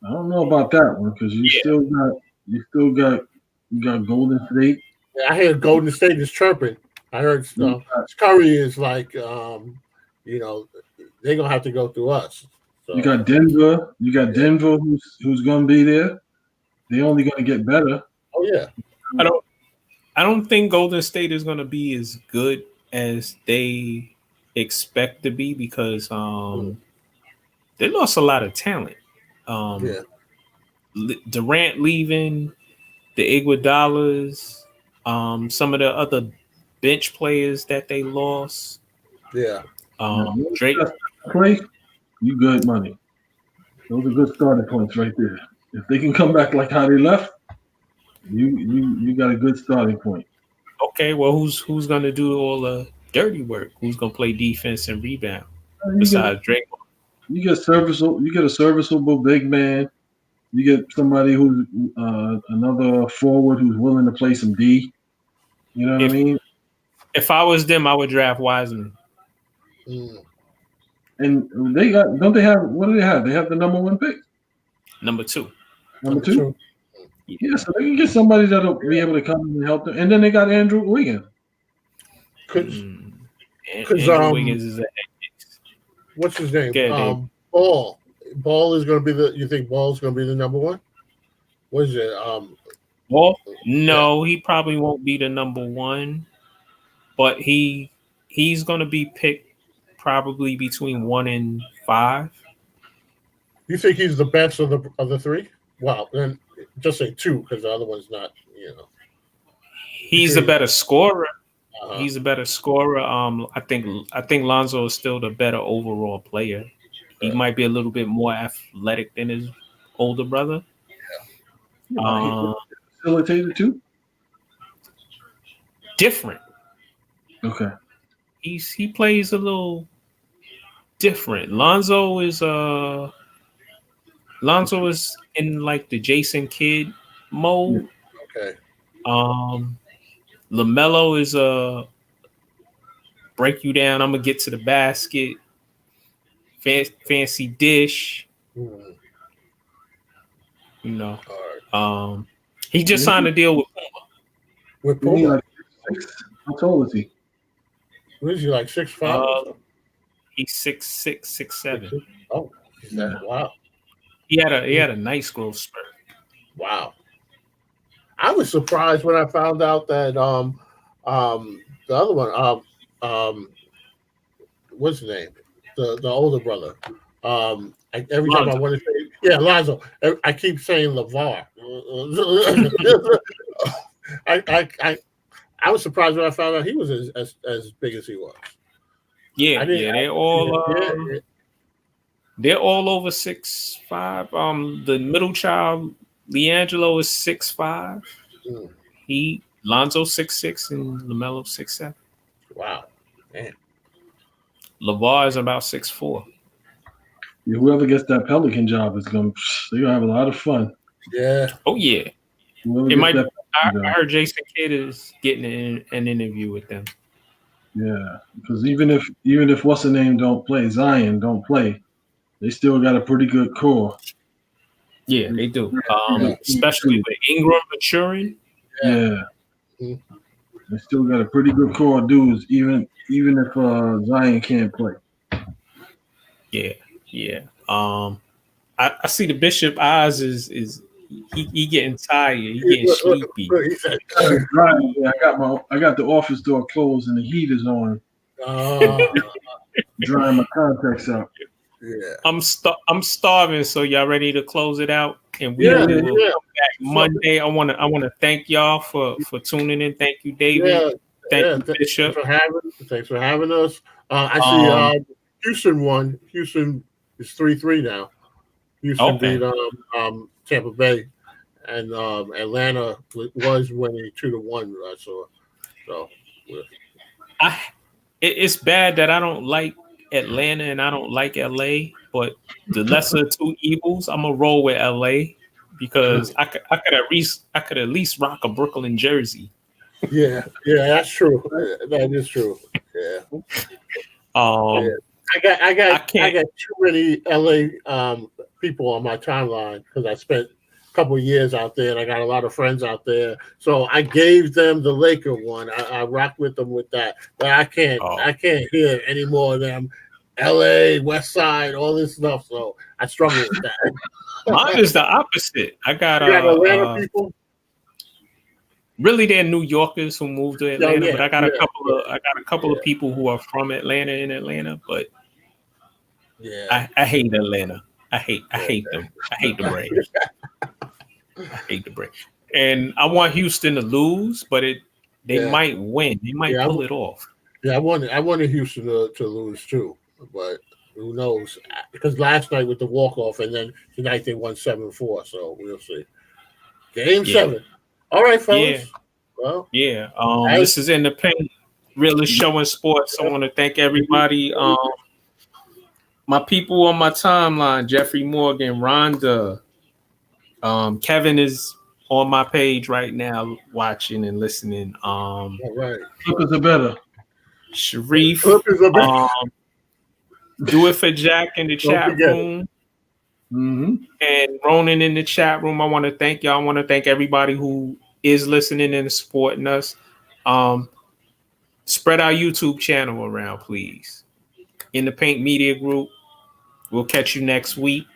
I don't know about that one because you still got Golden State. Yeah, I heard Golden State is chirping. I heard Curry is like, they're gonna have to go through us. So. You got Denver. Who's gonna be there. They're only gonna get better. Oh yeah. I don't think Golden State is gonna be as good as they expect to be because they lost a lot of talent. Durant leaving, the Iguodala's, some of the other bench players that they lost. Yeah. Drake. Play, you good money. Those are good starting points right there. If they can come back like how they left, you got a good starting point. Okay, well, who's going to do all the dirty work? Who's going to play defense and rebound besides Drake? You get a serviceable big man. You get somebody who's another forward who's willing to play some D. You know what I mean? If I was them, I would draft Wiseman. And what do they have? They have the number 1 pick. Number 2. Number 2? Yeah, so they can get somebody that'll be able to come and help them. And then they got Andrew Wiggins. Andrew Wiggins is what's his name? Ball is going to be you think Ball is going to be the number 1? What is it? Ball? No, he probably won't be the number 1, but he's going to be picked probably between 1 and 5. You think he's the best of the 3? Wow, then just say 2 because the other one's not. He's a better scorer. He's a better scorer. I think Lonzo is still the better overall player. He might be a little bit more athletic than his older brother. Yeah. Facilitated too? Different. Okay. He plays a little different. Lonzo is in like the Jason Kidd mode. Okay. LaMelo is break you down. I'm gonna get to the basket. Fancy dish. He just signed a deal with Puma. With Puma? Like 6? How tall is he? What is he, like 6'5"? He's 6'6", 6'7". Oh, wow. He had a nice growth spurt. Wow. I was surprised when I found out that the other one, what's his name? The older brother. Every time I want to say, Lonzo. I keep saying LeVar. I was surprised when I found out he was as big as he was. Yeah, they're all over 6'5". The middle child, Leangelo, is 6'5". Lonzo 6'6" and LaMelo 6'7". Wow, man. LeVar is about 6'4". Yeah, whoever gets that Pelican job is they're gonna have a lot of fun. Yeah. Oh yeah. I heard Jason Kidd is getting an interview with them. Yeah, because even if what's the name don't play, Zion don't play, they still got a pretty good core. Yeah, they do. Especially with Ingram maturing. Yeah. They still got a pretty good core of dudes, even if Zion can't play. Yeah. I see the Bishop eyes is he getting tired. He getting sleepy. I got the office door closed and the heat is on. Drying my contacts out. Yeah. I'm starving, so y'all ready to close it out? And we will come back Monday. I wanna thank y'all for tuning in. Thank you, David. Thank you, Bishop. Thanks for having us. I see Houston won. Houston is 3-3 now. Houston beat Tampa Bay, and Atlanta was winning 2-1. I saw. So it's bad that I don't like Atlanta and I don't like LA, but the lesser of two evils, I'm gonna roll with LA because I could at least rock a Brooklyn jersey. Yeah, that's true. That is true. Yeah. I got too many LA people on my timeline because I spent a couple of years out there and I got a lot of friends out there. So I gave them the Laker one. I rocked with them with that. But I can't hear any more of them. LA, West Side, all this stuff. So I struggle with that. Mine is the opposite. I got Atlanta people. Really, they're New Yorkers who moved to Atlanta, but I got a couple of people who are from Atlanta in Atlanta, but I hate Atlanta. I hate them. I hate the Braves. I hate the Braves. And I want Houston to lose, but they might win. They might pull it off. Yeah, I wanted Houston to lose too, but who knows? Because last night with the walk-off, and then tonight they won 7-4, so we'll see. Game 7. All right, fellas. Well, this is In the Paint, realest show in sports. I want to thank everybody. My people on my timeline: Jeffrey Morgan, Rhonda, Kevin is on my page right now, watching and listening. All right, Clippers are better. Sharif, do it for Jack in the chat room. And Ronan in the chat room. I want to thank y'all. I want to thank everybody who is listening and supporting us. Spread our YouTube channel around, please. In the Paint Media Group. We'll catch you next week.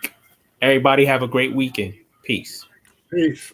Everybody have a great weekend. Peace. Peace.